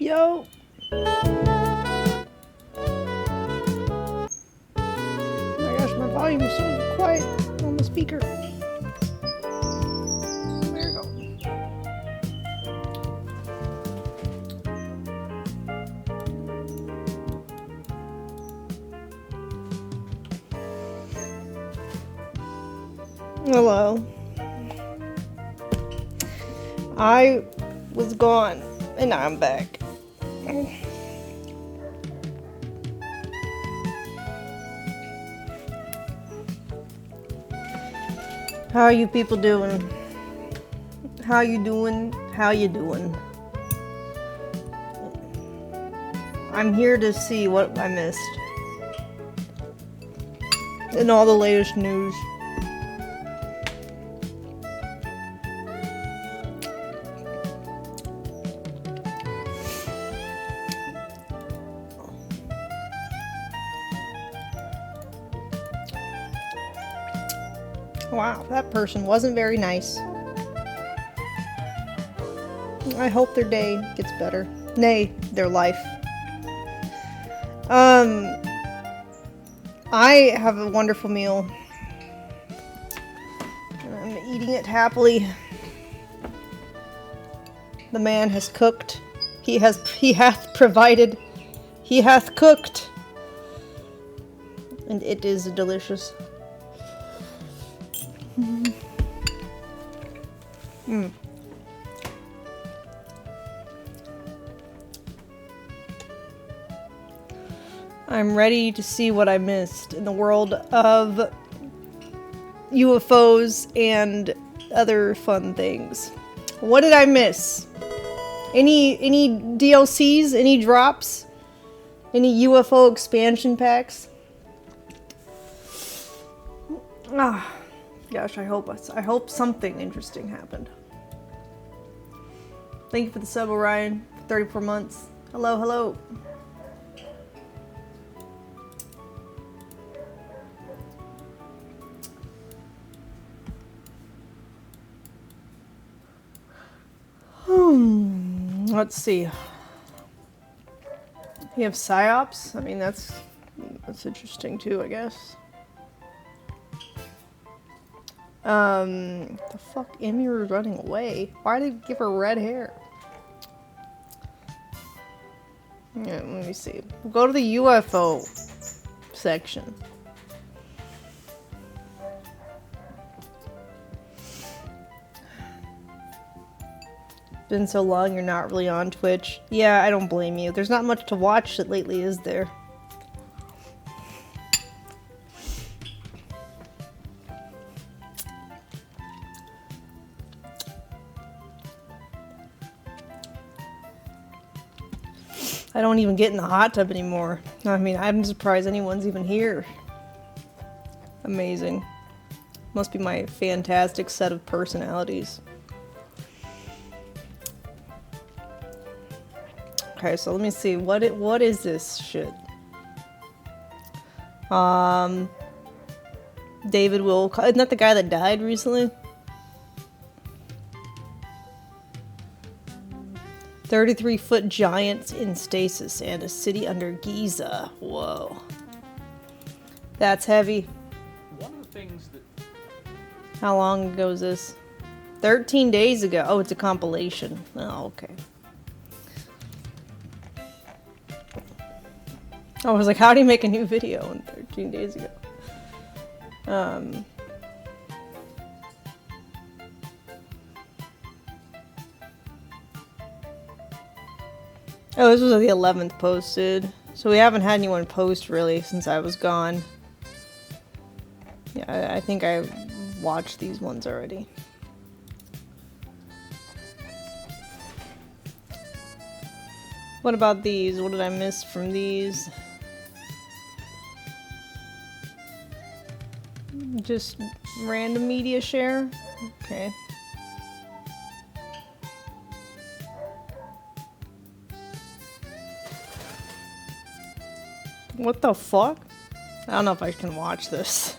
Yo! Oh my gosh, my volume is so quiet on the speaker. There we go. Hello. I was gone, and now I'm back. How are you people doing? How you doing? How you doing? I'm here to see what I missed in all the latest news. Wow, that person wasn't very nice. I hope their day gets better. Nay, their life. I have a wonderful meal. And I'm eating it happily. The man has cooked. He hath provided. He hath cooked. And it is delicious. I'm ready to see what I missed in the world of UFOs and other fun things. What did I miss? Any DLCs? Any drops? Any UFO expansion packs? Ah, gosh, I hope something interesting happened. Thank you for the sub, Orion. 34 months. Hello, hello. Let's see. You have psyops? I mean, that's interesting too, I guess. The fuck? Emmy was running away. Why did they give her red hair? Yeah, let me see. We'll go to the UFO section. Been so long you're not really on Twitch. Yeah, I don't blame you. There's not much to watch lately, is there? I don't even get in the hot tub anymore. I mean, I'm surprised anyone's even here. Amazing. Must be my fantastic set of personalities. Okay, so let me see. What is this shit? David Wilcox. Isn't that the guy that died recently? 33-foot giants in stasis and a city under Giza. Whoa. That's heavy. One of the things that... How long ago is this? 13 days ago. Oh, it's a compilation. Oh, okay. I was like, how do you make a new video in 13 days ago? Oh, this was the 11th posted. So we haven't had anyone post really since I was gone. Yeah, I think I watched these ones already. What about these? What did I miss from these? Just random media share? Okay. What the fuck? I don't know if I can watch this.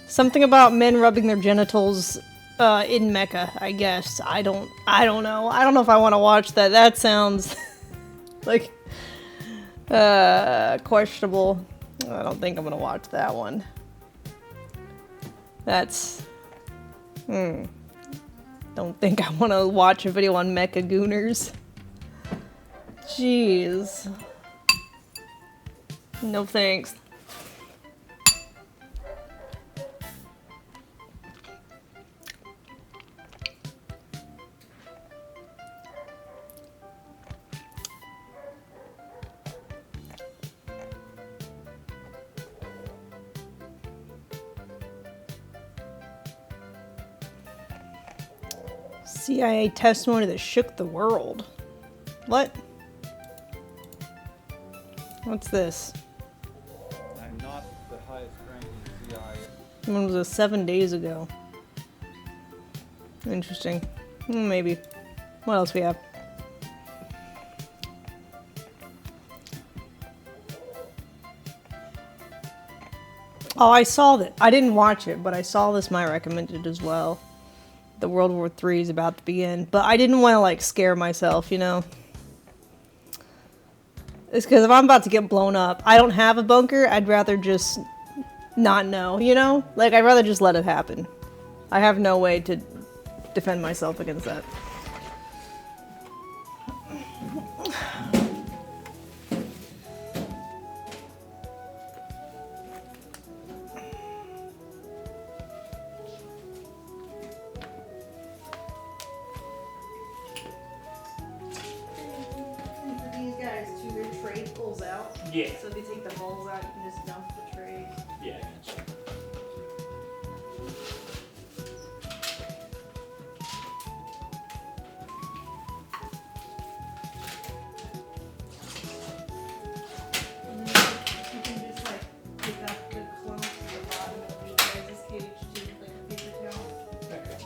Something about men rubbing their genitals in Mecca, I guess. I don't know. I don't know if I want to watch that. That sounds Like, questionable. I don't think I'm gonna watch that one. That's, don't think I want to watch a video on mecha gooners. Jeez. No thanks. CIA testimony that shook the world. What? What's this? I'm not the highest ranking CIA. When was it? 7 days ago. Interesting. Maybe. What else we have? Oh, I saw that. I didn't watch it, but I saw this my recommended as well. The World War III is about to begin, but I didn't want to like scare myself, you know. It's because if I'm about to get blown up, I don't have a bunker. I'd rather just not know, you know. Like I'd rather just let it happen. I have no way to defend myself against that. Yeah. So if you take the bowls out, you can just dump the tray. Yeah, I gotcha. And then you can just like pick up the clumps at the bottom of your guys' cage too, like a paper towel. That'd be good.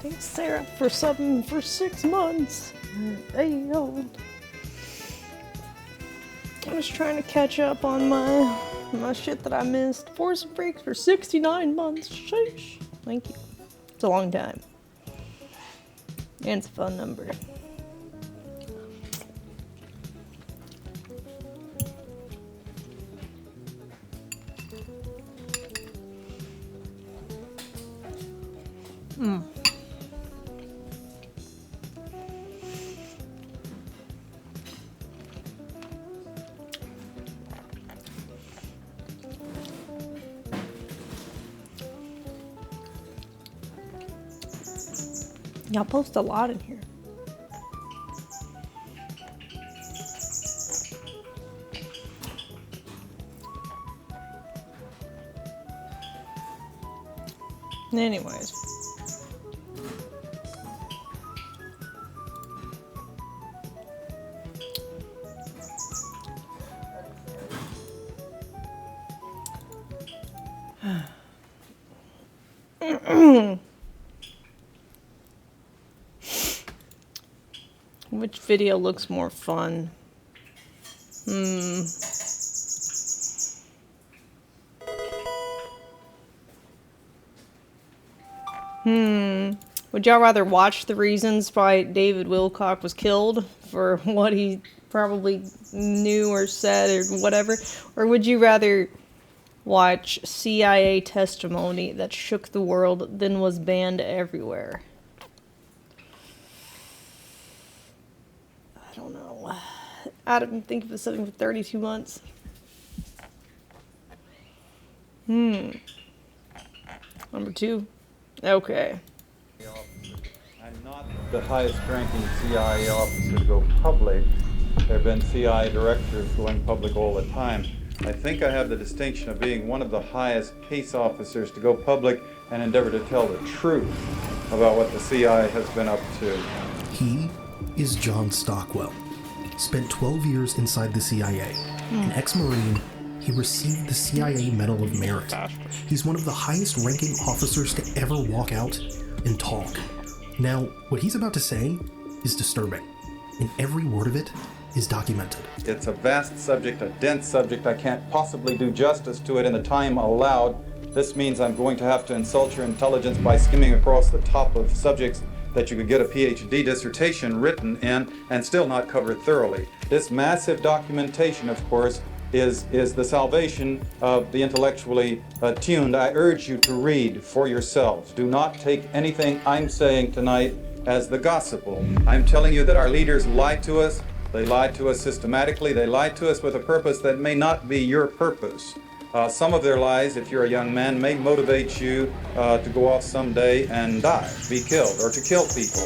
Thanks, Sarah, for subbing for 6 months. Hey, yo. I was trying to catch up on my shit that I missed. Force Breaks for 69 months. Sheesh. Thank you. It's a long time. And it's a fun number. Y'all post a lot in here. Anyways. Which video looks more fun? Would y'all rather watch the reasons why David Wilcock was killed for what he probably knew or said or whatever? Or would you rather watch CIA testimony that shook the world, then was banned everywhere? I don't know. I didn't think of something for 32 months. Number 2. Okay. I'm not the highest ranking CIA officer to go public. There have been CIA directors going public all the time. I think I have the distinction of being one of the highest peace officers to go public and endeavor to tell the truth about what the CIA has been up to. He is John Stockwell. Spent 12 years inside the CIA. An ex-Marine, he received the CIA Medal of Merit. He's one of the highest-ranking officers to ever walk out and talk. Now, what he's about to say is disturbing, and every word of it is documented. It's a vast subject, a dense subject. I can't possibly do justice to it in the time allowed. This means I'm going to have to insult your intelligence by skimming across the top of subjects that you could get a PhD dissertation written in and still not cover thoroughly. This massive documentation, of course, is the salvation of the intellectually attuned. I urge you to read for yourselves. Do not take anything I'm saying tonight as the gospel. I'm telling you that our leaders lied to us. They lied to us systematically. They lied to us with a purpose that may not be your purpose. Some of their lies, if you're a young man, may motivate you to go off someday and die, be killed, or to kill people.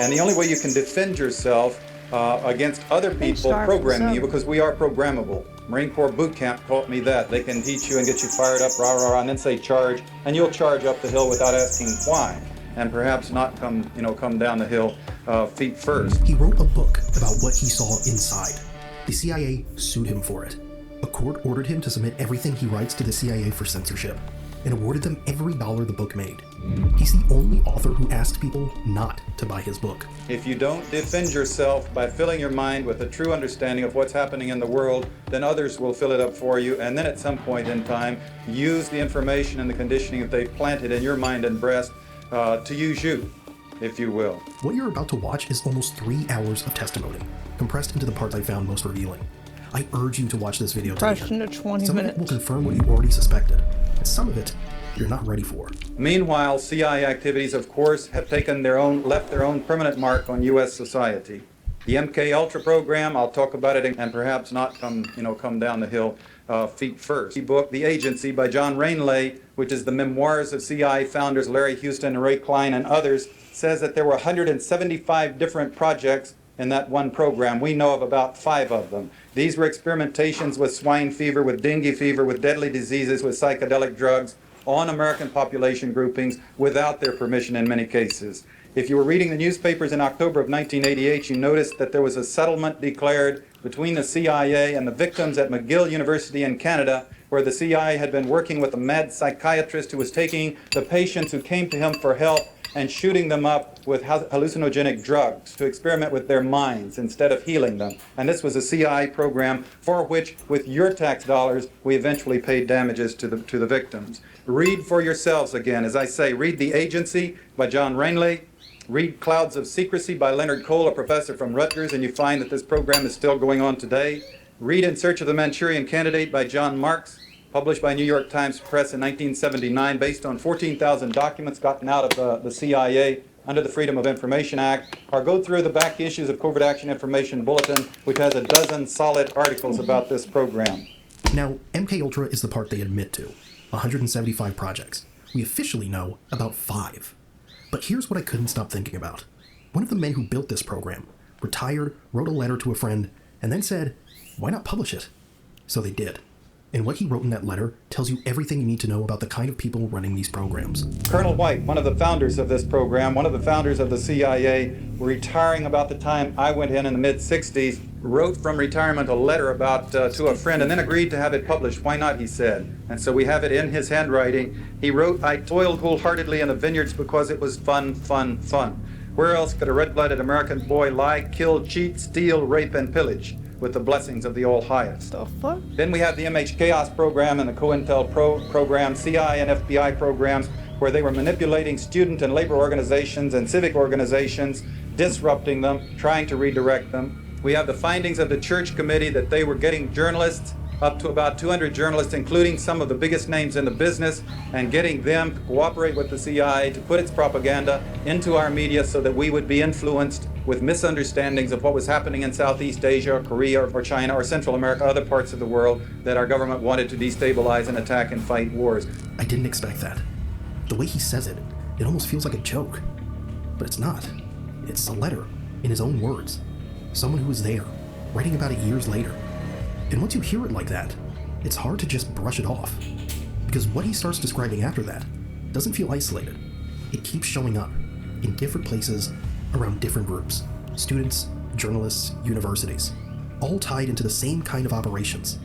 And the only way you can defend yourself against other people programming you, because we are programmable. Marine Corps boot camp taught me that. They can teach you and get you fired up, rah, rah, rah, and then say charge, and you'll charge up the hill without asking why, and perhaps not come down the hill feet first. He wrote a book about what he saw inside. The CIA sued him for it. A court ordered him to submit everything he writes to the CIA for censorship, and awarded them every dollar the book made. He's the only author who asked people not to buy his book. If you don't defend yourself by filling your mind with a true understanding of what's happening in the world, then others will fill it up for you, and then at some point in time, use the information and the conditioning that they've planted in your mind and breast to use you, if you will. What you're about to watch is almost 3 hours of testimony, compressed into the parts I found most revealing. I urge you to watch this video to Crushed into 20 Some minutes. of it will confirm what you already suspected, and some of it you're not ready for. Meanwhile, CIA activities, of course, have left their own permanent mark on U.S. society. The MK Ultra program, I'll talk about it and perhaps not come down the hill feet first. The book, The Agency, by John Rainlay, which is the memoirs of CIA founders Larry Houston, Ray Klein, and others, says that there were 175 different projects in that one program. We know of about 5 of them. These were experimentations with swine fever, with dengue fever, with deadly diseases, with psychedelic drugs, on American population groupings without their permission in many cases. If you were reading the newspapers in October of 1988, you noticed that there was a settlement declared between the CIA and the victims at McGill University in Canada, where the CIA had been working with a mad psychiatrist who was taking the patients who came to him for help and shooting them up with hallucinogenic drugs to experiment with their minds instead of healing them. And this was a CIA program for which, with your tax dollars, we eventually paid damages to the victims. Read for yourselves again. As I say, read The Agency by John Rainlay. Read Clouds of Secrecy by Leonard Cole, a professor from Rutgers, and you find that this program is still going on today. Read In Search of the Manchurian Candidate by John Marks, published by New York Times Press in 1979, based on 14,000 documents gotten out of the CIA under the Freedom of Information Act. Or go through the back issues of Covert Action Information Bulletin, which has a dozen solid articles about this program. Now, MKUltra is the part they admit to, 175 projects. We officially know about 5. But here's what I couldn't stop thinking about. One of the men who built this program retired, wrote a letter to a friend, and then said, why not publish it? So they did. And what he wrote in that letter tells you everything you need to know about the kind of people running these programs. Colonel White, one of the founders of this program, one of the founders of the CIA, retiring about the time I went in the mid-60s, wrote from retirement a letter about to a friend and then agreed to have it published. Why not, he said. And so we have it in his handwriting. He wrote, I toiled wholeheartedly in the vineyards because it was fun, fun, fun. Where else could a red-blooded American boy lie, kill, cheat, steal, rape, and pillage? With the blessings of the All-Highest. The fuck? Then we have the MH Chaos program and the COINTEL program, CI and FBI programs, where they were manipulating student and labor organizations and civic organizations, disrupting them, trying to redirect them. We have the findings of the Church Committee that they were getting journalists, up to about 200 journalists, including some of the biggest names in the business, and getting them to cooperate with the CIA to put its propaganda into our media so that we would be influenced with misunderstandings of what was happening in Southeast Asia, or Korea, or China, or Central America, other parts of the world that our government wanted to destabilize and attack and fight wars. I didn't expect that. The way he says it, it almost feels like a joke. But it's not. It's a letter, in his own words. Someone who was there, writing about it years later. And once you hear it like that, it's hard to just brush it off. Because what he starts describing after that doesn't feel isolated. It keeps showing up, in different places, around different groups. students, journalists, universities, all tied into the same kind of operations.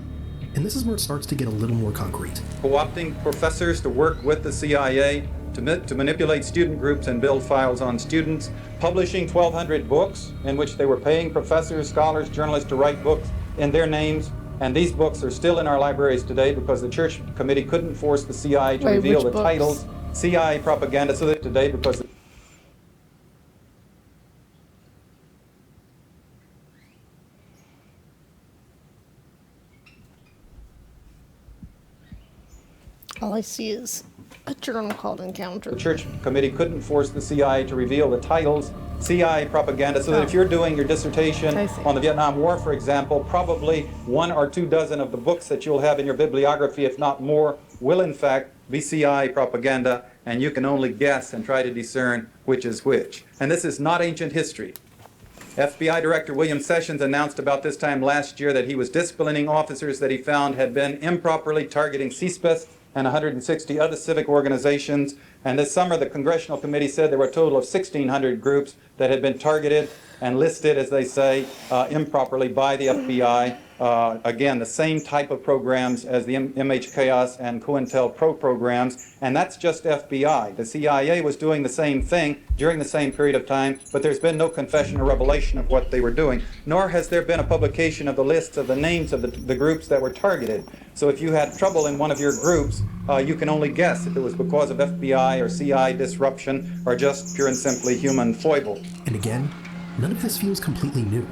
And this is where it starts to get a little more concrete. Co-opting professors to work with the CIA to manipulate student groups and build files on students, publishing 1,200 books in which they were paying professors, scholars, journalists to write books in their names. And these books are still in our libraries today because the Church Committee couldn't force the CIA to Wait, reveal the which books? titles. CIA propaganda, so that today because All I see is a journal called Encounter. the Church Committee couldn't force the CIA to reveal the titles, CIA propaganda, so that if you're doing your dissertation I see. on the Vietnam War, for example, probably 1 or 2 dozen of the books that you'll have in your bibliography, if not more, will in fact be CIA propaganda, and you can only guess and try to discern which is which. And this is not ancient history. FBI Director William Sessions announced about this time last year that he was disciplining officers that he found had been improperly targeting CSPIS and 160 other civic organizations. And this summer, the Congressional Committee said there were a total of 1,600 groups that had been targeted and listed, as they say, improperly by the FBI. Again, the same type of programs as the MH-Chaos and COINTELPRO programs, and that's just FBI. The CIA was doing the same thing during the same period of time, but there's been no confession or revelation of what they were doing, nor has there been a publication of the lists of the names of the groups that were targeted. So if you had trouble in one of your groups, you can only guess if it was because of FBI or CIA disruption or just pure and simply human foible. And again, none of this feels completely new.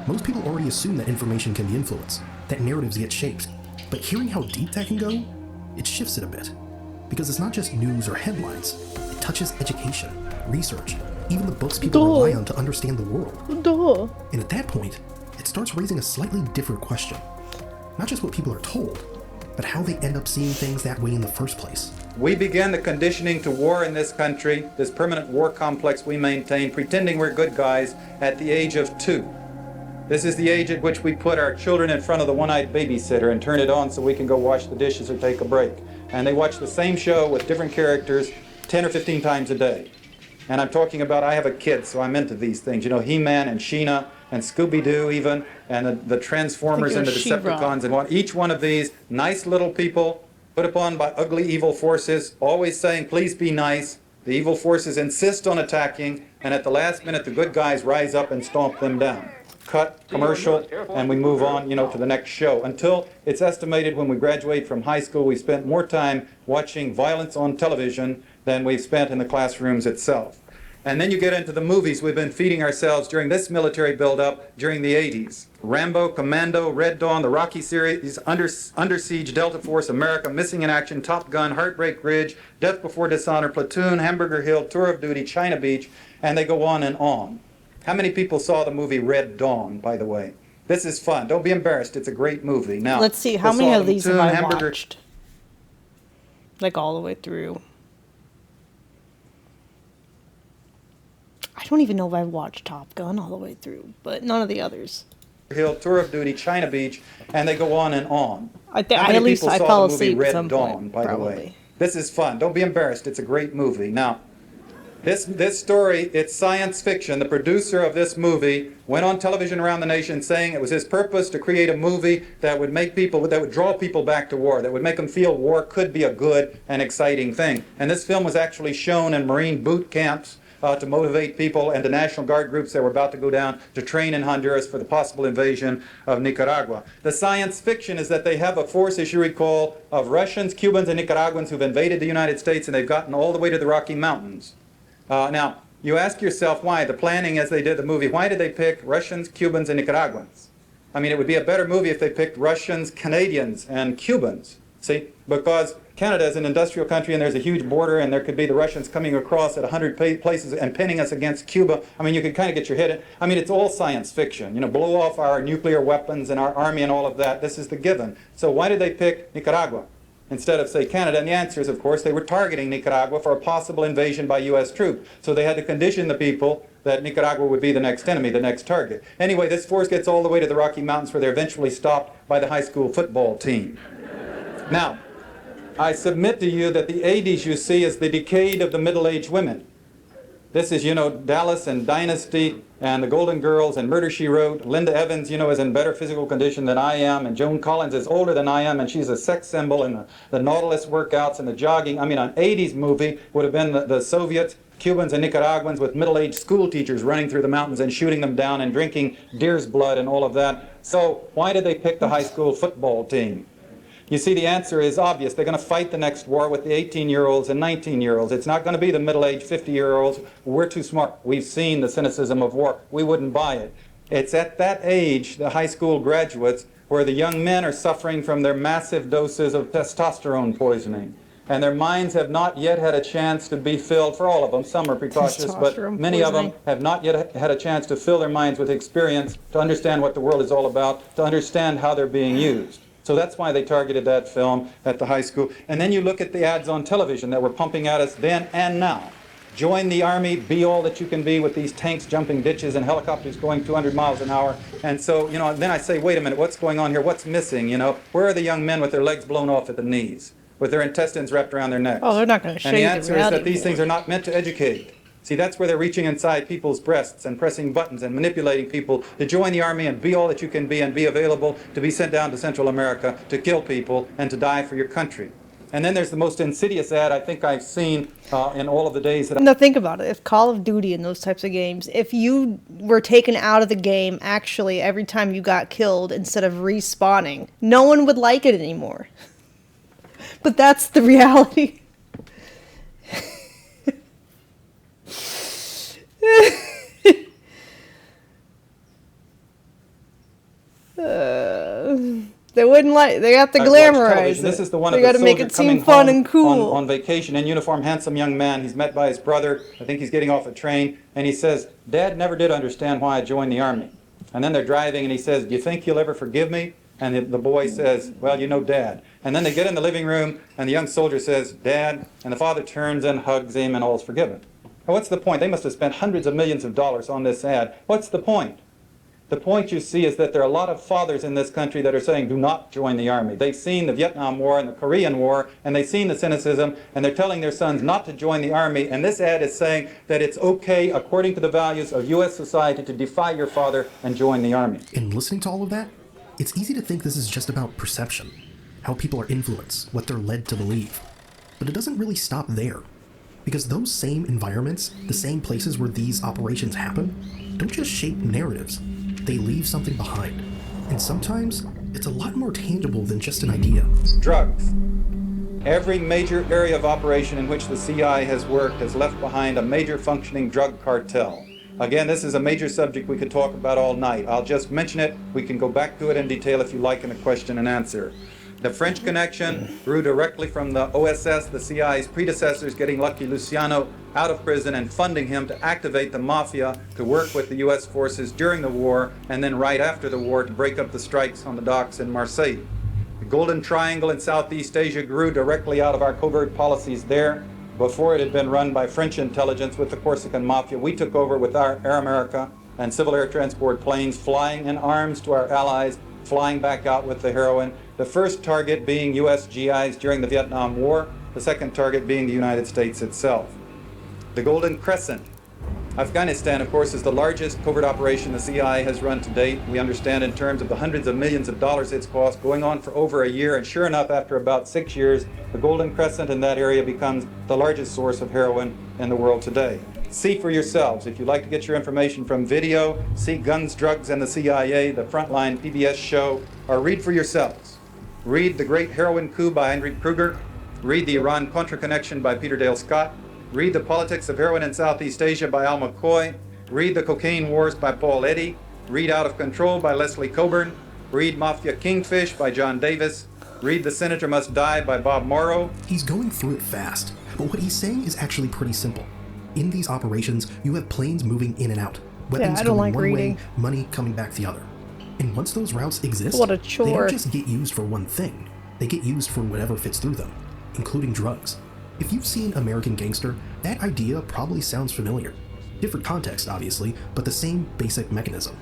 Most people already assume that information can be influenced, that narratives get shaped. But hearing how deep that can go, it shifts it a bit. Because it's not just news or headlines, it touches education, research, even the books people rely on to understand the world. Duh. And at that point, it starts raising a slightly different question. Not just what people are told, but how they end up seeing things that way in the first place. We began the conditioning to war in this country, this permanent war complex we maintain, pretending we're good guys, at the age of 2. This is the age at which we put our children in front of the one-eyed babysitter and turn it on so we can go wash the dishes or take a break. And they watch the same show with different characters 10 or 15 times a day. And I'm talking about, I have a kid, so I'm into these things. You know, He-Man and Sheena and Scooby-Doo even, and the Transformers and the Decepticons and what. Each one of these nice little people put upon by ugly evil forces, always saying, please be nice. The evil forces insist on attacking, and at the last minute, the good guys rise up and stomp them down. Cut, commercial, and we move on, to the next show. Until it's estimated when we graduate from high school, we spent more time watching violence on television than we've spent in the classrooms itself. And then you get into the movies we've been feeding ourselves during this military buildup during the 80s. Rambo, Commando, Red Dawn, the Rocky series, Under Siege, Delta Force, America, Missing in Action, Top Gun, Heartbreak Ridge, Death Before Dishonor, Platoon, Hamburger Hill, Tour of Duty, China Beach, and they go on and on. How many people saw the movie Red Dawn, by the way? This is fun. Don't be embarrassed. It's a great movie. Now, Let's see, how we many saw of these have I Hamburger- watched? Like all the way through. I don't even know if I've watched Top Gun all the way through, but none of the others. Hill, Tour of Duty, China Beach, and they go on and on. I How many at least people I saw fell the movie asleep at Red some Dawn, point, by the probably. way? This is fun. Don't be embarrassed. It's a great movie. Now, this story, it's science fiction. The producer of this movie went on television around the nation saying it was his purpose to create a movie that would draw people back to war, that would make them feel war could be a good and exciting thing. And this film was actually shown in Marine boot camps to motivate people and the National Guard groups that were about to go down to train in Honduras for the possible invasion of Nicaragua. The science fiction is that they have a force, as you recall, of Russians, Cubans, and Nicaraguans who've invaded the United States, and they've gotten all the way to the Rocky Mountains. Now, you ask yourself why, the planning as they did the movie, why did they pick Russians, Cubans, and Nicaraguans? I mean, it would be a better movie if they picked Russians, Canadians, and Cubans. See, because Canada is an industrial country and there's a huge border and there could be the Russians coming across at 100 places and pinning us against Cuba. I mean, you could kind of get your head in. I mean, it's all science fiction. Blow off our nuclear weapons and our army and all of that. This is the given. So why did they pick Nicaragua instead of, say, Canada? And the answer is, of course, they were targeting Nicaragua for a possible invasion by U.S. troops. So they had to condition the people that Nicaragua would be the next enemy, the next target. Anyway, this force gets all the way to the Rocky Mountains where they're eventually stopped by the high school football team. Now, I submit to you that the 80s you see is the decade of the middle-aged women. This is, Dallas and Dynasty and the Golden Girls and Murder, She Wrote. Linda Evans, is in better physical condition than I am, and Joan Collins is older than I am, and she's a sex symbol, and the Nautilus workouts and the jogging. I mean, an 80s movie would have been the Soviets, Cubans, and Nicaraguans with middle-aged school teachers running through the mountains and shooting them down and drinking deer's blood and all of that. So why did they pick the high school football team? You see, the answer is obvious. They're going to fight the next war with the 18-year-olds and 19-year-olds. It's not going to be the middle-aged 50-year-olds. We're too smart. We've seen the cynicism of war. We wouldn't buy it. It's at that age, the high school graduates, where the young men are suffering from their massive doses of testosterone poisoning. And their minds have not yet had a chance to be filled, for all of them, some are precautious, but many of them have not yet had a chance to fill their minds with experience, to understand what the world is all about, to understand how they're being used. So that's why they targeted that film at the high school. And then you look at the ads on television that were pumping at us then and now. Join the Army, be all that you can be with these tanks jumping ditches and helicopters going 200 miles an hour. And so, then I say, wait a minute, what's going on here? What's missing, Where are the young men with their legs blown off at the knees, with their intestines wrapped around their necks? Oh, they're not going to show you the reality. And the answer is that these things are not meant to educate. See, that's where they're reaching inside people's breasts and pressing buttons and manipulating people to join the Army and be all that you can be and be available to be sent down to Central America to kill people and to die for your country. And then there's the most insidious ad I think I've seen in all of the days that Now think about it. If Call of Duty and those types of games, if you were taken out of the game actually every time you got killed instead of respawning, no one would like it anymore. But that's the reality. They wouldn't like. They got to glamorize it. This is the one they of got the to make soldier it seem coming fun home and cool. on vacation in uniform, handsome young man. He's met by his brother. I think he's getting off a train, and he says, "Dad never did understand why I joined the Army." And then they're driving, and he says, "Do you think he'll ever forgive me?" And the boy says, "Well, Dad." And then they get in the living room, and the young soldier says, "Dad," and the father turns and hugs him, and all's forgiven. Now, what's the point? They must have spent hundreds of millions of dollars on this ad. What's the point? The point, you see, is that there are a lot of fathers in this country that are saying, do not join the Army. They've seen the Vietnam War and the Korean War, and they've seen the cynicism, and they're telling their sons not to join the Army. And this ad is saying that it's okay, according to the values of U.S. society, to defy your father and join the Army. In listening to all of that, it's easy to think this is just about perception, how people are influenced, what they're led to believe. But it doesn't really stop there. Because those same environments, the same places where these operations happen, don't just shape narratives. They leave something behind. And sometimes, it's a lot more tangible than just an idea. Drugs. Every major area of operation in which the CIA has worked has left behind a major functioning drug cartel. Again, this is a major subject we could talk about all night. I'll just mention it. We can go back to it in detail if you like in a question and answer. The French connection grew directly from the OSS, the CIA's predecessors, getting Lucky Luciano out of prison and funding him to activate the mafia to work with the U.S. forces during the war and then right after the war to break up the strikes on the docks in Marseille. The Golden Triangle in Southeast Asia grew directly out of our covert policies there. Before it had been run by French intelligence with the Corsican mafia, we took over with our Air America and civil air transport planes flying in arms to our allies, flying back out with the heroin. The first target being U.S. GIs during the Vietnam War, the second target being the United States itself. The Golden Crescent. Afghanistan, of course, is the largest covert operation the CIA has run to date. We understand in terms of the hundreds of millions of dollars it's cost, going on for over a year, and sure enough, after about 6 years, the Golden Crescent in that area becomes the largest source of heroin in the world today. See for yourselves. If you'd like to get your information from video, see Guns, Drugs, and the CIA, the Frontline PBS show, or read for yourselves. Read The Great Heroin Coup by Heinrich Kruger. Read The Iran-Contra Connection by Peter Dale Scott. Read The Politics of Heroin in Southeast Asia by Al McCoy. Read The Cocaine Wars by Paul Eddy. Read Out of Control by Leslie Coburn. Read Mafia Kingfish by John Davis. Read The Senator Must Die by Bob Morrow. He's going through it fast, but what he's saying is actually pretty simple. In these operations, you have planes moving in and out, weapons going one way, money coming back the other. And once those routes exist, what a chore. They don't just get used for one thing. They get used for whatever fits through them, including drugs. If you've seen American Gangster, that idea probably sounds familiar. Different context, obviously, but the same basic mechanism.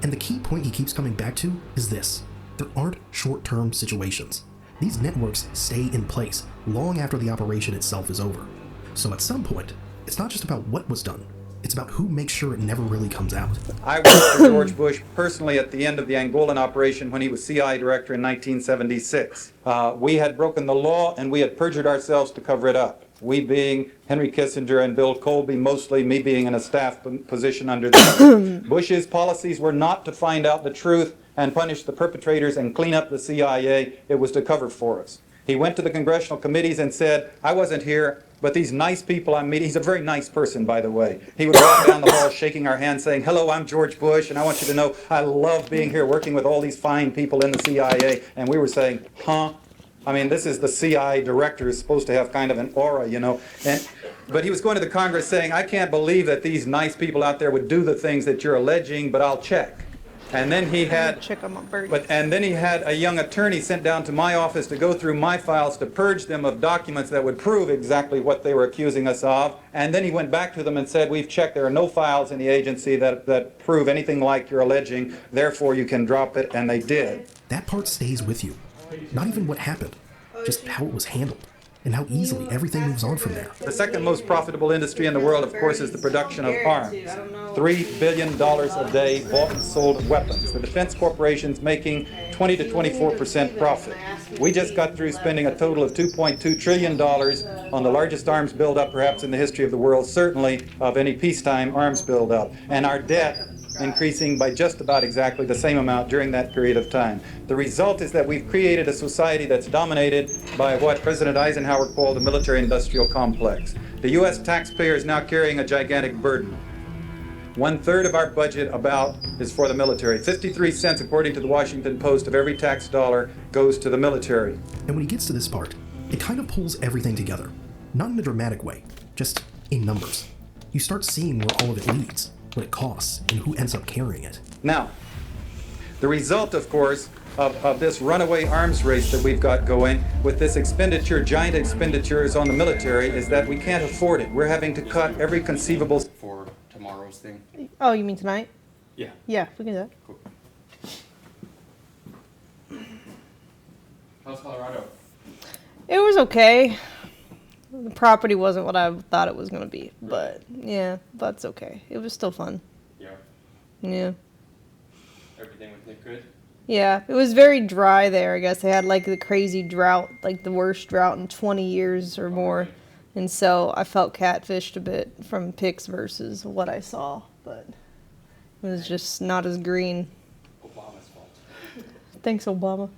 And the key point he keeps coming back to is this. There aren't short-term situations. These networks stay in place long after the operation itself is over. So at some point, It's not just about what was done, it's about who makes sure it never really comes out. I worked for George Bush personally at the end of the Angolan operation when he was CIA director in 1976. We had broken the law and we had perjured ourselves to cover it up. We being Henry Kissinger and Bill Colby, mostly me being in a staff position under them. Bush's policies were not to find out the truth and punish the perpetrators and clean up the CIA. It was to cover for us. He went to the congressional committees and said, I wasn't here, but these nice people I'm meeting, he's a very nice person, by the way. He would walk down the hall shaking our hands saying, hello, I'm George Bush, and I want you to know I love being here working with all these fine people in the CIA. And we were saying, huh? I mean, this is the CIA director who's supposed to have kind of an aura, you know. But he was going to the Congress saying, I can't believe that these nice people out there would do the things that you're alleging, but I'll check. And then he had, and then he had a young attorney sent down to my office to go through my files to purge them of documents that would prove exactly what they were accusing us of. And then he went back to them and said, we've checked, there are no files in the agency that prove anything like you're alleging, therefore you can drop it, and they did. That part stays with you. Not even what happened, just how it was handled, and how easily everything moves on from there. The second most profitable industry in the world, of course, is the production of arms. $3 billion a day bought and sold of weapons. The defense corporations making 20 to 24% profit. We just got through spending a total of $2.2 trillion on the largest arms buildup perhaps in the history of the world, certainly of any peacetime arms buildup. And our debt increasing by just about exactly the same amount during that period of time. The result is that we've created a society that's dominated by what President Eisenhower called the military-industrial complex. The U.S. taxpayer is now carrying a gigantic burden. 1/3 of our budget is for the military. 53 cents, according to the Washington Post, of every tax dollar goes to the military. And when he gets to this part, it kind of pulls everything together. Not in a dramatic way, just in numbers. You start seeing where all of it leads, what it costs, and who ends up carrying it. Now, the result, of course, of this runaway arms race that we've got going with this expenditure, giant expenditures on the military, is that we can't afford it. We're having to cut every conceivable... For tomorrow's thing? Oh, you mean tonight? Yeah. Yeah, we can do that. Cool. How's Colorado? It was okay. The property wasn't what I thought it was going to be, but yeah, that's okay. It was still fun. Yeah. Yeah. Everything with Nick good? Yeah, it was very dry there, I guess. They had like the crazy drought, like the worst drought in 20 years or more. And so I felt catfished a bit from pics versus what I saw, but it was just not as green. Obama's fault. Thanks, Obama.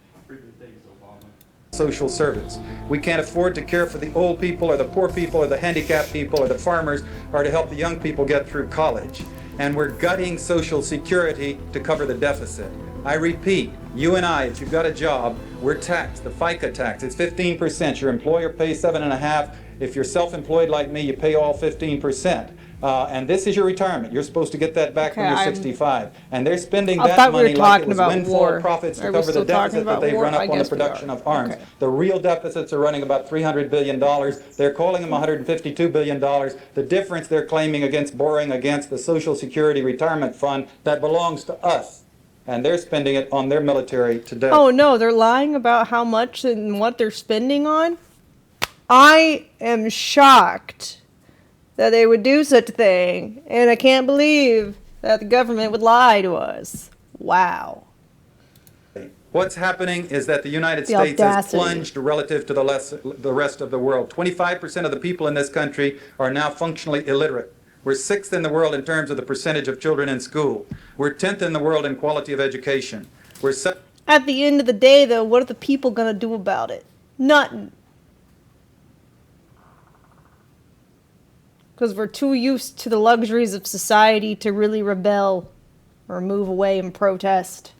Social service. We can't afford to care for the old people or the poor people or the handicapped people or the farmers or to help the young people get through college. And we're gutting Social Security to cover the deficit. I repeat, you and I, if you've got a job, we're taxed. The FICA tax, it's 15%. Your employer pays 7.5%. If you're self-employed like me, you pay all 15%. And this is your retirement. You're supposed to get that back when you're 65. And they're spending that money like it was windfall profits to cover the deficit that they've run up on the production of arms. The real deficits are running about $300 billion. They're calling them $152 billion. The difference they're claiming against borrowing against the Social Security retirement fund that belongs to us. And they're spending it on their military today. Oh, no, they're lying about how much and what they're spending on? I am shocked that they would do such a thing, and I can't believe that the government would lie to us. Wow. What's happening is that the United States has plunged relative to the rest of the world. 25% of the people in this country are now functionally illiterate. We're 6th in the world in terms of the percentage of children in school. We're 10th in the world in quality of education. At the end of the day, though, what are the people going to do about it? Nothing. Because we're too used to the luxuries of society to really rebel or move away and protest.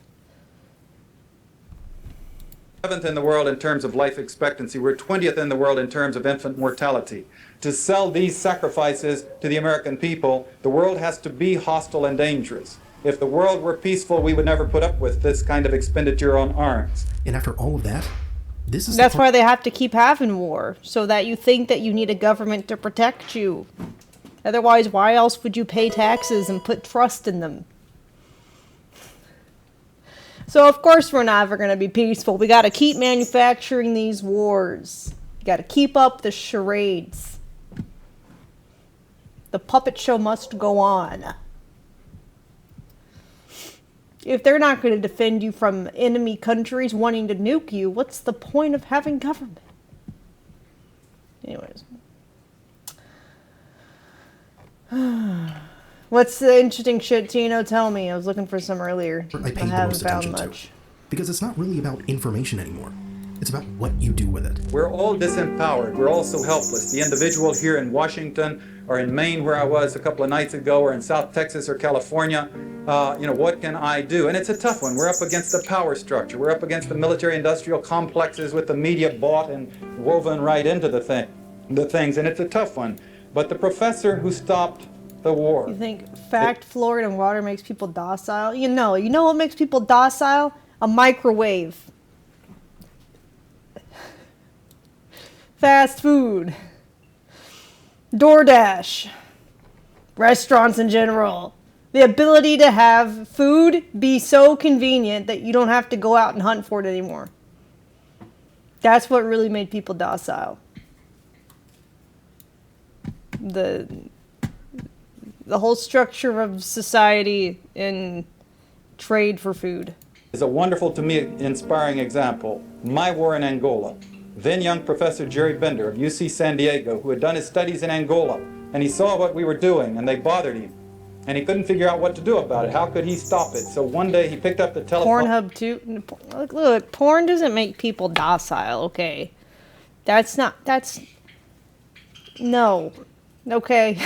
7th in the world in terms of life expectancy. We're 20th in the world in terms of infant mortality. To sell these sacrifices to the American people, the world has to be hostile and dangerous. If the world were peaceful, we would never put up with this kind of expenditure on arms. And after all of that, that's why they have to keep having war, so that you think that you need a government to protect you. Otherwise, why else would you pay taxes and put trust in them? So, of course, we're never going to be peaceful. We got to keep manufacturing these wars. You got to keep up the charades. The puppet show must go on. If they're not going to defend you from enemy countries wanting to nuke you, what's the point of having government? Anyways. What's the interesting shit, Tino? Tell me. I was looking for some earlier. I paid the haven't most found attention much. to. Because it's not really about information anymore. It's about what you do with it. We're all disempowered. We're all so helpless. The individual here in Washington or in Maine, where I was a couple of nights ago, or in South Texas or California, what can I do? And it's a tough one. We're up against the power structure. We're up against the military-industrial complexes with the media bought and woven right into the things, and it's a tough one. But the professor who stopped the war. You think fact, fluoride, and water makes people docile? You know what makes people docile? A microwave. Fast food. DoorDash. Restaurants in general. The ability to have food be so convenient that you don't have to go out and hunt for it anymore. That's what really made people docile. The whole structure of society in trade for food. Is a wonderful, to me, inspiring example. My war in Angola. Then young Professor Jerry Bender of UC San Diego, who had done his studies in Angola, and he saw what we were doing, and they bothered him. And he couldn't figure out what to do about it. How could he stop it? So one day he picked up the telephone. Pornhub too. Look, porn doesn't make people docile, okay? No. Okay.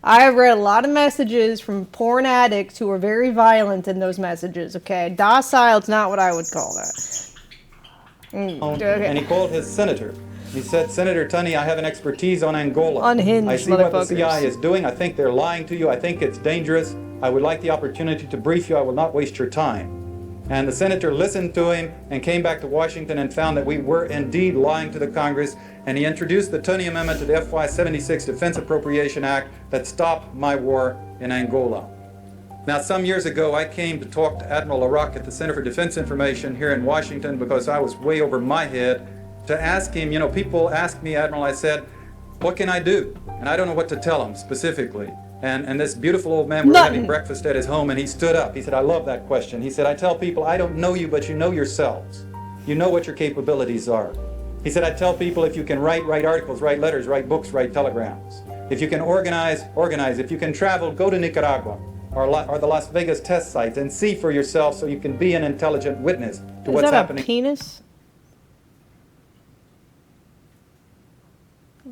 I have read a lot of messages from porn addicts who are very violent in those messages, okay? Docile is not what I would call that. Okay. And he called his senator. He said, Senator Tunney, I have an expertise on Angola. Unhinged I see what the motherfuckers. CIA is doing. I think they're lying to you. I think it's dangerous. I would like the opportunity to brief you. I will not waste your time. And the senator listened to him and came back to Washington and found that we were indeed lying to the Congress. And he introduced the Tunney Amendment to the FY 76 Defense Appropriation Act that stopped my war in Angola. Now, some years ago, I came to talk to Admiral LaRocque at the Center for Defense Information here in Washington because I was way over my head to ask him, people ask me, Admiral, I said, what can I do? And I don't know what to tell them specifically. And this beautiful old man, we were having breakfast at his home, and he stood up. He said, I love that question. He said, I tell people, I don't know you, but you know yourselves. You know what your capabilities are. He said, I tell people if you can write articles, write letters, write books, write telegrams. If you can organize. If you can travel, go to Nicaragua or the Las Vegas test sites and see for yourself so you can be an intelligent witness to what's happening. Is that a penis?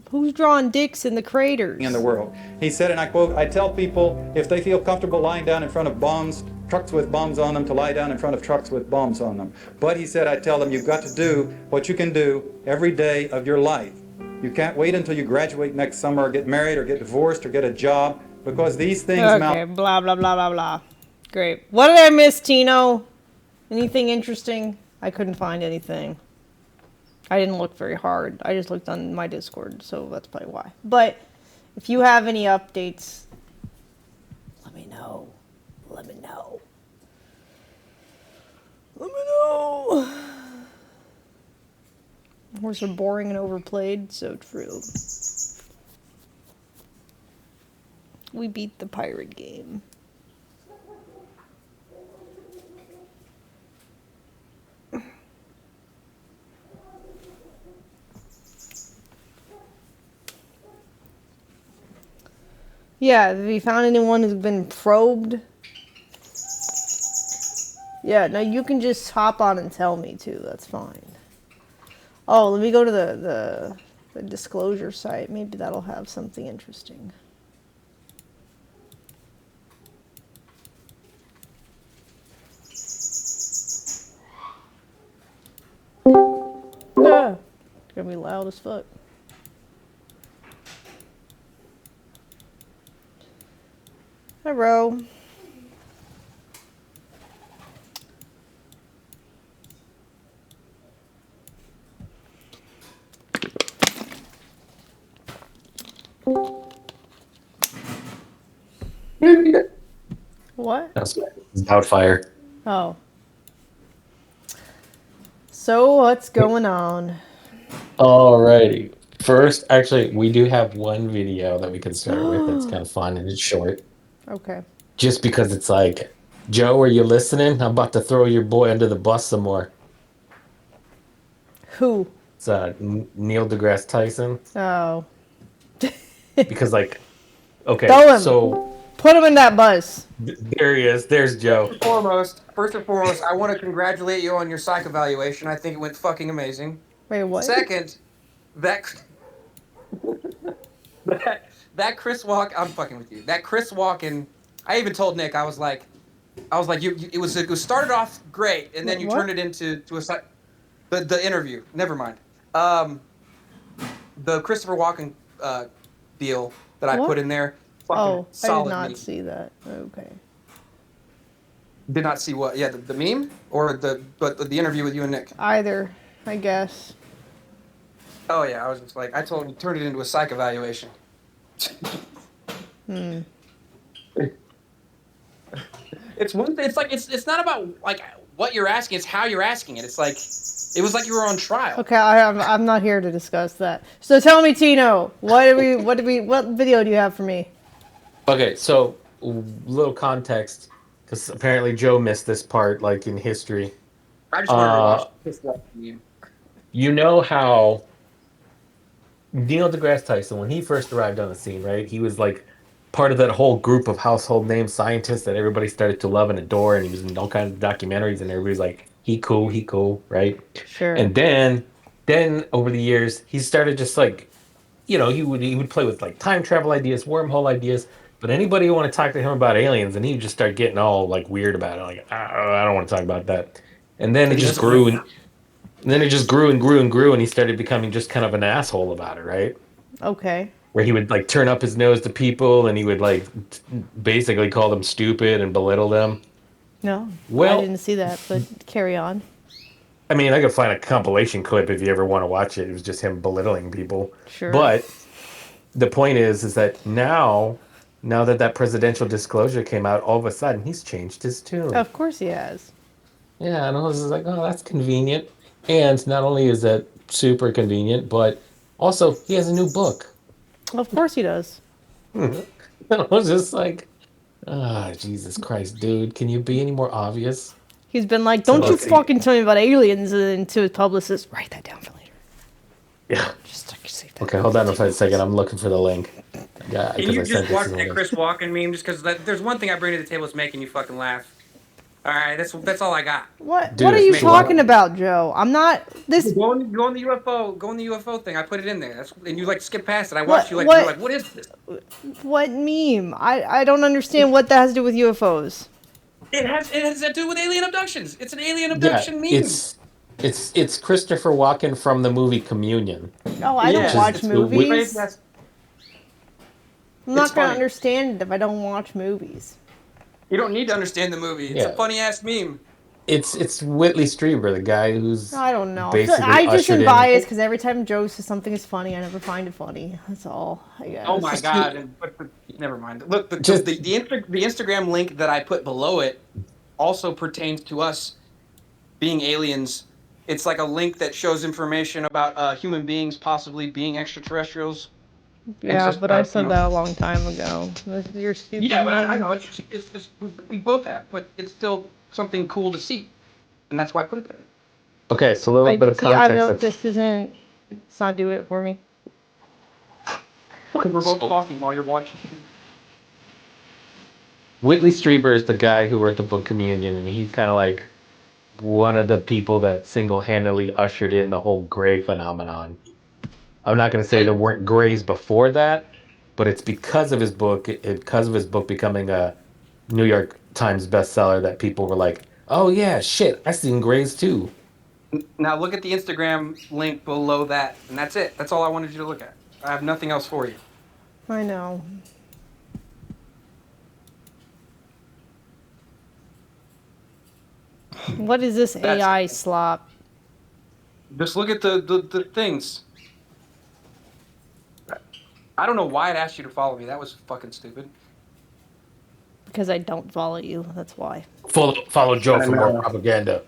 Who's drawing dicks in the craters? In the world. He said, and I quote, I tell people if they feel comfortable lying down in front of bombs, trucks with bombs on them, to lie down in front of trucks with bombs on them. But he said, I tell them you've got to do what you can do every day of your life. You can't wait until you graduate next summer or get married or get divorced or get a job because these things Okay, blah, blah, blah, blah, blah. Great. What did I miss, Tino? Anything interesting? I couldn't find anything. I didn't look very hard. I just looked on my Discord, so that's probably why. But if you have any updates, let me know. Let me know. Let me know. Horses are boring and overplayed. So true. We beat the pirate game. Yeah, have you found anyone who's been probed? Yeah, no, you can just hop on and tell me too. That's fine. Oh, let me go to the disclosure site. Maybe that'll have something interesting. Yeah, it's gonna be loud as fuck. Hello. What? That's Doubtfire. Oh. So what's going on? Alrighty. First, actually, we do have one video that we can start with. It's kind of fun and it's short. Okay. Just because it's like, Joe, are you listening? I'm about to throw your boy under the bus some more. Who? It's Neil deGrasse Tyson. Oh. Because, like, okay, Throw him. so Put him in that bus. there he is. There's Joe. First and foremost, I want to congratulate you on your psych evaluation. I think it went fucking amazing. Wait, what? Second, that that Chris Walk, I'm fucking with you. That Chris Walken, I even told Nick, I was like, it was started off great, and then you What? turned it into a psych. The interview. Never mind. The Christopher Walken deal that I What? put in there. Fucking Oh, I solid did not meme. see that. Okay. Did not see what? Yeah, the meme or the interview with you and Nick. Either, I guess. Oh yeah, I was just like, I told him turned it into a psych evaluation. It's one. It's like it's not about like what you're asking. It's how you're asking it. It's like it was like you were on trial. Okay, I'm not here to discuss that. So tell me, Tino, what video do you have for me? Okay, so little context, because apparently Joe missed this part, like in history. I just wanted to watch this meme. You know how Neil deGrasse Tyson, when he first arrived on the scene, right? He was like part of that whole group of household name scientists that everybody started to love and adore, and he was in all kinds of documentaries, and everybody's like, he cool, right? Sure. And then over the years, he started just like, he would play with like time travel ideas, wormhole ideas. But anybody who want to talk to him about aliens, and he would just start getting all like weird about it. Like, I don't want to talk about that. And then it just grew, and then it just grew and grew and grew, and he started becoming just kind of an asshole about it, right? Okay. Where he would like turn up his nose to people, and he would like basically call them stupid and belittle them. No, Well- I didn't see that, but carry on. I mean, I could find a compilation clip if you ever want to watch it. It was just him belittling people. Sure. But the point is that now that presidential disclosure came out, all of a sudden he's changed his tune. Of course he has. Yeah, and I was just like, oh, that's convenient. And not only is that super convenient, but also he has a new book. Of course he does. I was just like, Jesus Christ, dude, can you be any more obvious? He's been like, don't you Okay. fucking tell me about aliens, and to his publicist, write that down for later. Yeah. Just save that. Okay, hold on a second. I'm looking for the link. Yeah, Can you just watch that Chris Walken meme? Just because there's one thing I bring to the table is making you fucking laugh. All right, that's all I got. What Dude, what are you make- talking about, Joe? I'm not this. Go on the UFO thing. I put it in there. And you like skip past it. I What- watched you like what- you're like, what is this? What meme? I don't understand what that has to do with UFOs. It has to do with alien abductions. It's an alien abduction meme. It's Christopher Walken from the movie Communion. Oh, I Yeah. don't watch It's the movies. That's- I'm not It's gonna funny. understand it if I don't watch movies. You don't need to understand the movie. It's Yeah. a funny ass meme. It's Whitley Strieber, the guy who's I don't know. basically I just ushered am in- biased because every time Joe says something is funny, I never find it funny. That's all. I guess. Oh my god! But never mind. Look, the Instagram link that I put below it also pertains to us being aliens. It's like a link that shows information about human beings possibly being extraterrestrials. Yeah, just, but I you said know. that a long time ago. You're stupid. Yeah, but I know it's we both have, but it's still something cool to see, and that's why I put it there. Okay, so a little Like, bit of see, I know context. this isn't. It's not do it for me. Because we're both talking while you're watching. Whitley Strieber is the guy who wrote the book Communion, and he's kind of like one of the people that single-handedly ushered in the whole gray phenomenon. I'm not going to say there weren't grays before that, but it's because of his book, because of his book becoming a New York Times bestseller, that people were like, "Oh yeah, shit, I seen grays too." Now look at the Instagram link below that, and that's it. That's all I wanted you to look at. I have nothing else for you. I know. What is this That's- AI slop? Just look at the things. I don't know why it asked you to follow me. That was fucking stupid. Because I don't follow you. That's why. Follow Joe I for know. more propaganda.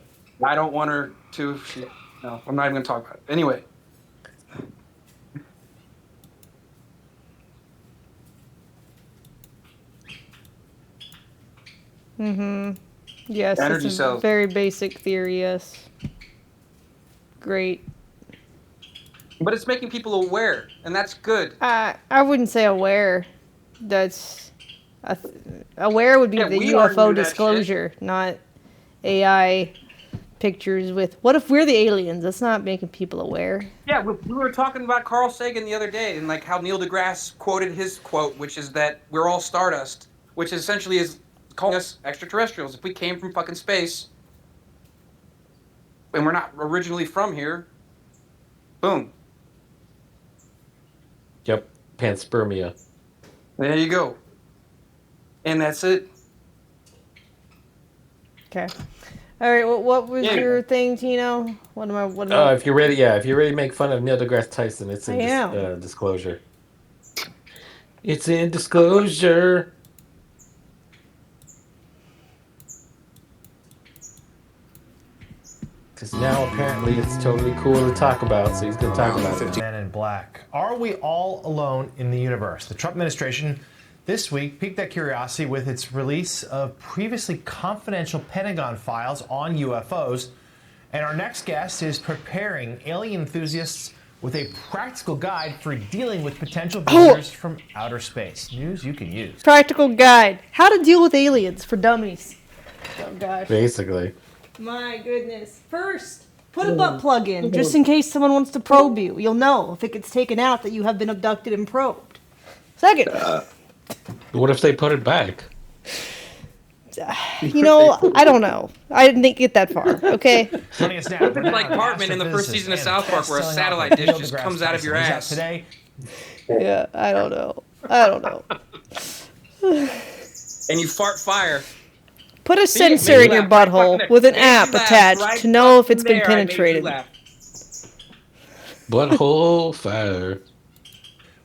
I don't want her to. No, I'm not even gonna talk about it. Anyway, Yes, Energy it's a cells. very basic theory, yes. Great. But it's making people aware, and that's good. I wouldn't say aware. That's... aware would be Yeah, the we already UFO knew that disclosure, not AI pictures with... What if we're the aliens? That's not making people aware. Yeah, we were talking about Carl Sagan the other day, and like how Neil deGrasse quoted his quote, which is that we're all stardust, which essentially is calling us extraterrestrials. If we came from fucking space, and we're not originally from here, boom. Yep. Panspermia. There you go. And that's it. Okay. All right. What was Yeah. your thing, Tino? What am I? If you're ready, if you're ready to make fun of Neil deGrasse Tyson, it's in I am. disclosure. It's in disclosure. Because now apparently it's totally cool to talk about, so he's going to talk about it. Men in Black. Are we all alone in the universe? The Trump administration this week piqued that curiosity with its release of previously confidential Pentagon files on UFOs. And our next guest is preparing alien enthusiasts with a practical guide for dealing with potential visitors from outer space. News you can use. Practical guide. How to deal with aliens for dummies. Oh, gosh. Basically. My goodness. First, put a butt plug in, just in case someone wants to probe you. You'll know if it gets taken out that you have been abducted and probed. Second, What if they put it back? I don't know. I didn't get that far, okay? Joining us now, It's like Cartman in the first season of South Park where a satellite dish just comes out of your ass. Today, Yeah, I don't know. And you fart fire. Put a See, it made sensor you in your laugh right butthole fucking with an there. Made app you laugh attached right to know if it's fucking been there. I made you penetrated. laugh. Butthole fire.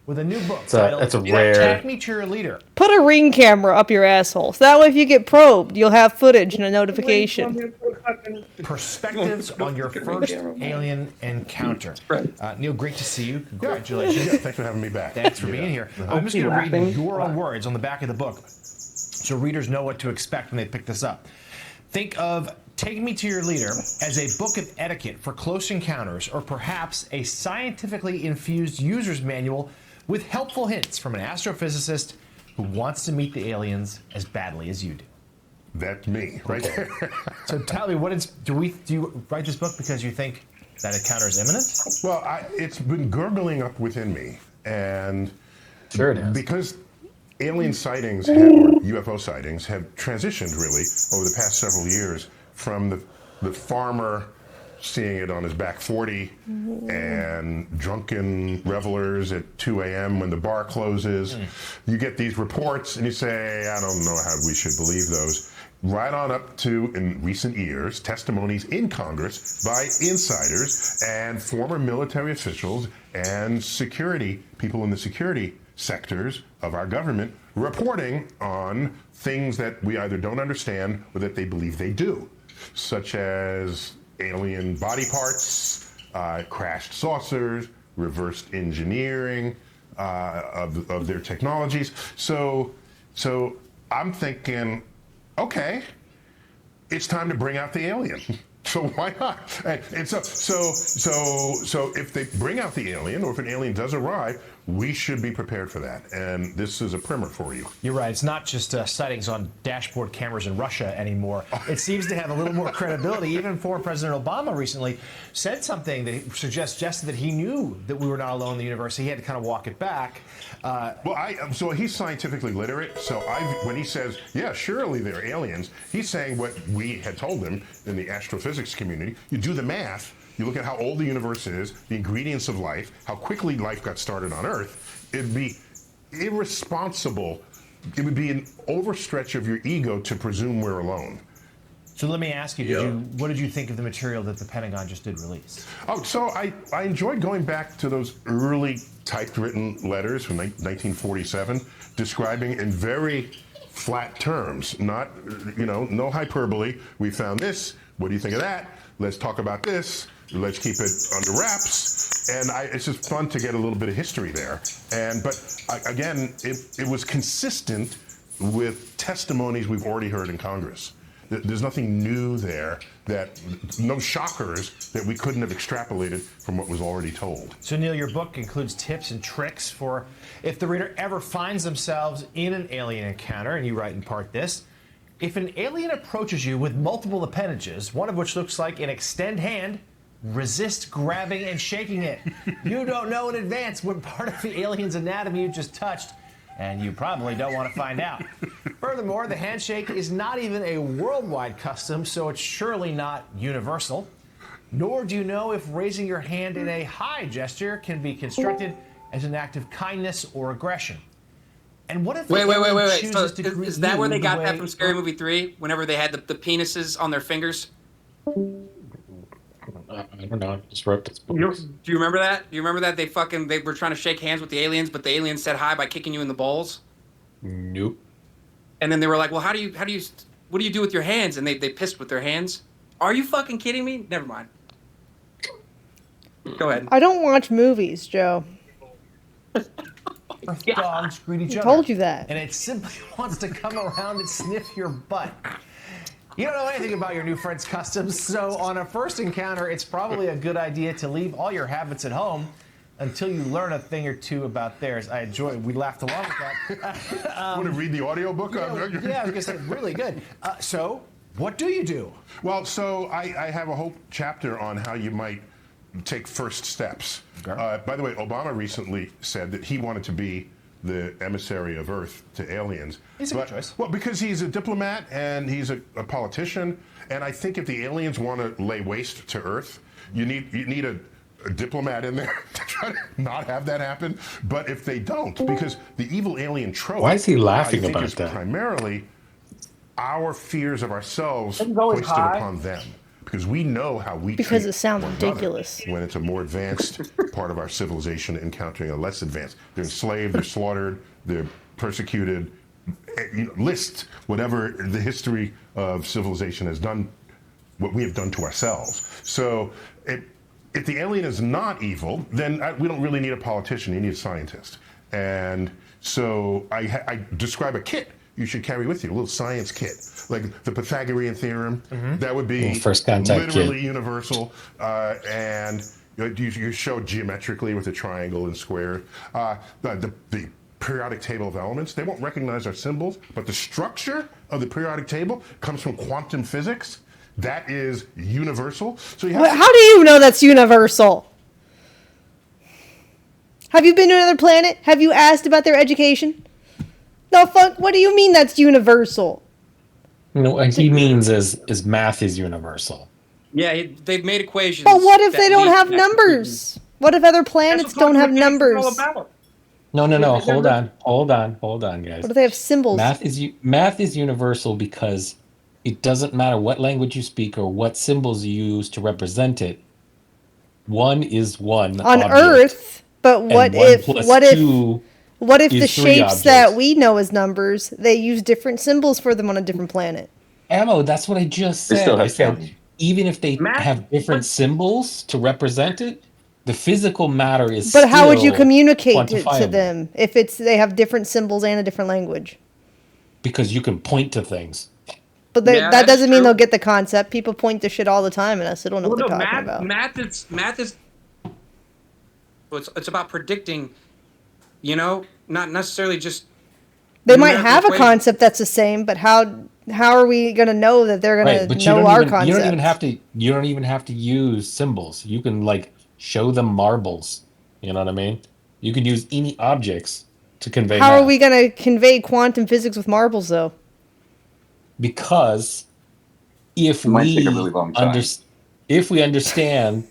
with a new book That's a titled rare. Take Me to Your Leader. Put a Ring camera up your asshole. So that way if you get probed, you'll have footage and a notification. Perspectives on your first alien encounter. Neil, great to see you. Congratulations. Yeah, thanks for having me back. Thanks for being here. I'm just going to read your own words on the back of the book so readers know what to expect when they pick this up. Think of Take Me to Your Leader as a book of etiquette for close encounters, or perhaps a scientifically infused user's manual with helpful hints from an astrophysicist who wants to meet the aliens as badly as you do. That's me, right there. So tell me, do you write this book because you think that encounter is imminent? Well, it's been gurgling up within me, and Sure it is. because alien sightings or UFO sightings have transitioned really over the past several years from the farmer seeing it on his back 40 and drunken revelers at 2 a.m. when the bar closes. You get these reports and you say, I don't know how we should believe those. Right on up to, in recent years, testimonies in Congress by insiders and former military officials and security people in the security sectors of our government reporting on things that we either don't understand or that they believe they do, such as alien body parts, crashed saucers, reversed engineering of their technologies. So I'm thinking, okay, it's time to bring out the alien. So why not? And so if they bring out the alien, or if an alien does arrive, we should be prepared for that. And this is a primer for you. You're right. It's not just sightings on dashboard cameras in Russia anymore. It seems to have a little more credibility. Even former President Obama recently said something that suggested that he knew that we were not alone in the universe. He had to kind of walk it back. So he's scientifically literate. So when he says, yeah, surely they're aliens, he's saying what we had told him in the astrophysics community. You do the math. You look at how old the universe is, the ingredients of life, how quickly life got started on Earth. It'd be irresponsible. It would be an overstretch of your ego to presume we're alone. So let me ask you, what did you think of the material that the Pentagon just did release? Oh, so I enjoyed going back to those early typewritten letters from 1947, describing in very flat terms, not, no hyperbole. We found this. What do you think of that? Let's talk about this. Let's keep it under wraps. And it's just fun to get a little bit of history there. But again, it was consistent with testimonies we've already heard in Congress. There's nothing new there, no shockers that we couldn't have extrapolated from what was already told. So, Neil, your book includes tips and tricks for if the reader ever finds themselves in an alien encounter, and you write in part this: if an alien approaches you with multiple appendages, one of which looks like an extend hand, resist grabbing and shaking it. You don't know in advance what part of the alien's anatomy you just touched, and you probably don't want to find out. Furthermore, the handshake is not even a worldwide custom, so it's surely not universal. Nor do you know if raising your hand in a high gesture can be constructed as an act of kindness or aggression. And what if Wait. chooses to So greet is that you where they the got that way- from Scary Movie 3? Whenever they had the penises on their fingers? I don't know. I just wrote this book. Do you remember that? Do you remember that they were trying to shake hands with the aliens, but the aliens said hi by kicking you in the balls? Nope. And then they were like, well, what do you do with your hands? And they pissed with their hands. Are you fucking kidding me? Never mind. Go ahead. I don't watch movies, Joe. Earth dogs greet each I other. told you that. And it simply wants to come around and sniff your butt. You don't know anything about your new friend's customs, so on a first encounter, it's probably a good idea to leave all your habits at home until you learn a thing or two about theirs. We laughed along with that. Want to read the audiobook? Yeah, I was going to say, really good. So, what do you do? Well, so I have a whole chapter on how you might take first steps. Okay. By the way, Obama recently said that he wanted to be the emissary of Earth to aliens. He's a good choice. Well, because he's a diplomat and he's a politician, and I think if the aliens want to lay waste to Earth, you need a diplomat in there to try to not have that happen. But if they don't, because the evil alien trope, Why is he laughing I think about is that? primarily our fears of ourselves It's always hoisted high. upon them. Because we know how we Because treat it sounds one another ridiculous. when it's a more advanced part of our civilization encountering a less advanced. They're enslaved, they're slaughtered, they're persecuted. List whatever the history of civilization has done, what we have done to ourselves. So if the alien is not evil, then we don't really need a politician, you need a scientist. And so I describe a kit you should carry with you, a little science kit, like the Pythagorean theorem. That would be First contact literally kit. universal, and you show geometrically with a triangle and square. The periodic table of elements, they won't recognize our symbols, but the structure of the periodic table comes from quantum physics. That is universal. So you have How do you know that's universal? Have you been to another planet? Have you asked about their education? The fuck? What do you mean that's universal? No, what he means is math is universal. Yeah, they've made equations. But what if that they don't lead have to that numbers? What if other conclusion. planets That's what don't have quantum mechanics numbers? is all about. No. Hold on, guys. What if they have symbols? Math is universal because it doesn't matter what language you speak or what symbols you use to represent it. One is one On object, Earth, but and what one if plus what if two what if is the three shapes that objects. we know as numbers, they use different symbols for them on a different planet? Ammo, that's what I just They said. still I have said counting. even if they Math- have different symbols to represent it, the physical matter is But how would you still communicate to quantifiable. them if they have different symbols and a different language? Because you can point to things. But Yeah, that that's doesn't mean true. they'll get the concept. People point to shit all the time, and us, they don't know Well, what no, they're talking about. math is. Well, it's about predicting. Not necessarily just. They might numerical have a equations. concept that's the same, but how are we going to know that they're going Right, but to you know don't our even concept? you don't even have to use symbols. You can show them marbles. You know what I mean? You can use any objects to convey How are math. we going to convey quantum physics with marbles, though? Because if It might we take a really long time. if we understand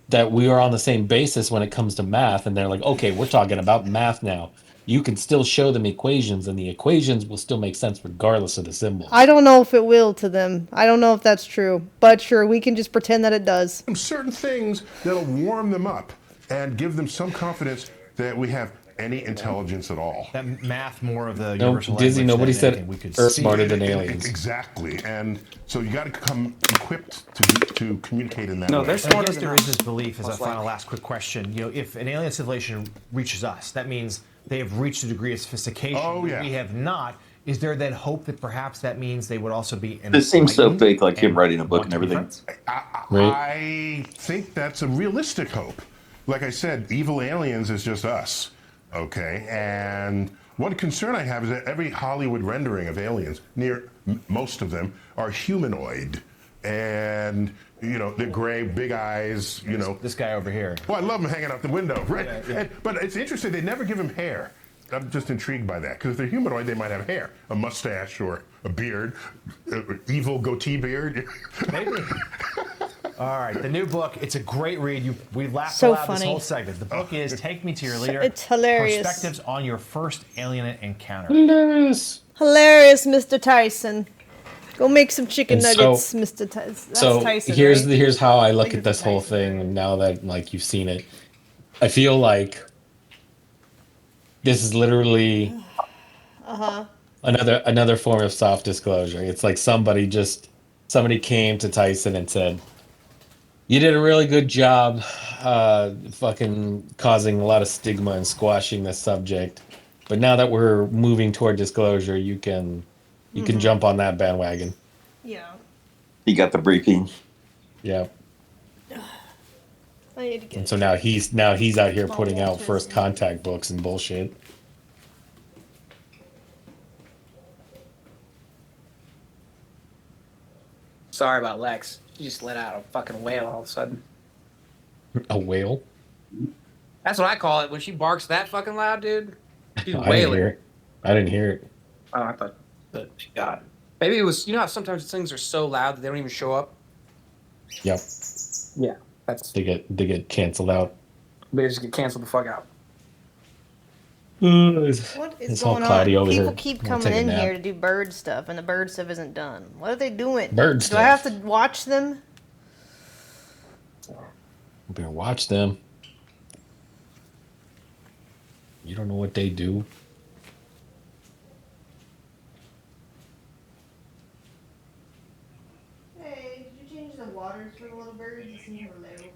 that we are on the same basis when it comes to math, and they're like, okay, we're talking about math now, you can still show them equations, and the equations will still make sense regardless of the symbols. I don't know if it will to them. I don't know if that's true. But sure, we can just pretend that it does. certain things that'll warm them up and give them some confidence that we have any intelligence at all. That math more of the No, universal Dizzy, language nobody than said anything we could Earth see. smarter than aliens. Exactly, and so you got to come equipped to communicate in that No, way. they're I smarter guess than there us. is this belief, as a Most final likely. last quick question, if an alien civilization reaches us, that means they have reached a degree of sophistication Oh, yeah. we have not, Is there then hope that perhaps that means they would also be This seems so enlightened fake, like him and writing a book want and to be everything. friends? I think that's a realistic hope. Like I said, evil aliens is just us, okay? And one concern I have is that every Hollywood rendering of aliens, most of them, are humanoid. And, you know, they're gray, big eyes, you know. This guy over here. Well, I love him hanging out the window, right? Yeah. But it's interesting, they never give him hair. I'm just intrigued by that, because if they're humanoid, they might have hair, a mustache or a beard, evil goatee beard. Maybe. All right, the new book. It's a great read. We've laughed So aloud this funny. whole segment. The book is "Take Me to Your Leader." It's hilarious. Perspectives on your first alien encounter. Hilarious. Hilarious, Mr. Tyson. Go make some chicken And nuggets, Mr. Tyson. That's So Tyson, here's right? here's how I look Like at this it's whole Tyson, thing. right? Now that like you've seen it, I feel like this is literally another form of soft disclosure. It's like somebody came to Tyson and said, "You did a really good job, fucking causing a lot of stigma and squashing this subject. But now that we're moving toward disclosure, you can jump on that bandwagon." Yeah. He got the briefing. Yeah. I need to get And so now he's out here Small putting out Walters first and- contact books and bullshit. Sorry about Lex. She just let out a fucking wail all of a sudden. A whale? That's what I call it when she barks that fucking loud, dude. She's I didn't wailing. hear it. I didn't hear it. Oh, I thought that she got it. Maybe it was. You know how sometimes things are so loud that they don't even show up. Yep. Yeah, that's. They get canceled out. They just get canceled the fuck out. It's What is it's all going cloudy on? over People here. keep I'll coming take a in nap. here to do bird stuff, and the bird stuff isn't done. What are they doing? Bird Do I have stuff. to watch them? You better watch them. You don't know what they do. Hey, did you change the waters for the little birds? It seems low. Okay,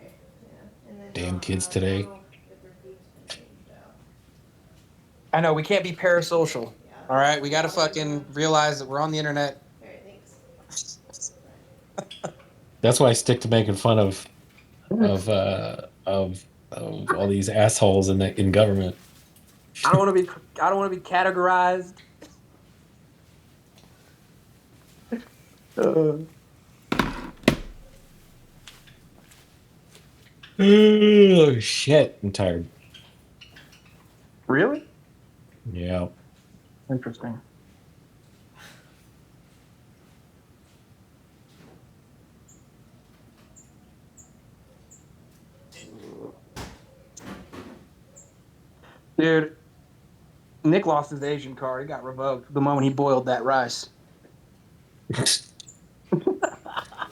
yeah. And then Damn kids today. I know we can't be parasocial. All right, we got to fucking realize that we're on the internet. Alright, thanks. That's why I stick to making fun of all these assholes in government. I don't want to be. I don't want to be categorized. Oh shit! I'm tired. Really? Yeah. Interesting. Dude, Nick lost his Asian card. He got revoked the moment he boiled that rice.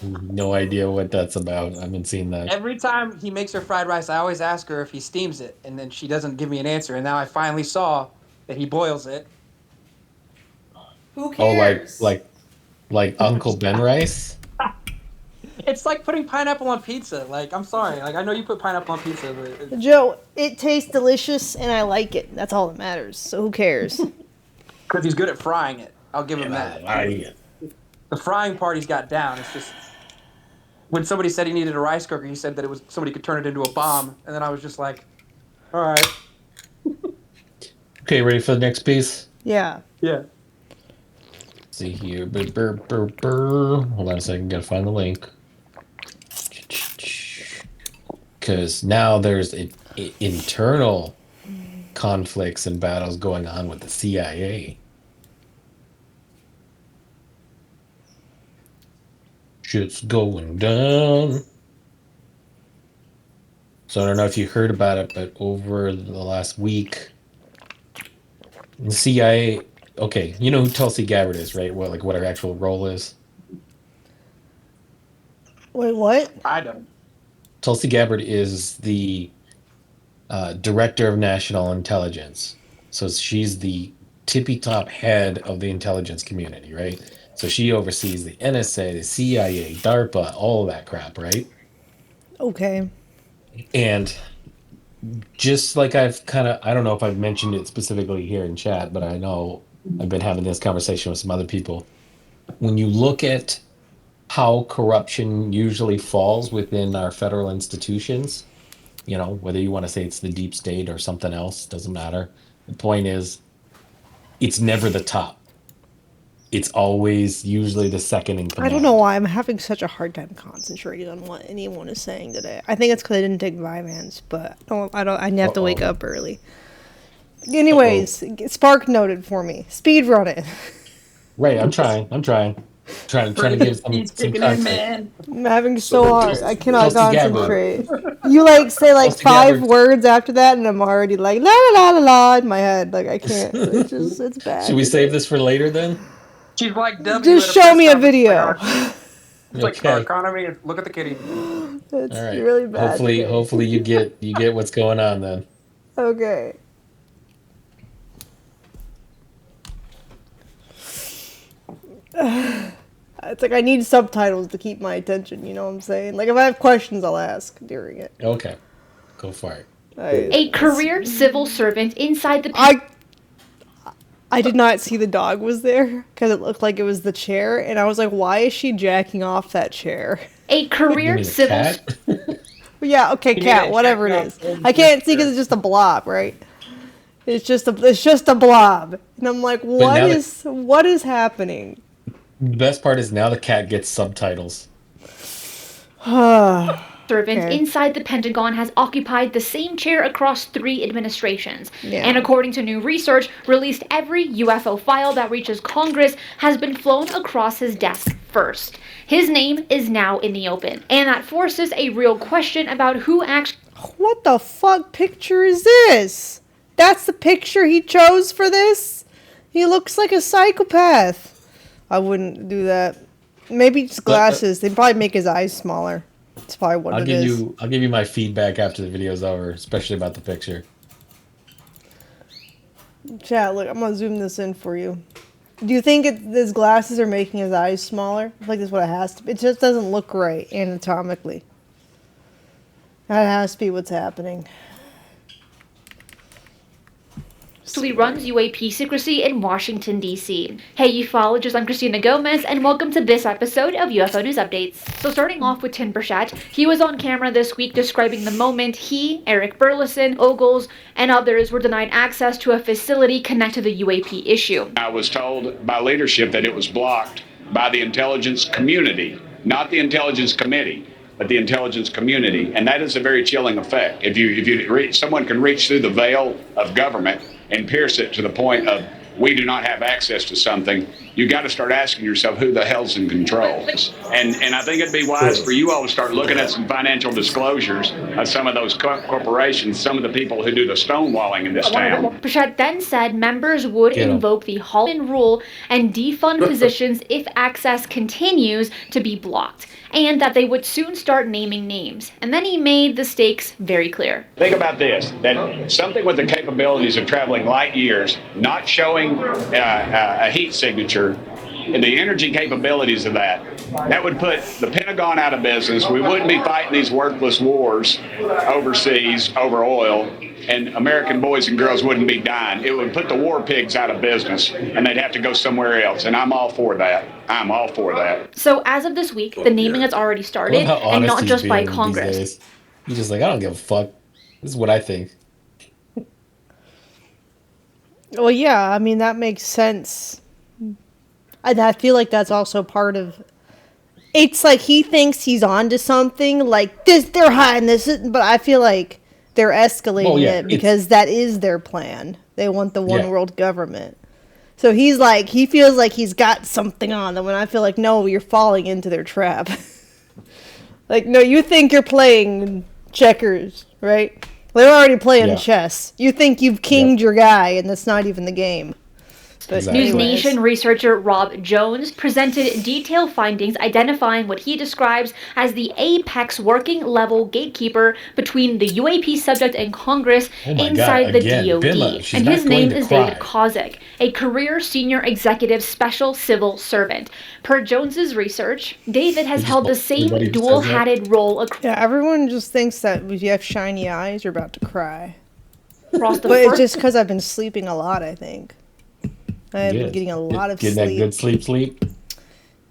No idea what that's about. I haven't seen that. Every time he makes her fried rice, I always ask her if he steams it, and then she doesn't give me an answer. And now I finally saw that he boils it. Who Oh, cares? like Uncle Ben rice? It's like putting pineapple on pizza. Like, I'm sorry. Like, I know you put pineapple on pizza, but Joe, it tastes delicious and I like it. That's all that matters. So who cares? because he's good at frying it. I'll give him that. The frying part he's got down. It's just when somebody said he needed a rice cooker, he said that it was somebody could turn it into a bomb, and then I was just like, all right, Okay, ready for the next piece? Yeah. yeah. Let's see here. Hold on a second. Gotta find the link. Because now there's internal conflicts and battles going on with the CIA. Shit's going down. So I don't know if you heard about it, but over the last week, the CIA. Okay, you know who Tulsi Gabbard is, right? What her actual role is? Wait, what? I don't. Tulsi Gabbard is the director of national intelligence. So she's the tippy top head of the intelligence community, right? So she oversees the NSA, the CIA, DARPA, all of that crap, right? Okay. And just like I don't know if I've mentioned it specifically here in chat, but I know I've been having this conversation with some other people. When you look at how corruption usually falls within our federal institutions, whether you want to say it's the deep state or something else, doesn't matter. The point is, it's never the top. It's always usually the second in command. I don't know why I'm having such a hard time concentrating on what anyone is saying today. I think it's because I didn't take Vyvanse, but I have to wake up early. Anyways, Spark noted for me. Speed run it. Right, I'm trying to give some content. I'm having so hard. I cannot Chelsea concentrate. You say Chelsea 5 Gabbard. words after that, and I'm already like la la la la la in my head. Like I can't. It's bad. Should we save this for later then? She's like W. Just at show press me a conference. video. It's like Okay. economy. Look at the kitty. It's All right. really bad. Hopefully you get what's going on then. Okay. It's like I need subtitles to keep my attention, you know what I'm saying? Like if I have questions, I'll ask during it. Okay. Go for it. A career civil servant inside the... I did not see the dog was there because it looked like it was the chair, and I was like, why is she jacking off that chair? A career civil... Cat? Yeah, okay, cat, whatever it is. I can't see because it's just a blob, right? It's just a blob, and I'm like, what is happening? The best part is now the cat gets subtitles. servant inside the Pentagon has occupied the same chair across 3 administrations. Yeah. And according to new research released, every UFO file that reaches Congress has been flown across his desk first. His name is now in the open, and that forces a real question about who actually... What the fuck picture is this? That's the picture he chose for this? He looks like a psychopath. I wouldn't do that. Maybe just glasses. They'd probably make his eyes smaller. That's probably what it is. I'll give you my feedback after the video's over, especially about the picture. Chat, look, I'm gonna zoom this in for you. Do you think his glasses are making his eyes smaller? I feel like that's what it has to be. It just doesn't look right anatomically. That has to be what's happening. runs UAP secrecy in Washington, D.C. Hey, ufologists, I'm Christina Gomez, and welcome to this episode of UFO News Updates. So starting off with Tim Burchett, he was on camera this week describing the moment he, Eric Burleson, Ogles, and others were denied access to a facility connected to the UAP issue. I was told by leadership that it was blocked by the intelligence community, not the intelligence committee, but the intelligence community, and that is a very chilling effect. If someone can reach through the veil of government and pierce it to the point of we do not have access to something, you got to start asking yourself who the hell's in control. And I think it'd be wise for you all to start looking at some financial disclosures of some of those corporations, some of the people who do the stonewalling in this town. Burchett then said members would invoke the Holland Rule and defund positions if access continues to be blocked, and that they would soon start naming names. And then he made the stakes very clear. Think about this, that something with the capabilities of traveling light years, not showing a heat signature, and the energy capabilities of that would put the Pentagon out of business. We wouldn't be fighting these worthless wars overseas over oil, and American boys and girls wouldn't be dying. It would put the war pigs out of business, and they'd have to go somewhere else, and I'm all for that. I'm all for that. So as of this week, the naming has already started, and not just by Congress. He's just like, I don't give a fuck. This is what I think. Well, yeah, I mean, that makes sense. And I feel like that's also part of... It's like he thinks he's onto something, like, this, they're hiding this, but I feel like they're escalating it because that is their plan. They want the one world government. So he's like, he feels like he's got something on them, and I feel like, no, you're falling into their trap. Like, no, you think you're playing checkers, right? They're already playing chess. You think you've kinged your guy, and that's not even the game. But News anyways. Nation researcher Rob Jones presented detailed findings identifying what he describes as the apex working level gatekeeper between the UAP subject and Congress inside the DoD. And his name is David Kozik, a career senior executive special civil servant. Per Jones's research, David has held the same dual-hatted role Yeah, everyone just thinks that if you have shiny eyes, you're about to cry. across the But it's first just because I've been sleeping a lot, I think. I've been getting a lot of sleep. Getting that good sleep.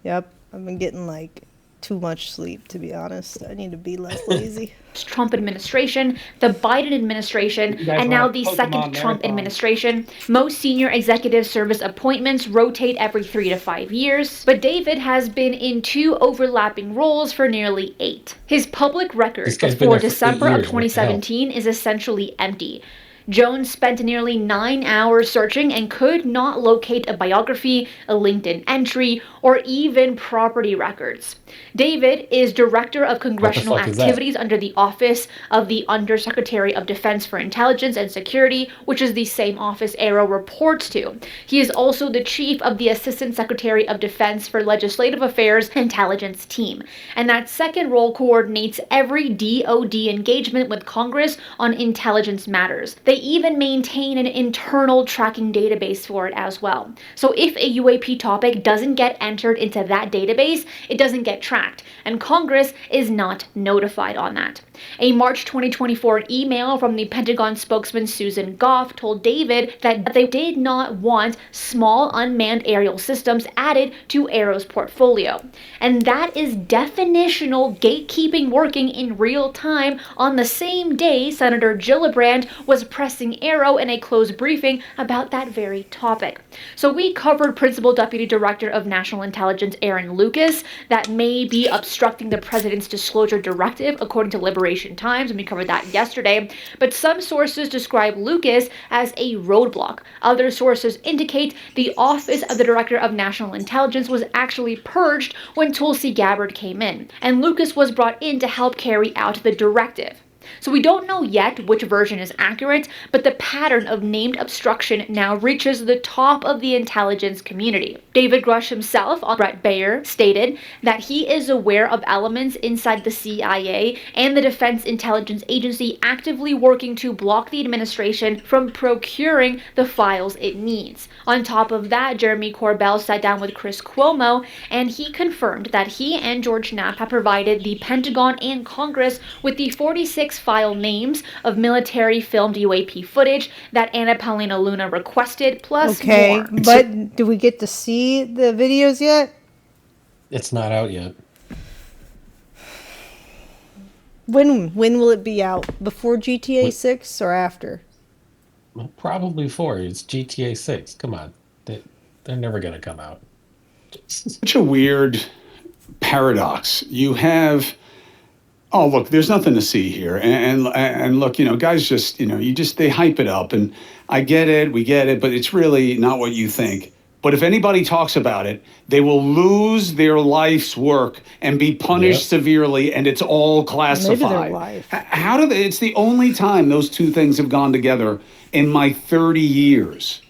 Yep, I've been getting like too much sleep, to be honest. I need to be less lazy. Trump administration, the Biden administration, and now the second Trump administration. Most senior executive service appointments rotate every 3 to 5 years, but David has been in 2 overlapping roles for nearly 8. His public record before December of 2017 is essentially empty. Jones spent nearly 9 hours searching and could not locate a biography, a LinkedIn entry, or even property records. David is Director of Congressional Activities under the Office of the Undersecretary of Defense for Intelligence and Security, which is the same office Arrow reports to. He is also the Chief of the Assistant Secretary of Defense for Legislative Affairs Intelligence Team. And that second role coordinates every DoD engagement with Congress on intelligence matters. They even maintain an internal tracking database for it as well. So if a UAP topic doesn't get entered into that database, it doesn't get tracked, and Congress is not notified on that. A March 2024 email from the Pentagon spokesman Susan Goff told David that they did not want small unmanned aerial systems added to Arrow's portfolio. And that is definitional gatekeeping working in real time on the same day Senator Gillibrand was pressing Arrow in a closed briefing about that very topic. So we covered Principal Deputy Director of National Intelligence Aaron Lucas that may be obstructing the president's disclosure directive, according to Liberation Times, and we covered that yesterday. But some sources describe Lucas as a roadblock. Other sources indicate the office of the Director of National Intelligence was actually purged when Tulsi Gabbard came in, and Lucas was brought in to help carry out the directive. So we don't know yet which version is accurate, but the pattern of named obstruction now reaches the top of the intelligence community. David Grush himself, on Brett Baer, stated that he is aware of elements inside the CIA and the Defense Intelligence Agency actively working to block the administration from procuring the files it needs. On top of that, Jeremy Corbell sat down with Chris Cuomo, and he confirmed that he and George Knapp have provided the Pentagon and Congress with the 46 file names of military filmed UAP footage that Anna Paulina Luna requested, plus more. But do we get to see the videos yet? It's not out yet. When will it be out? Before GTA 6 or after? Well, probably 4. It's GTA 6. Come on. They're never going to come out. Such a weird paradox. You have, oh, look, there's nothing to see here. And look, guys just, they hype it up. And I get it, we get it, but it's really not what you think. But if anybody talks about it, they will lose their life's work and be punished severely, and it's all classified. Maybe their life. How do they? It's the only time those two things have gone together in my 30 years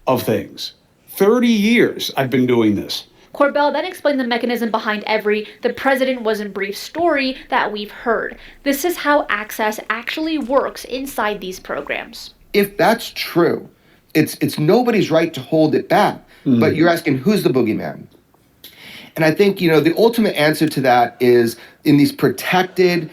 of things. 30 years I've been doing this. Corbell then explained the mechanism behind every "the president wasn't briefed" story that we've heard. This is how access actually works inside these programs. If that's true, it's nobody's right to hold it back. But you're asking, who's the boogeyman? And I think, the ultimate answer to that is in these protected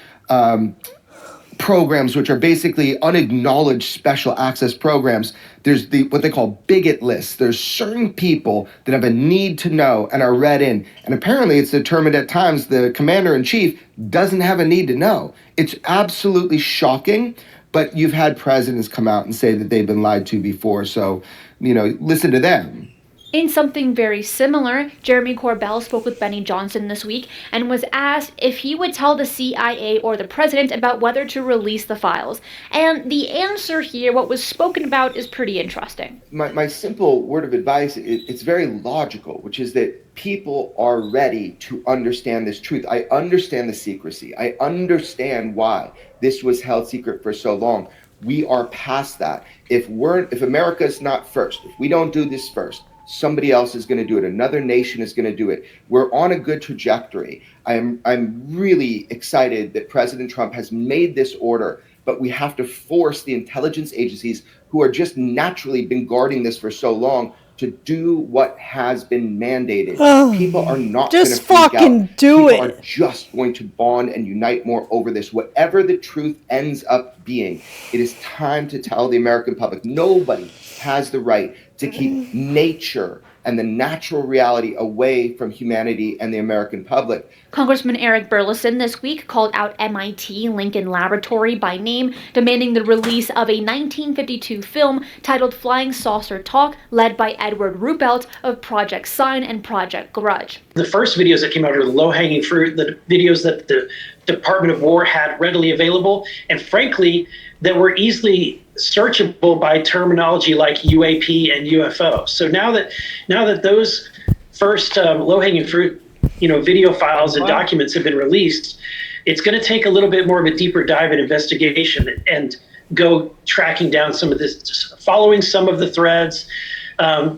programs, which are basically unacknowledged special access programs. There's what they call bigot lists. There's certain people that have a need to know and are read in. And apparently it's determined at times the commander-in-chief doesn't have a need to know. It's absolutely shocking, but you've had presidents come out and say that they've been lied to before. So, listen to them. In something very similar, Jeremy Corbell spoke with Benny Johnson this week and was asked if he would tell the CIA or the president about whether to release the files. And the answer here, what was spoken about, is pretty interesting. My simple word of advice, it's very logical, which is that people are ready to understand this truth. I understand the secrecy. I understand why this was held secret for so long. We are past that. If America is not first, if we don't do this first, somebody else is going to do it. Another nation is going to do it. We're on a good trajectory. I'm really excited that President Trump has made this order, but we have to force the intelligence agencies who are just naturally been guarding this for so long to do what has been mandated. People are not going to Just freak out. fucking do People are it. just going to bond and unite more over this. Whatever the truth ends up being, it is time to tell the American public nobody has the right to keep nature and the natural reality away from humanity and the American public. Congressman Eric Burleson this week called out MIT Lincoln Laboratory by name, demanding the release of a 1952 film titled Flying Saucer Talk, led by Edward Ruppelt of Project Sign and Project Grudge. The first videos that came out are the low-hanging fruit, the videos that the Department of War had readily available, and frankly, that were easily searchable by terminology like UAP and UFO. So now that those first low-hanging fruit, video files and documents have been released, it's going to take a little bit more of a deeper dive and investigation and go tracking down some of this, following some of the threads,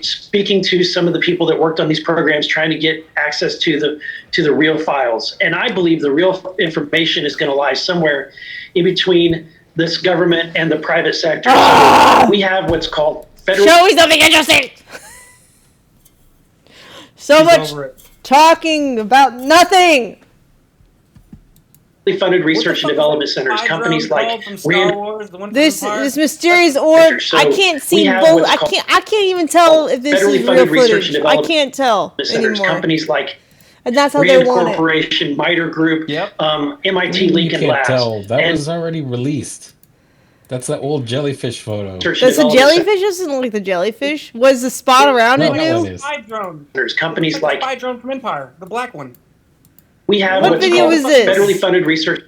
speaking to some of the people that worked on these programs, trying to get access to the real files. And I believe the real information is going to lie somewhere in between this government and the private sector. We have what's called federal. Show me something interesting. So much talking about nothing. Funded research and development centers, companies like this mysterious orb. So I can't see we have both. what's I can't even tell if this federally is real funded research footage. and I development can't tell centers, anymore. companies like And that's how they Rand want it. Corporation, MITRE Group, MIT You Lincoln can't Labs. tell. That and was already released. That's that old jellyfish photo. Research That's and a development jellyfish. Doesn't look like the jellyfish. Was the spot around No, it that one new? is. Spy drone. There's companies It's like like the spy drone from Empire, the black one. we have What what's video called is this? federally funded research.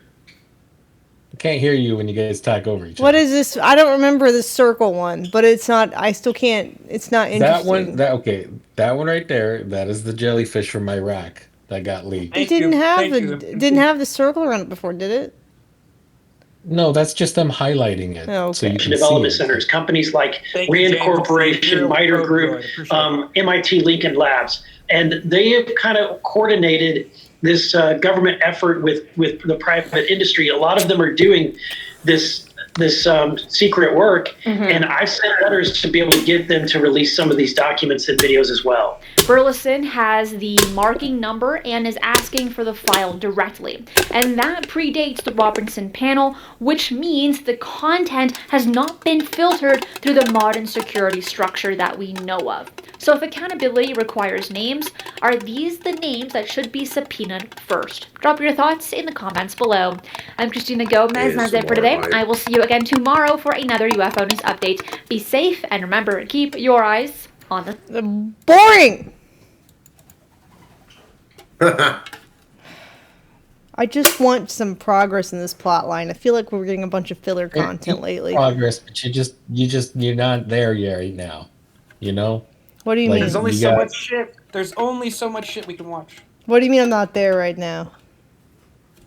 I can't hear you when you guys talk over each What other. is this? I don't remember the circle one, but it's not. I still can't. It's not interesting. That one right there. That is the jellyfish from Iraq that got leaked. It didn't have the circle around it before, did it? No, that's just them highlighting it. Oh, So you okay. can Development see it. centers, companies like Thank you, Rand James. Corporation, You're MITRE real Group, good. I appreciate MIT Lincoln Labs, and they have kind of coordinated this government effort with the private industry. A lot of them are doing this secret work, and I've sent letters to be able to get them to release some of these documents and videos as well. Burleson has the marking number and is asking for the file directly. And that predates the Robertson panel, which means the content has not been filtered through the modern security structure that we know of. So if accountability requires names, are these the names that should be subpoenaed first? Drop your thoughts in the comments below. I'm Christina Gomez, and that's it for today. I will see you again tomorrow for another UFO News update. Be safe, and remember, keep your eyes on the Boring. I just want some progress in this plot line. I feel like we're getting a bunch of filler content lately. Progress, but you're not there yet right now. You know? What do you Like, mean? There's only you so got- much shit. There's only so much shit we can watch. What do you mean I'm not there right now?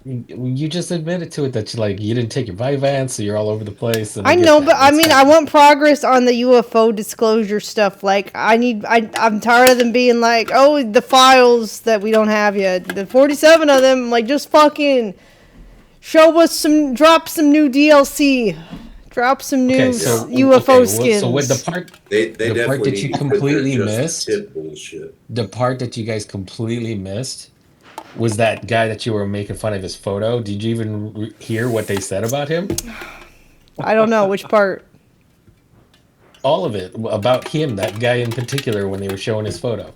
You just admitted to it that you didn't take your Vyvanse, so you're all over the place. And I get know, that. but I That's mean, fine. I want progress on the UFO disclosure stuff. Like, I'm tired of them being like, oh, the files that we don't have yet. The 47 of them, like, just fucking drop some new DLC. Drop some new UFO skins. So with the part, They the part that you completely missed, bullshit. the part that you guys completely missed was that guy that you were making fun of his photo. Did you even hear what they said about him? I don't know which part. All of it about him, that guy in particular, when they were showing his photo,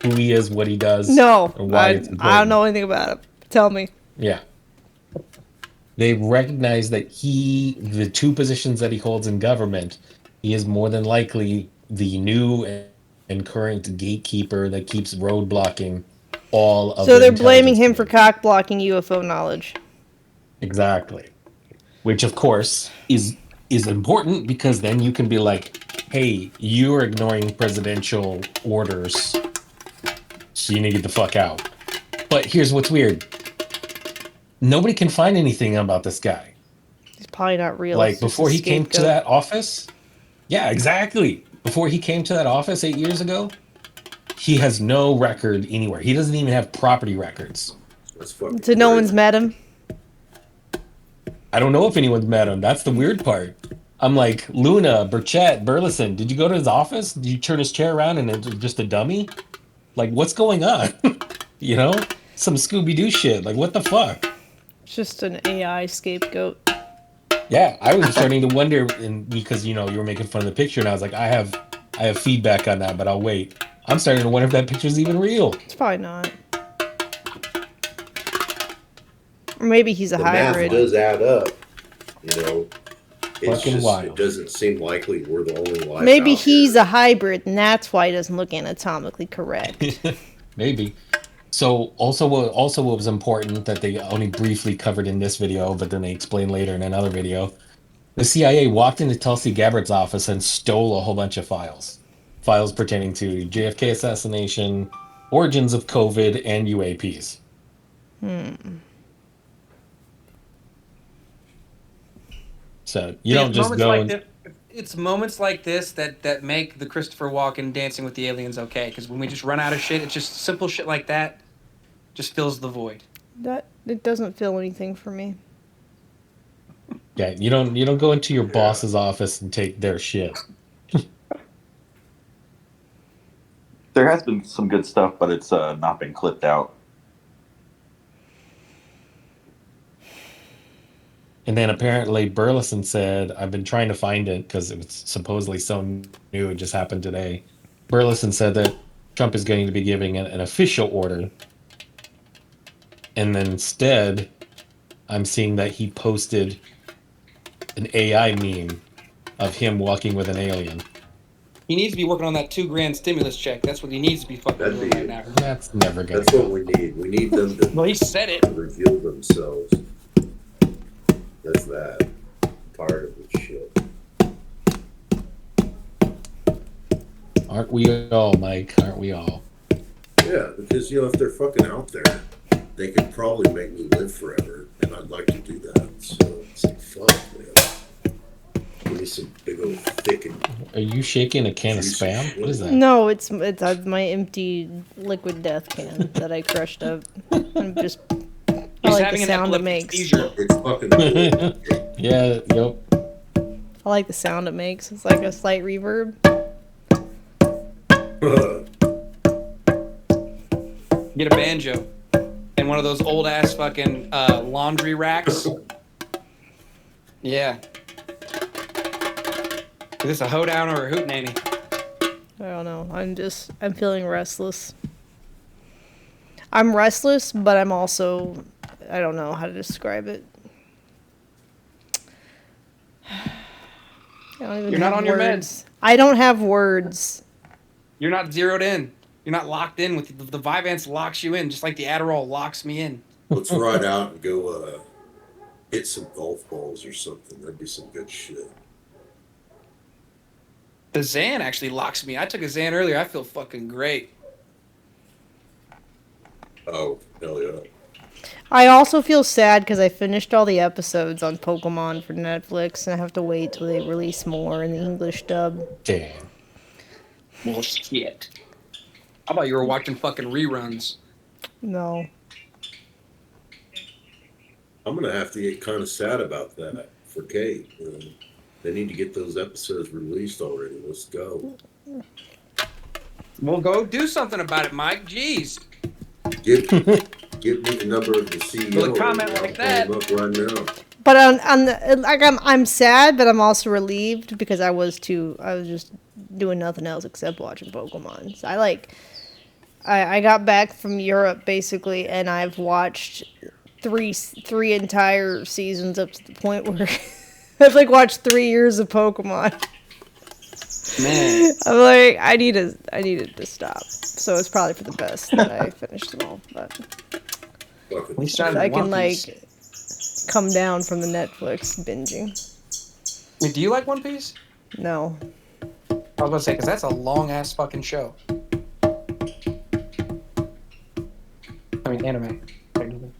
who he is, what he does. No, and why I it's don't important. know anything about it. Tell me. Yeah. They recognize that the two positions that he holds in government, he is more than likely the new and current gatekeeper that keeps roadblocking all of So the they're blaming intelligence him for cock blocking UFO knowledge. Exactly. Which, of course, is important because then you can be like, hey, you're ignoring presidential orders, so you need to get the fuck out. But here's what's weird. Nobody can find anything about this guy. He's probably not real. Like, It's just before a he came to scapegoat. that office? Yeah, exactly. Before he came to that office 8 years ago, he has no record anywhere. He doesn't even have property records. That's fucking So no crazy. one's met him. I don't know if anyone's met him. That's the weird part. I'm like, Luna, Burchett, Burleson, did you go to his office? Did you turn his chair around and it's just a dummy? Like, what's going on? You know? Some Scooby-Doo shit. Like, what the fuck? It's just an AI scapegoat. Yeah, I was starting to wonder, because, you know, you were making fun of the picture, and I was like, I have feedback on that, but I'll wait. I'm starting to wonder if that picture's even real. It's probably not. Or maybe he's a The hybrid. math does add up, you know. It's Fucking just, wild. it doesn't seem likely we're the only life Maybe out he's a hybrid, and that's why he doesn't look anatomically correct. Maybe. So also what was important that they only briefly covered in this video, but then they explained later in another video. The CIA walked into Tulsi Gabbard's office and stole a whole bunch of files. Files pertaining to JFK assassination, origins of COVID, and UAPs. So you don't just go and... It's moments like this that make the Christopher Walken Dancing with the Aliens okay. Because when we just run out of shit, it's just simple shit like that just fills the void. That it doesn't fill anything for me. Yeah, you don't go into your boss's office and take their shit. There has been some good stuff, but it's not been clipped out. And then apparently Burleson said, I've been trying to find it because it was supposedly so new, it just happened today. Burleson said that Trump is going to be giving an official order. And then instead, I'm seeing that he posted an AI meme of him walking with an alien. He needs to be working on that $2,000 stimulus check. That's what he needs to be fucking doing right now. That's never gonna That's what we need. We need them to, Well, he said it. reveal themselves. That's that. Tired of this shit. Aren't we all, Mike? Aren't we all? Yeah, because, you know, if they're fucking out there, they could probably make me live forever, and I'd like to do that. So it's like, fuck, man. Give me some big old thick and... Are you shaking a can of Spam? What is that? No, it's my empty liquid death can that I crushed up. I'm just. I He's like having the an sound it epileptic makes. seizure. It's fucking cool. Yeah, yep. I like the sound it makes. It's like a slight reverb. Get a banjo and one of those old ass fucking laundry racks. Yeah. Is this a hoedown or a hootenanny? I don't know. I'm feeling restless. I'm restless, but I'm also, I don't know how to describe it. I don't even You're not have on your words. I don't have words. You're not zeroed in. You're not locked in with the Vyvanse locks you in, just like the Adderall locks me in. Let's ride out and go hit some golf balls or something. That'd be some good shit. The Xan actually locks me. I took a Xan earlier. I feel fucking great. Oh, hell yeah. I also feel sad because I finished all the episodes on Pokemon for Netflix, and I have to wait till they release more in the English dub. Damn. Well, shit. How about you were watching fucking reruns? No. I'm going to have to get kind of sad about that for Kate. They need to get those episodes released already. Let's go. Well, go do something about it, Mike. Jeez. Give me the number of the CEO. With a comment I'll like call that. him up right now. But I'm sad, but I'm also relieved because I was just doing nothing else except watching Pokemon. So I got back from Europe basically, and I've watched three entire seasons up to the point where I've watched 3 years of Pokemon. Man, I'm like, I needed to stop. So it's probably for the best that I finished them all. But I can come down from the Netflix binging. Wait, do you like One Piece? No. I was gonna say, because that's a long ass fucking show. I mean, anime. Technically.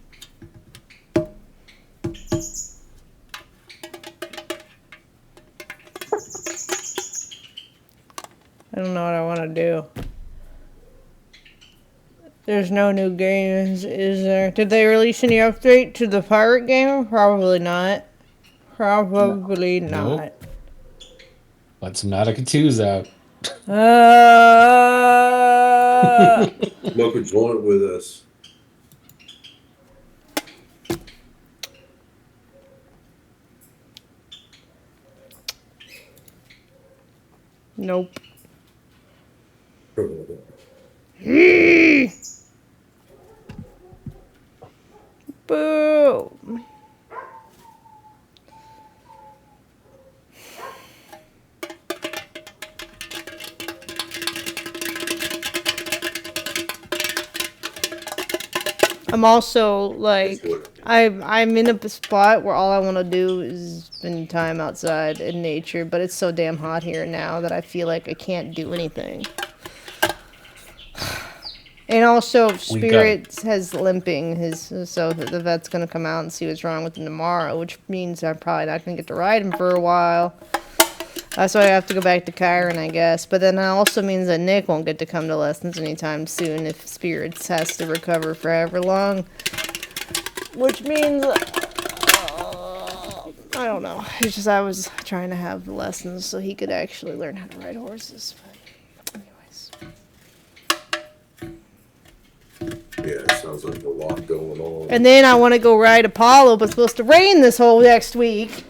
I don't know what I want to do. There's no new games, is there? Did they release any update to the pirate game? Probably not. Probably not. Nope. But Subnautica 2's out. Smoke a joint with us. Nope. Boo. I'm also like I'm in a spot where all I want to do is spend time outside in nature, but it's so damn hot here now that I feel like I can't do anything. And also, Spirit has limping, so the vet's gonna come out and see what's wrong with him tomorrow, which means I'm probably not gonna get to ride him for a while. So I have to go back to Kyron, I guess. But then that also means that Nick won't get to come to lessons anytime soon if Spirits has to recover forever long. Which means, I don't know. It's just I was trying to have lessons so he could actually learn how to ride horses. But anyways. Yeah, it sounds like a lot going on. And then I want to go ride Apollo, but it's supposed to rain this whole next week.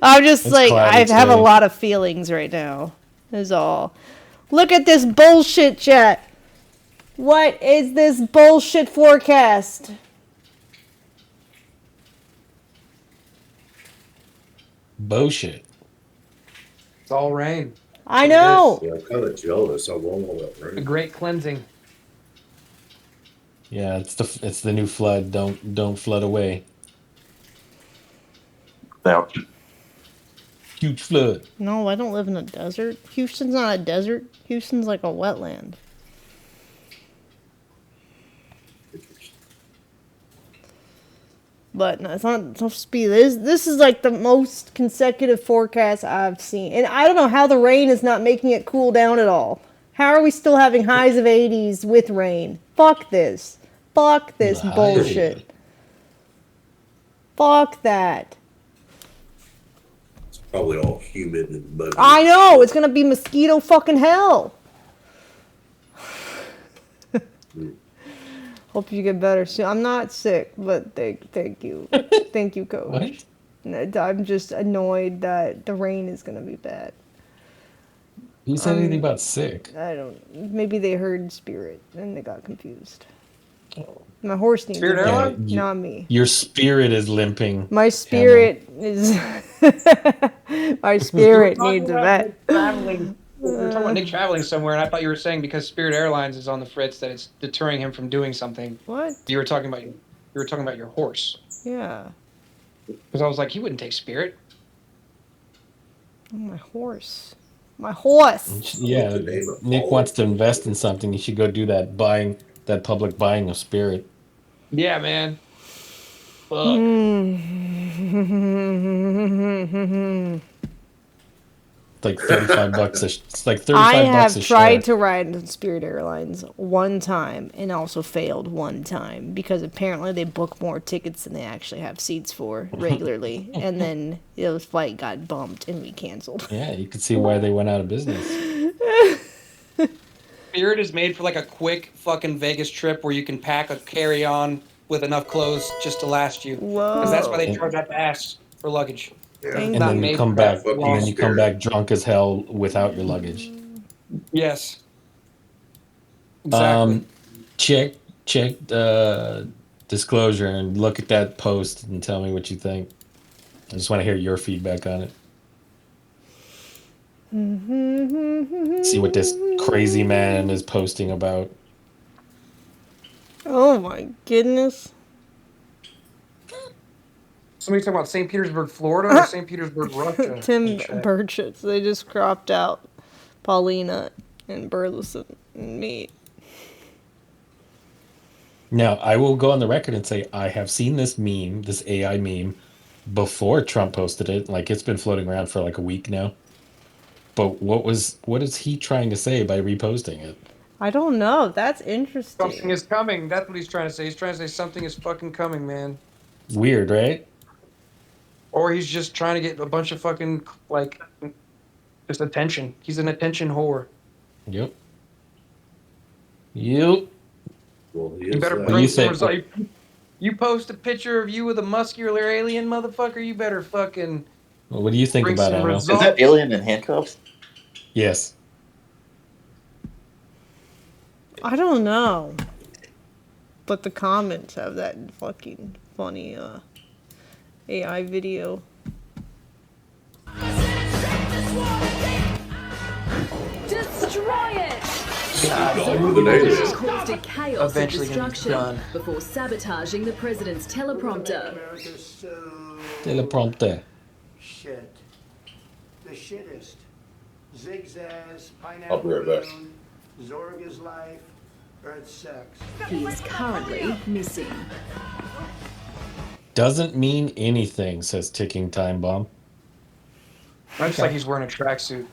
I'm just like, I have a lot of feelings right now, is all. Look at this bullshit, chat. What is this bullshit forecast? Bullshit. It's all rain. I know. Yeah, I'm kind of jealous. I want all that rain. A great cleansing. Yeah, it's the new flood. Don't flood away. Ouch. Huge flood. No, I don't live in a desert. Houston's not a desert. Houston's like a wetland. But no, it's not supposed to be this. This is like the most consecutive forecast I've seen. And I don't know how the rain is not making it cool down at all. How are we still having highs of 80s with rain? Fuck this. Fuck this bullshit. Fuck that. It's probably all humid and muggy. I know. It's going to be mosquito fucking hell. Hope you get better soon. I'm not sick, but thank you. Thank you, Coach. What? I'm just annoyed that the rain is going to be bad. Who said anything about sick? I don't. Maybe they heard Spirit and they got confused. My horse needs Spirit a vet, airline? not me. Your spirit is limping. My spirit is. My spirit needs a vet. Traveling. We were talking about Nick traveling somewhere, and I thought you were saying because Spirit Airlines is on the fritz that it's deterring him from doing something. What? You were talking about your horse. Yeah. Because I was like, he wouldn't take Spirit. Oh, my horse. My horse. Yeah, Nick wants to invest in something. You should go do that public buying of Spirit. Yeah, man. Fuck. Like $35 it's like $35 I a have share. tried to ride on Spirit Airlines one time and also failed one time because apparently they book more tickets than they actually have seats for regularly. And then the flight got bumped and we canceled. Yeah, you could see why they went out of business. Spirit is made for like a quick fucking Vegas trip where you can pack a carry-on with enough clothes just to last you. Because that's why they charge out the ass for luggage. And then you come back drunk as hell without your luggage. Yes. Exactly. Check disclosure and look at that post and tell me what you think. I just want to hear your feedback on it. See what this crazy man is posting about. Oh my goodness. Somebody talking about St. Petersburg, Florida, or St. Petersburg, Russia? Tim Burchett. They just cropped out Paulina and Burleson and me. Now, I will go on the record and say I have seen this meme, this AI meme, before Trump posted it. Like, it's been floating around for like a week now. But what is he trying to say by reposting it? I don't know. That's interesting. Something is coming. That's what he's trying to say. He's trying to say something is fucking coming, man. Weird, right? Or he's just trying to get a bunch of fucking, like, just attention. He's an attention whore. Yep. Well, You better What do bring you some think? results. You post a picture of you with a muscular alien, motherfucker. You better fucking What do you think bring about some Ammo? Is results. that alien in handcuffs? Yes. I don't know. But the comments have that fucking funny AI video. Destroy it! With an alien. Caused a chaos Eventually of gonna be destruction done. before sabotaging the president's teleprompter. Teleprompter. Shit. The shittest. Zigzags, I'll be right back. Pineapple Moon, Zorga's Life, Earth Sex. He is currently missing. Doesn't mean anything, says Ticking Time Bomb. Looks like he's wearing a tracksuit.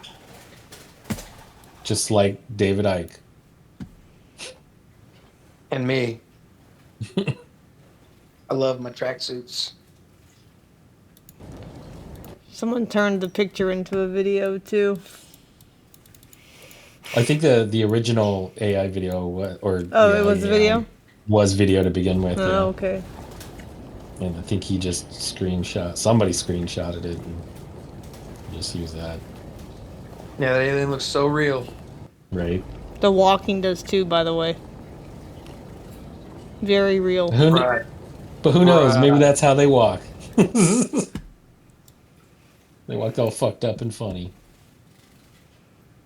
Just like David Icke. And me. I love my tracksuits. Someone turned the picture into a video too. I think the original AI video It was a video? was video to begin with. Oh, yeah. okay. And I think he just somebody screenshotted it and just used that. Yeah, that alien looks so real. Right. The walking does too, by the way. Very real. But who knows? Maybe that's how they walk. They walk all fucked up and funny.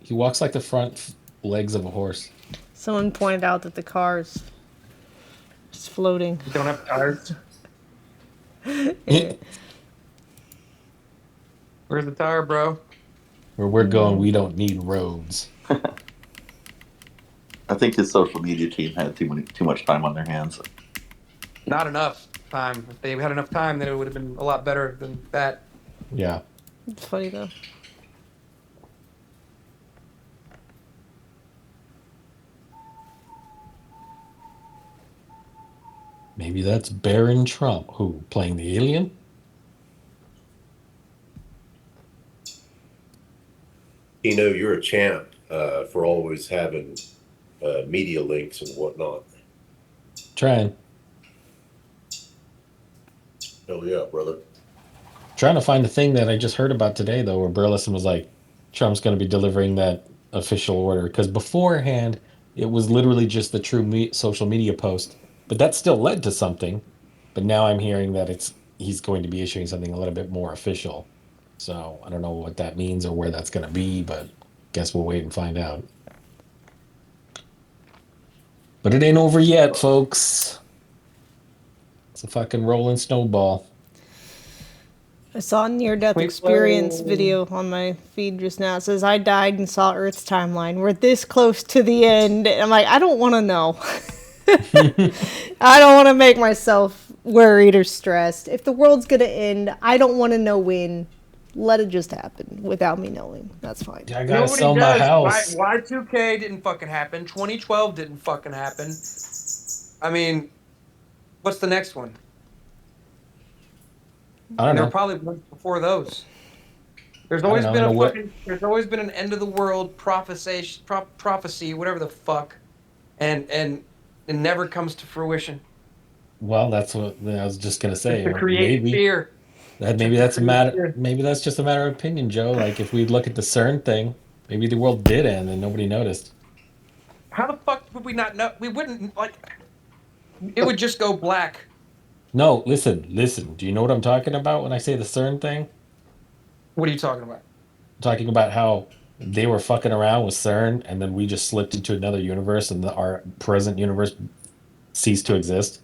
He walks like the front legs of a horse. Someone pointed out that the car is just floating. You don't have tires? Where's the tire, bro? Where we're going, we don't need roads. I think his social media team had too much time on their hands. Not enough time. If they had enough time, then it would have been a lot better than that. Yeah. It's funny though. Maybe that's Baron Trump, who playing the alien? You're a champ for always having media links and whatnot. Trying Hell yeah, brother. to find the thing that I just heard about today, though, where Burleson was like, Trump's going to be delivering that official order. Because beforehand, it was literally just the true social media post. But that still led to something. But now I'm hearing that he's going to be issuing something a little bit more official. So I don't know what that means or where that's going to be, but guess we'll wait and find out. But it ain't over yet, folks. It's a fucking rolling snowball. I saw a near-death experience video on my feed just now. It says, I died and saw Earth's timeline. We're this close to the end. And I'm like, I don't want to know. I don't want to make myself worried or stressed. If the world's going to end, I don't want to know when. Let it just happen without me knowing. That's fine. I gotta sell my house. Y2K didn't fucking happen. 2012 didn't fucking happen. I mean, what's the next one? I don't There know. were probably ones before those. There's always there's always been an end of the world prophecy, whatever the fuck, and it never comes to fruition. Well, that's what I was just gonna say. To create fear. Maybe that's a matter. Maybe that's just a matter of opinion, Joe. Like if we look at the CERN thing, maybe the world did end and nobody noticed. How the fuck would we not know? We wouldn't like. It would just go black. No, listen. Do you know what I'm talking about when I say the CERN thing? What are you talking about? I'm talking about how they were fucking around with CERN and then we just slipped into another universe and our present universe ceased to exist.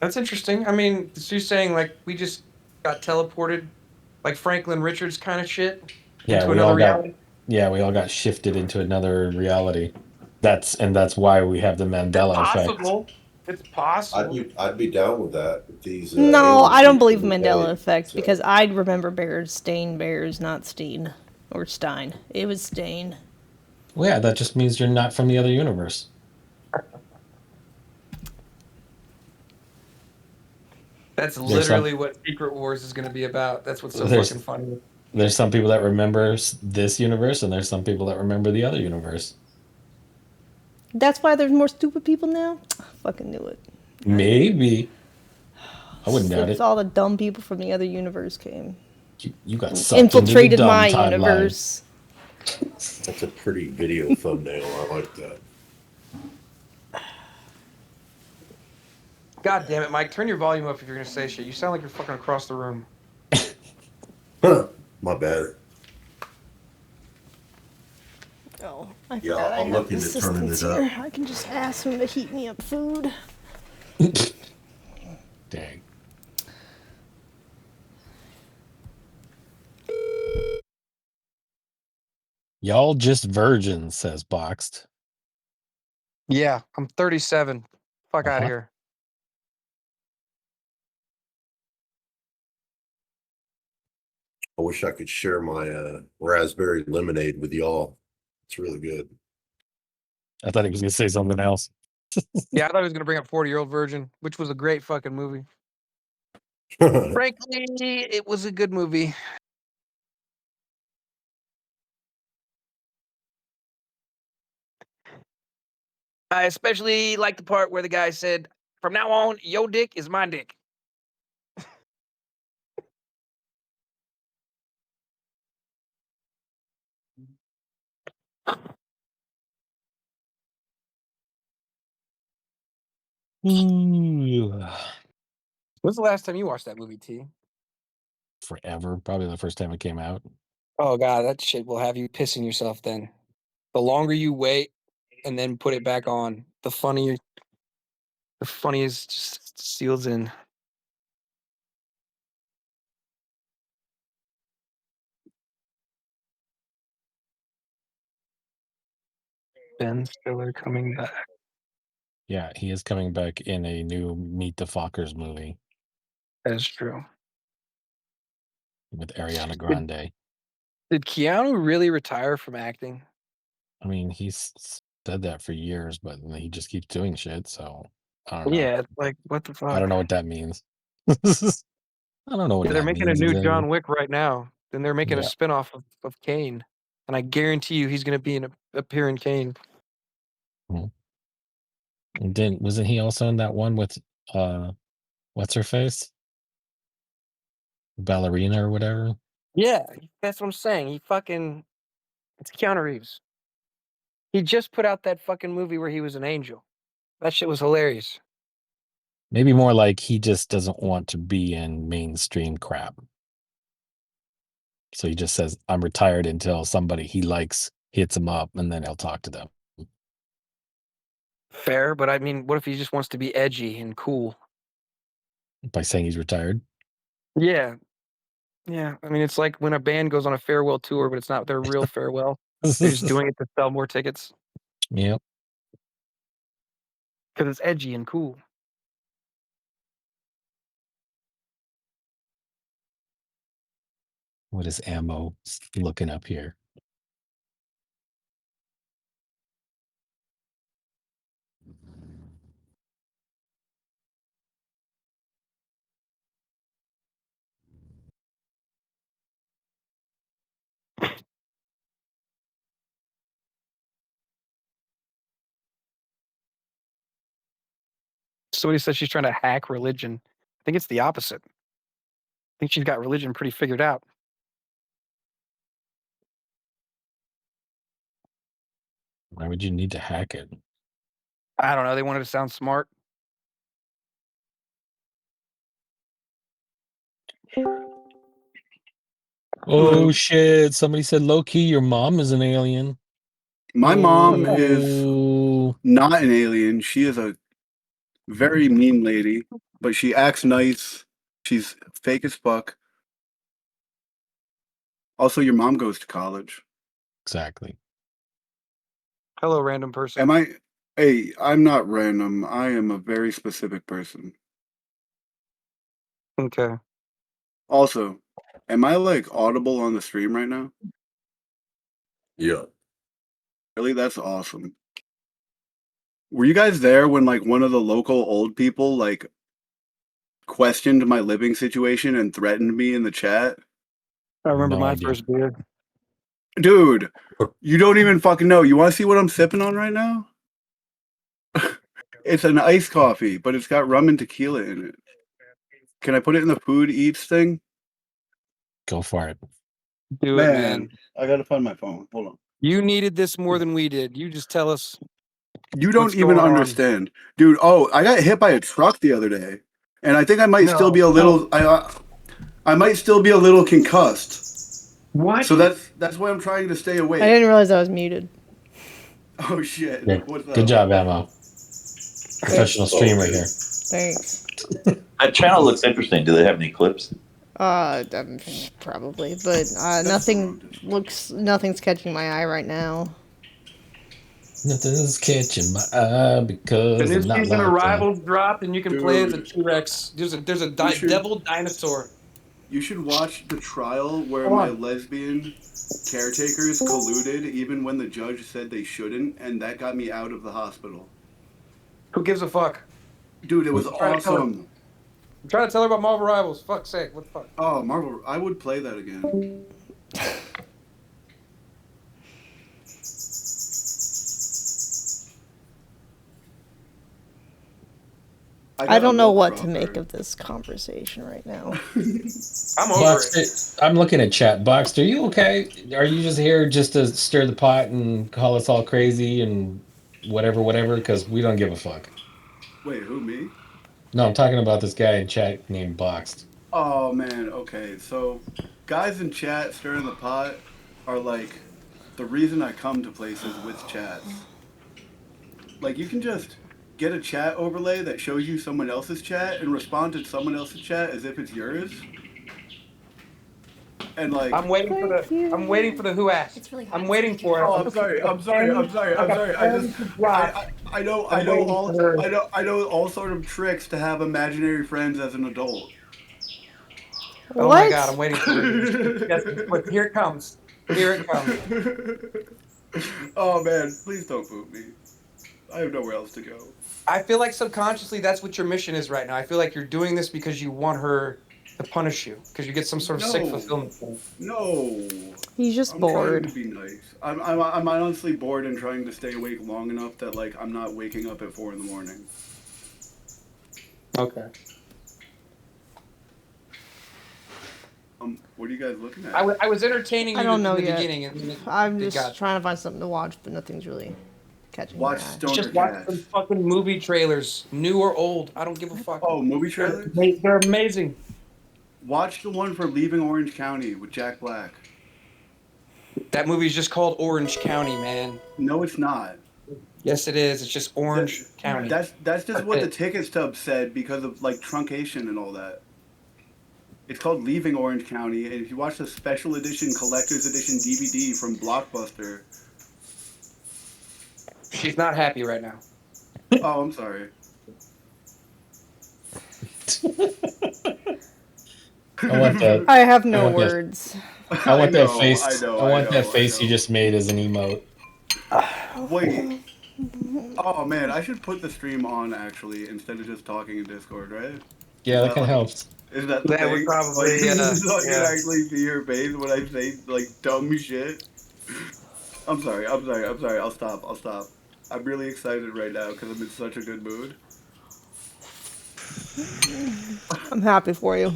That's interesting. I mean, so you're saying like we just got teleported, like Franklin Richards kind of shit, into another reality? We all got shifted into another reality. That's why we have the Mandela effect. It's possible. I'd be down with that. With these No, I don't believe aliens Mandela being effect so. because I remember bears, Stain bears, not Steen or Stein. It was Stain. Well, yeah, that just means you're not from the other universe. That's literally what Secret Wars is going to be about. That's what's so fucking funny. There's some people that remember this universe, and there's some people that remember the other universe. That's why there's more stupid people now? I fucking knew it. Maybe. I wouldn't doubt Since it. all the dumb people from the other universe came. You got sucked infiltrated into the dumb my timeline. universe. That's a pretty video thumbnail. I like that. God damn it, Mike. Turn your volume up if you're going to say shit. You sound like you're fucking across the room. My bad. Oh, I Yeah, forgot I I'm have looking at assistants turning it here. up. I can just ask him to heat me up food. Dang. Y'all just virgins, says Boxed. Yeah, I'm 37. Fuck out of here. I wish I could share my raspberry lemonade with y'all. It's really good. I thought he was going to say something else. Yeah, I thought he was going to bring up 40-Year-Old Virgin, which was a great fucking movie. Frankly, it was a good movie. I especially like the part where the guy said, "From now on, your dick is my dick." When's the last time you watched that movie, T? Forever. Probably the first time it came out. Oh god, that shit will have you pissing yourself then. The longer you wait and then put it back on, the funniest just seals in. Ben Stiller coming back. Yeah, he is coming back in a new Meet the Fockers movie. That is true. With Ariana Grande. Did Keanu really retire from acting? I mean, he's said that for years, but he just keeps doing shit, so I don't know. Yeah, it's like, what the fuck? I don't know what that means. I don't know what Yeah, they're that making a means new exactly. John Wick right now. Then they're making a Yeah. spinoff of Kane. And I guarantee you he's going to be appear in Kane. And wasn't he also in that one with what's her face? Ballerina or whatever? Yeah, that's what I'm saying. It's Keanu Reeves. He just put out that fucking movie where he was an angel. That shit was hilarious. Maybe more like he just doesn't want to be in mainstream crap. So he just says, I'm retired until somebody he likes hits him up, and then he'll talk to them. Fair, but I mean, what if he just wants to be edgy and cool? By saying he's retired? Yeah. Yeah. I mean, it's like when a band goes on a farewell tour, but it's not their real farewell. They're just doing it to sell more tickets. Yep. Because it's edgy and cool. What is Ammo looking up here? Somebody says she's trying to hack religion. I think it's the opposite. I think she's got religion pretty figured out. Why would you need to hack it? I don't know. They wanted to sound smart. Oh shit! Somebody said low key, your mom is an alien. My mom is Oh. not an alien. She is a very mean lady, but she acts nice. She's fake as fuck. Also, your mom goes to college. Exactly. Hello, random person. Am I Hey, I'm not random. I am a very specific person. Okay. Also, am I like audible on the stream right now? Yeah. Really? That's awesome. Were you guys there when like one of the local old people like questioned my living situation and threatened me in the chat? I remember No my idea. first beer. Dude, you don't even fucking know. You want to see what I'm sipping on right now? It's an iced coffee, but it's got rum and tequila in it. Can I put it in the food eats thing? Go for it. Do it, man. I gotta find my phone. Hold on. You needed this more than we did. You just tell us. You What's don't even going on? understand, dude. Oh, I got hit by a truck the other day, and I think I might still be a little. I might still be a little concussed. What? So that's why I'm trying to stay awake. I didn't realize I was muted. Oh shit! Yeah. What's up? Good job, Ammo. Professional streamer here. Thanks. That channel looks interesting. Do they have any clips? Probably, but nothing's catching my eye right now. Nothing's catching my eye The because new I'm not season locked in. Arrivals dropped, and you can play as a Dude. T-Rex. There's a devil dinosaur. You should watch the trial where Come my on. lesbian caretakers colluded even when the judge said they shouldn't, and that got me out of the hospital. Who gives a fuck? Dude, it was I'm trying to tell her- awesome. I'm trying to tell her about Marvel Rivals. Fuck's sake, what the fuck? Oh, Marvel, I would play that again. I don't know what to make of this conversation right now. I'm over it. Boxster, I'm looking at chat. Boxster, are you okay? Are you just here just to stir the pot and call us all crazy and whatever? Because we don't give a fuck. Wait, who, me? No, I'm talking about this guy in chat named Boxed. Oh, man, okay. So, guys in chat stirring the pot are like the reason I come to places with chats. Like, you can just get a chat overlay that shows you someone else's chat and respond to someone else's chat as if it's yours. And like, I'm waiting for the who asked. It's really hot. I'm waiting for it. Oh, I'm sorry. I know all sort of tricks to have imaginary friends as an adult. Oh my god, I'm waiting for it. Yes, but here it comes. Here it comes. Oh man, please don't boot me. I have nowhere else to go. I feel like subconsciously that's what your mission is right now. I feel like you're doing this because you want her to punish you, because you get some sort of sick fulfillment. No. He's just I'm bored. trying to be nice. I'm honestly bored and trying to stay awake long enough that like I'm not waking up at 4 a.m. Okay. What are you guys looking at? I was entertaining you I don't in know the yet. beginning. And I'm just trying to find something to watch, but nothing's really catching my eye. Just watch some fucking movie trailers, new or old. I don't give a fuck. Oh, movie trailers? They're amazing. Watch the one for Leaving Orange County with Jack Black. That movie's just called Orange County, man. No, it's not. Yes, it is. It's just Orange County. That's just what the ticket stub said because of like truncation and all that. It's called Leaving Orange County, and if you watch the special edition collector's edition DVD from Blockbuster. She's not happy right now. Oh, I'm sorry. I have no words. I want that face. I want that face you just made as an emote. Wait. Oh man, I should put the stream on actually instead of just talking in Discord, right? Yeah, that can help. Is that the That thing? would probably, so I can yeah. actually see your face when I say like dumb shit. I'm sorry. I'll stop. I'm really excited right now because I'm in such a good mood. I'm happy for you.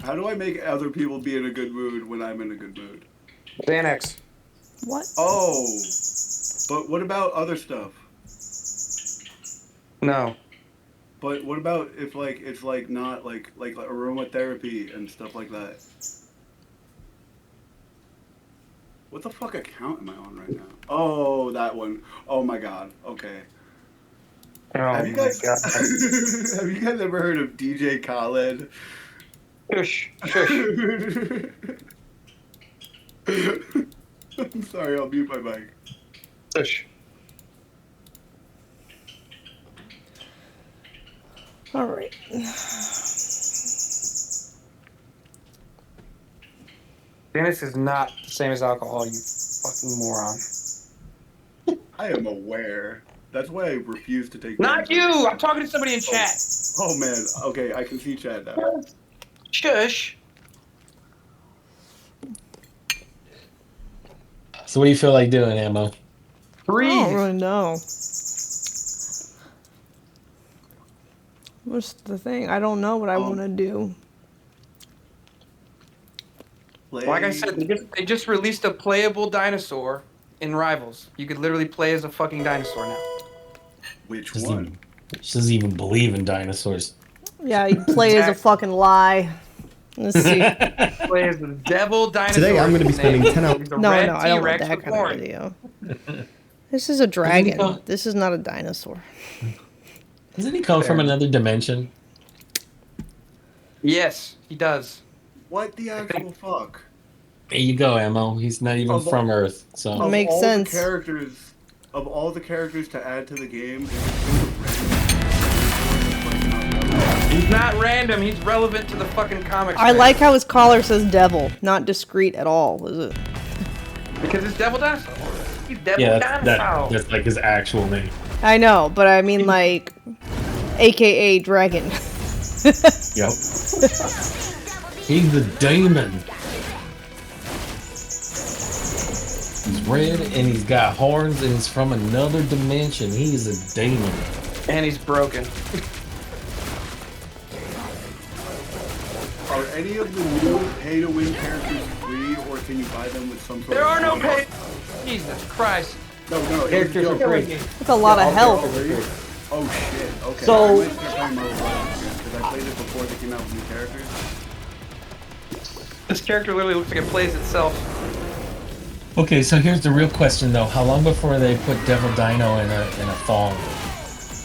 How do I make other people be in a good mood when I'm in a good mood? Xanax. What? Oh, but what about other stuff? No. But what about if like it's like not like aromatherapy and stuff like that? What the fuck account am I on right now? Oh, that one. Oh my god. Okay. Oh have you guys have you guys ever heard of DJ Khaled? Shush. I'm sorry, I'll mute my mic. Tush. All right. Dennis is not the same as alcohol, you fucking moron. I am aware. That's why I refuse to take. Not you! I'm talking to somebody in chat. Oh man. Okay, I can see chat now. Shush. So what do you feel like doing, Ammo? I don't really know. What's the thing? I don't know what I want to do. Like I said, they just released a playable dinosaur in Rivals. You could literally play as a fucking dinosaur now. Which one? She doesn't even believe in dinosaurs. Yeah, you play as a fucking lie. Let's see. Play as the devil dinosaur. Today I'm going to be spending 10 hours. No, I don't want that kind of video. This is a dragon. This is not a dinosaur. Doesn't he come from another dimension? Yes, he does. What the actual fuck? There you go, Ammo. He's not even from Earth, so Of all the characters, of all the characters to add to the game, He's not random. He's relevant to the fucking comics. I like how his collar says devil, not discreet at all, is it? Because it's Devil Dinosaur. He's Devil yeah, Dinosaur. that's like his actual name. I know, but I mean like, AKA dragon. Yep. He's the demon. He's red and he's got horns and he's from another dimension. He is a demon. And he's broken. are any of the new pay-to-win characters free, or can you buy them with some sort There of... are no pay... Jesus Christ. No, Characters are free. It's a lot of health. Oh shit, okay. So- I might start playing Marvel Legends again, because I played it before they came out with new characters. This character literally looks like it plays itself. Okay, so here's the real question though. How long before they put Devil Dino in a thong?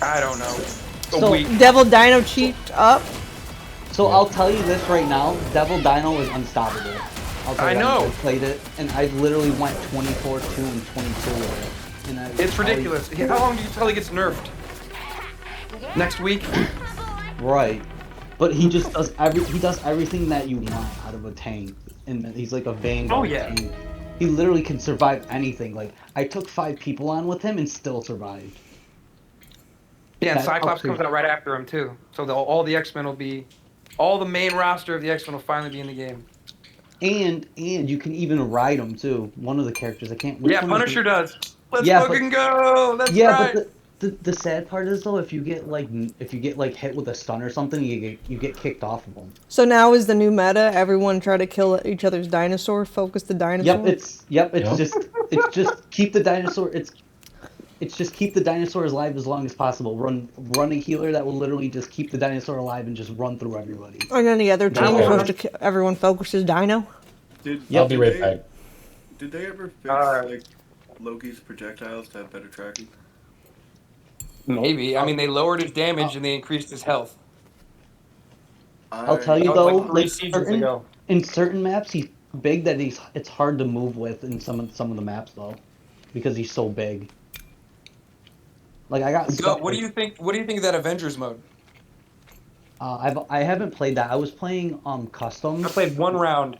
I don't know. So- Devil Dino cheaped up. So I'll tell you this right now, Devil Dino is unstoppable. I'll tell I you that. know. I played it, and I literally went 24-2 and 22 with it. And It's ridiculous. How long do you tell he gets nerfed? Next week? Right. But he just does everything that you want out of a tank. And he's like a vanguard Oh, yeah. tank. He literally can survive anything. Like, I took 5 people on with him and still survived. Yeah, and That's Cyclops up to- comes out right after him too. So all the X-Men will be... All the main roster of the X-Men will finally be in the game. And you can even ride him too. One of the characters, I can't... which Yeah, one is Punisher it? does. Let's Yeah, fucking go! That's yeah, right! but the sad part is though, if you get like hit with a stun or something, you get kicked off of them. So now is the new meta. Everyone try to kill each other's dinosaur. Focus the dinosaur. It's just keep the dinosaur. It's just keep the dinosaurs alive as long as possible. Run a healer that will literally just keep the dinosaur alive and just run through everybody. On any other team, No. you're supposed to everyone focuses dino. I'll be right back. Did they ever fix like Loki's projectiles to have better tracking? Maybe. I mean, they lowered his damage and they increased his health. I'll tell you That though, was like 3 like seasons ago. in certain maps, he's big that it's hard to move with in some of the maps though, because he's so big. Like I got. Go, what do you think? What do you think of that Avengers mode? I haven't played that. I was playing customs. I played 1 round.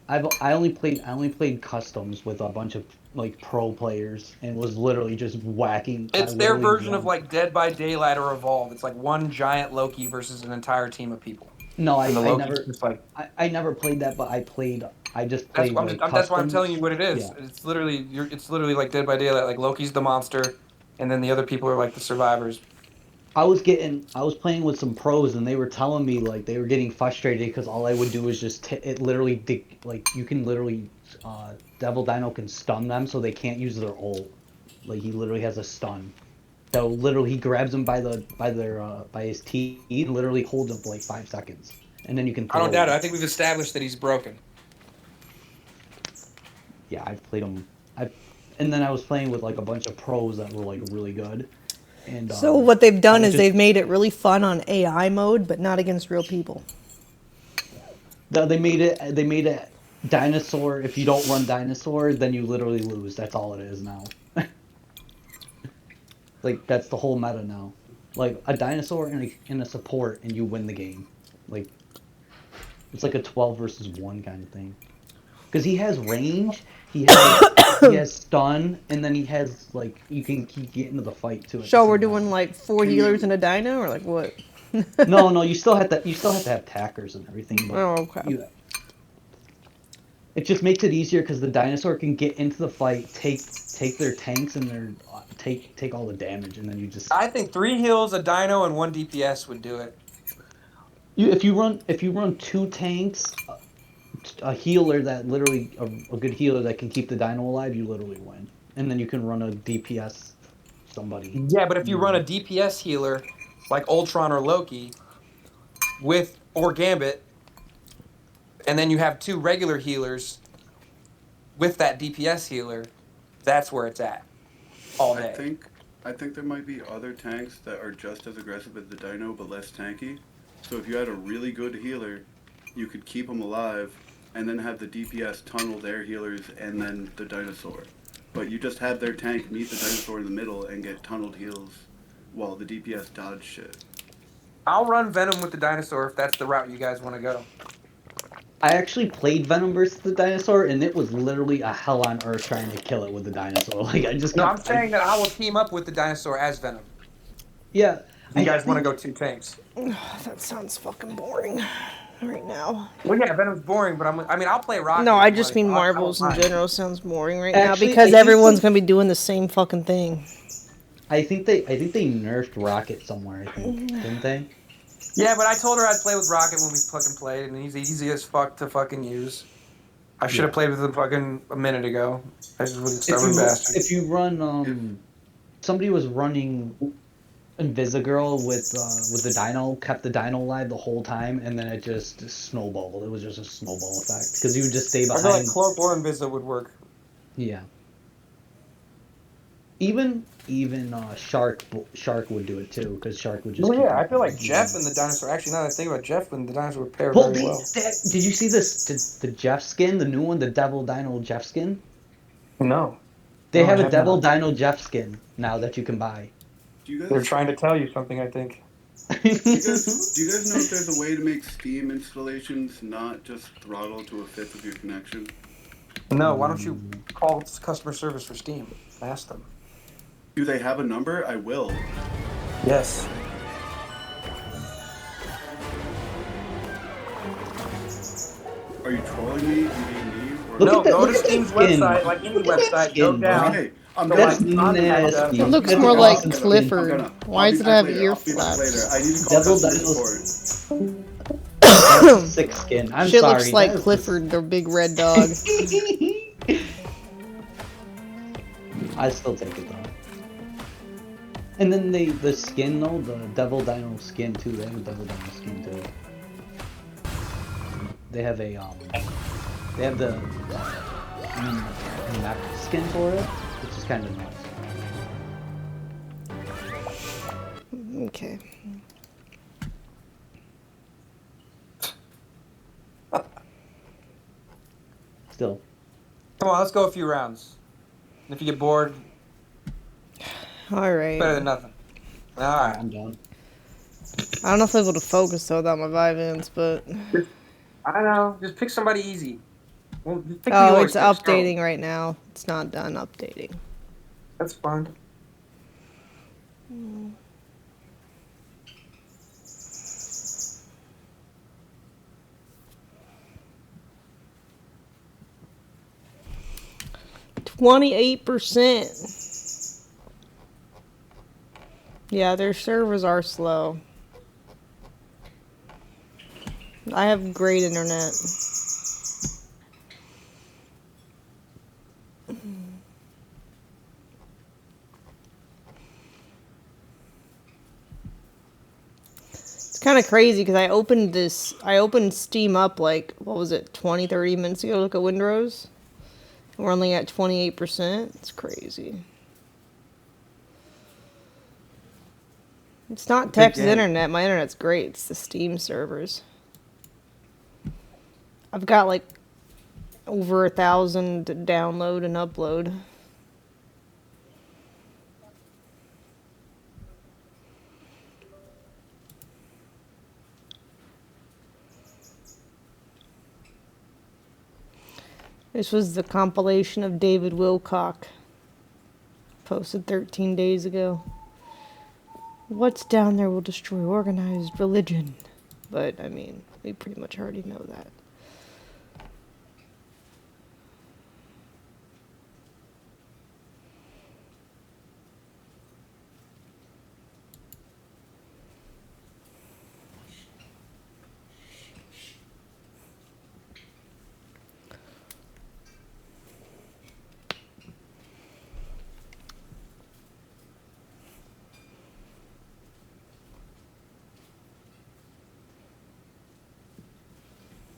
I only played customs with a bunch of like pro players and was literally just whacking. It's I their literally version won. of like Dead by Daylight or Evolve. It's like one giant Loki versus an entire team of people. No, And the Loki's never. just like I never played that, but I just that's, played. that's why I'm customs. telling you what it is. Yeah. It's literally it's literally like Dead by Daylight. Like Loki's the monster, and then the other people are like the survivors. I was playing with some pros and they were telling me like they were getting frustrated because all I would do is just like you can literally Devil Dino can stun them so they can't use their ult. Like he literally has a stun. So literally he grabs them by his teeth and literally holds them for like 5 seconds, and then you can. I don't throw doubt it. them. I think we've established that he's broken. Yeah, I've played him. And then I was playing with like a bunch of pros that were like really good. And So what they've done I is just- they've made it really fun on AI mode, but not against real people. They made it dinosaur. If you don't run dinosaur, then you literally lose. That's all it is now. Like that's the whole meta now. Like a dinosaur and a support, and you win the game. Like it's like a 12 versus 1 kind of thing. Because he has range, he has stun, and then he has like you can get into the fight too. At the So we're same doing time. like 4 healers and a dino, or like what? No, you still have to have tackers and everything, but Oh, okay. it just makes it easier because the dinosaur can get into the fight, take their tanks and their take all the damage, and then you just I think 3 heals, a dino, and 1 DPS would do it. if you run 2 tanks, a healer that literally a good healer that can keep the dino alive, you literally win, and then you can run a DPS somebody. Yeah, but if you run a DPS healer like Ultron or Loki or Gambit, and then you have 2 regular healers with that DPS healer, that's where it's at all day. I think there might be other tanks that are just as aggressive as the dino but less tanky. So if you had a really good healer, you could keep them alive and then have the DPS tunnel their healers and then the dinosaur. But you just have their tank meet the dinosaur in the middle and get tunneled heals while the DPS dodge shit. I'll run Venom with the dinosaur if that's the route you guys want to go. I actually played Venom versus the dinosaur, and it was literally a hell on earth trying to kill it with the dinosaur. Like I'm saying that I will team up with the dinosaur as Venom. Yeah. You guys want to go 2 tanks? That sounds fucking boring right now. Well, yeah, Venom's boring, but I'll play Rocket. No, I just mean I Marvels don't in mind. general sounds boring right Actually, now because I think everyone's gonna be doing the same fucking thing. I think they nerfed Rocket somewhere. I think didn't they? Yeah, but I told her I'd play with Rocket when we fucking played, and he's easy as fuck to fucking use. I should have played with him fucking a minute ago. I just was a stubborn bastard. If you run, somebody was running Invisigirl with the dino, kept the dino alive the whole time, and then it just snowballed. It was just a snowball effect because you would just stay I behind. feel like Cloak or Invisa would work. Yeah. Even Shark would do it too because Shark would just. Well, keep yeah, I feel like him Jeff alive. and the dinosaur. Actually, now that I think about Jeff and the dinosaur would pair Well, very well. did you see this? The Jeff skin, the new one, the Devil Dino Jeff skin? No. They No, have I a have Devil not. Dino Jeff skin now that you can buy. They're trying to tell you something, I think. Do you guys know if there's a way to make Steam installations not just throttle to a fifth of your connection? No, why don't you call customer service for Steam? Ask them. Do they have a number? I will. Yes. Are you trolling me and being mean? Or No, go to Steam's website, like any website, go down. Okay, That's nasty. It looks That's more an like awesome Clifford. Why does it have ear flaps? I need to call Devil customer Dino's support. that's a sick skin. I'm Shit sorry. looks like that is- Clifford, the big red dog. I still take it though. And then the skin though, the Devil Dino skin too. They have a Devil Dino skin too. They have a they have the mech skin for it, which is kind of nice. Okay. Still. Come on, let's go a few rounds. If you get bored, Alright. better than nothing. Alright. I'm done. I don't know if I'm able to focus though without my Vivans, but. I don't know. Just pick somebody easy. Well, just pick Oh, yours, it's pick updating Strong. right now. It's not done updating. That's fine. Mm. %. Yeah, their servers are slow. I have great internet. It's kind of crazy because I opened Steam up like, what was it, 20, 30 minutes ago to look at Windows. We're only at 28%. It's crazy. It's not Tech's internet. My internet's great. It's the Steam servers. I've got like over 1,000 to download and upload. This was the compilation of David Wilcock, posted 13 days ago. What's down there will destroy organized religion. But, I mean, we pretty much already know that.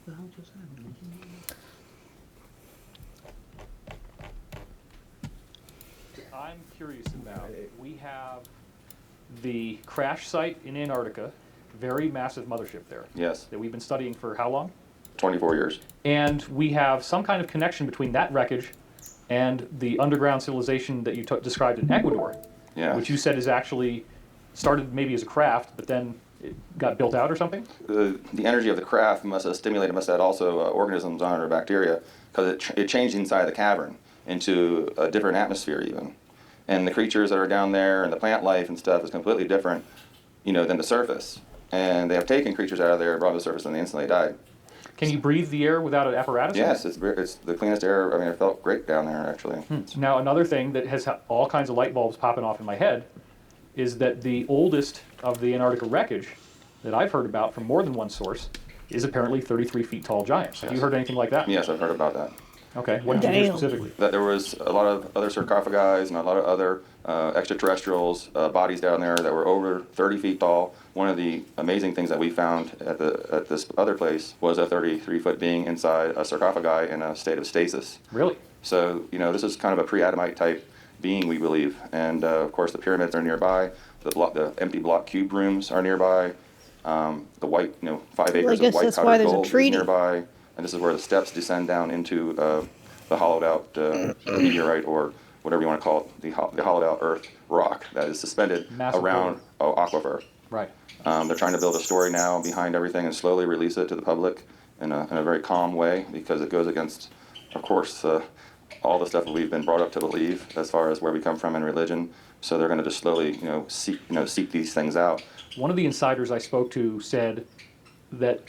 The hell just happened? I'm curious about, we have the crash site in Antarctica, very massive mothership there. Yes. That we've been studying for how long? 24 years. And we have some kind of connection between that wreckage and the underground civilization that you described in Ecuador. Yeah. Which you said is actually started maybe as a craft, but then it got built out or something? The energy of the craft must have stimulated, must have had also organisms on it or bacteria, because it changed inside the cavern into a different atmosphere even. And the creatures that are down there and the plant life and stuff is completely different, than the surface. And they have taken creatures out of there, brought them to the surface, and they instantly died. Can you breathe the air without an apparatus? Yes, it's the cleanest air. I mean, it felt great down there, actually. Now, another thing that has all kinds of light bulbs popping off in my head is that the oldest of the Antarctica wreckage that I've heard about from more than one source is apparently 33 feet tall giants. Have you heard anything like that? Yes, I've heard about that. Okay, what did you hear specifically? That there was a lot of other sarcophagi and a lot of other extraterrestrials, bodies down there that were over 30 feet tall. One of the amazing things that we found at this other place was a 33-foot being inside a sarcophagi in a state of stasis. Really? So, this is kind of a pre-Adamite type being, we believe. And, of course, the pyramids are nearby. The empty block cube rooms are nearby. The white, 5 acres of white powdered gold is nearby. And this is where the steps descend down into the hollowed out meteorite, or whatever you want to call it, the hollowed out earth rock that is suspended around aquifer. Right. They're trying to build a story now behind everything and slowly release it to the public in a very calm way, because it goes against, of course, all the stuff that we've been brought up to believe as far as where we come from in religion. So they're going to just slowly, seek these things out. One of the insiders I spoke to said that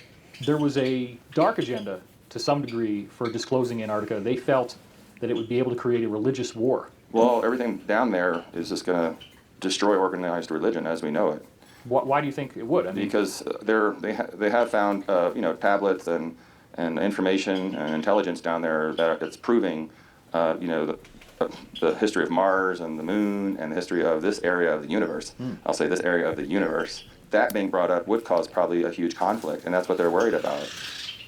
there was a dark agenda to some degree for disclosing Antarctica. They felt that it would be able to create a religious war. Well, everything down there is just going to destroy organized religion as we know it. Why do you think it would? I mean, because they have found tablets and information and intelligence down there that it's proving the history of Mars and the moon and the history of this area of the universe. I'll say this area of the universe. That being brought up would cause probably a huge conflict, and that's what they're worried about.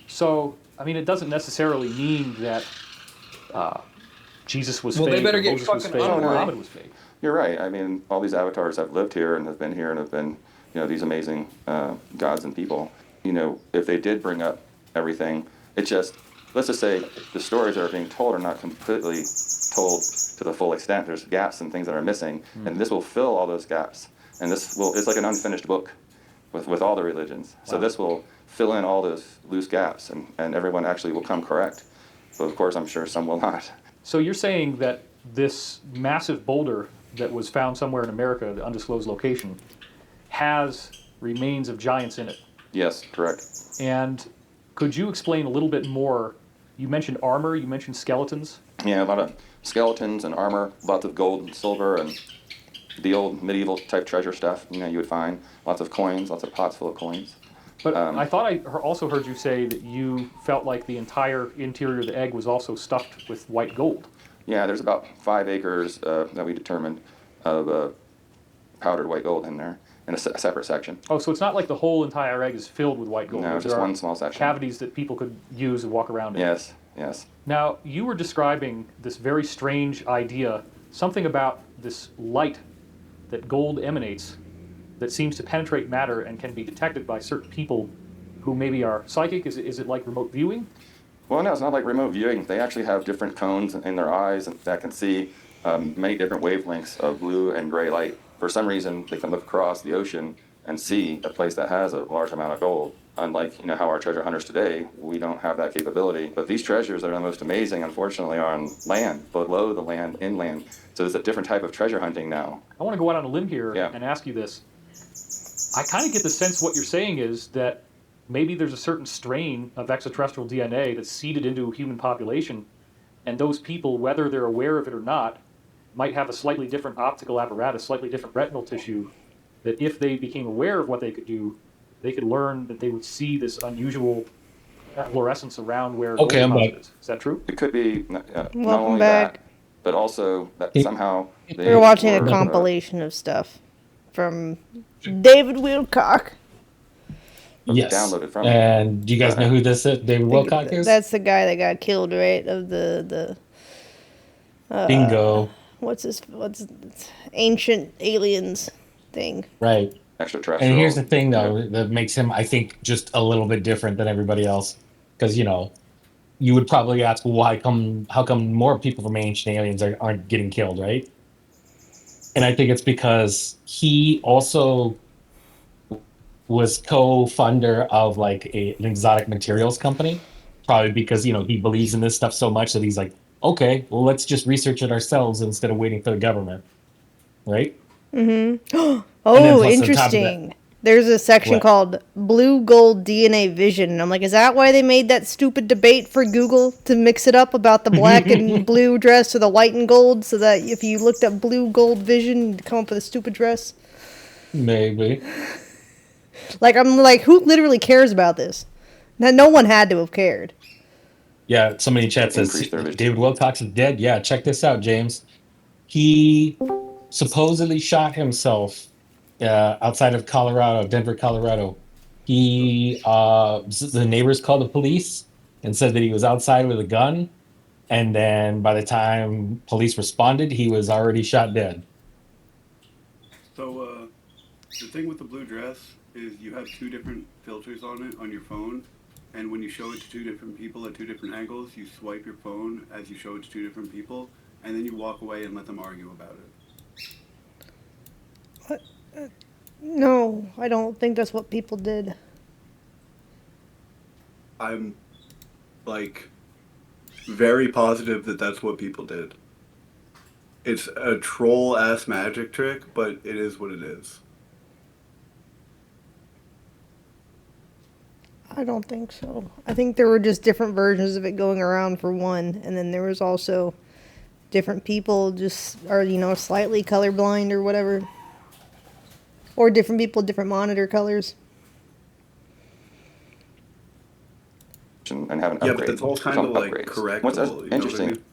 So, I mean, it doesn't necessarily mean that Jesus was well, fake, they better or get Moses was fucking fake, or on, Muhammad was fake. You're right. I mean, all these avatars have lived here and have been here and have been, these amazing gods and people. If they did bring up everything, it just, let's just say the stories that are being told are not completely told to the full extent. There's gaps and things that are missing, and this will fill all those gaps. And it's like an unfinished book with all the religions. So this will fill in all those loose gaps, and everyone actually will come correct. But of course, I'm sure some will not. So you're saying that this massive boulder that was found somewhere in America, the undisclosed location, has remains of giants in it? Yes, correct. And could you explain a little bit more? You mentioned armor, you mentioned skeletons. Yeah, a lot of skeletons and armor, lots of gold and silver and the old medieval type treasure stuff, you would find. Lots of coins, lots of pots full of coins. But I thought I also heard you say that you felt like the entire interior of the egg was also stuffed with white gold. Yeah, there's about 5 acres that we determined of powdered white gold in there, in a separate section. Oh, so it's not like the whole entire egg is filled with white gold. No, just one small section. Cavities that people could use and walk around in. Yes, yes. Now, you were describing this very strange idea, something about this light that gold emanates that seems to penetrate matter and can be detected by certain people who maybe are psychic. Is it like remote viewing? Well, no, it's not like remote viewing. They actually have different cones in their eyes that can see many different wavelengths of blue and gray light. For some reason, they can look across the ocean and see a place that has a large amount of gold. Unlike, how our treasure hunters today, we don't have that capability. But these treasures that are the most amazing, unfortunately, are on land, below the land, inland. So there's a different type of treasure hunting now. I want to go out on a limb here and ask you this. I kind of get the sense what you're saying is that maybe there's a certain strain of extraterrestrial DNA that's seeded into a human population, and those people, whether they're aware of it or not, might have a slightly different optical apparatus, slightly different retinal tissue, that if they became aware of what they could do, they could learn that they would see this unusual fluorescence around where gold deposit is. Is that true? It could be not Welcome only back. that, but also that somehow they We're watching a were, compilation of stuff from David Wilcock. Yes. downloaded from And do you guys know who this is? David Wilcock is? That's the guy that got killed, right? Of the Bingo. What's ancient aliens thing? Right. Extraterrestrial. And here's the thing, though, that makes him, I think, just a little bit different than everybody else. Because, you would probably ask, well, how come more people from ancient aliens aren't getting killed, right? And I think it's because he also was co-funder of like an exotic materials company, probably because, he believes in this stuff so much that he's like, okay, well, let's just research it ourselves instead of waiting for the government, right? Mm-hmm. And then Oh, plus on top of that- interesting. There's a section What? called Blue Gold DNA Vision. And I'm like, is that why they made that stupid debate for Google to mix it up about the black and blue dress or the white and gold, so that if you looked up Blue Gold Vision, you'd come up with a stupid dress? Maybe. Like, I'm like, who literally cares about this? No one had to have cared. Yeah, somebody in chat says David Wilcox is dead. Yeah, check this out, James. He supposedly shot himself outside of Colorado, Denver, Colorado. The neighbors called the police and said that he was outside with a gun. And then by the time police responded, he was already shot dead. So, the thing with the blue dress is you have two different filters on it on your phone. And when you show it to two different people at two different angles, you swipe your phone as you show it to two different people, and then you walk away and let them argue about it. No, I don't think that's what people did. I'm, very positive that that's what people did. It's a troll-ass magic trick, but it is what it is. I don't think so. I think there were just different versions of it going around for one, and then there was also different people just are, slightly colorblind or whatever. Or different people, different monitor colors. and have an Yeah, upgrade. but that's all kind Some of like upgrades. correctable. What's you know what I interesting? mean?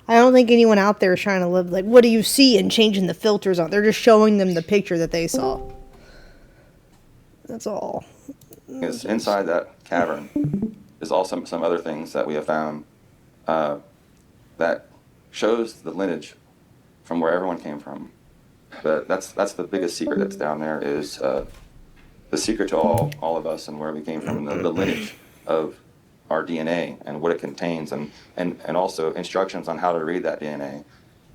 I don't think anyone out there is trying to live like, what do you see, and changing the filters on. They're just showing them the picture that they saw. That's all. Is inside that cavern is also some other things that we have found that shows the lineage from where everyone came from. But that's the biggest secret that's down there is the secret to all of us and where we came from, the lineage of our DNA and what it contains, and also instructions on how to read that DNA,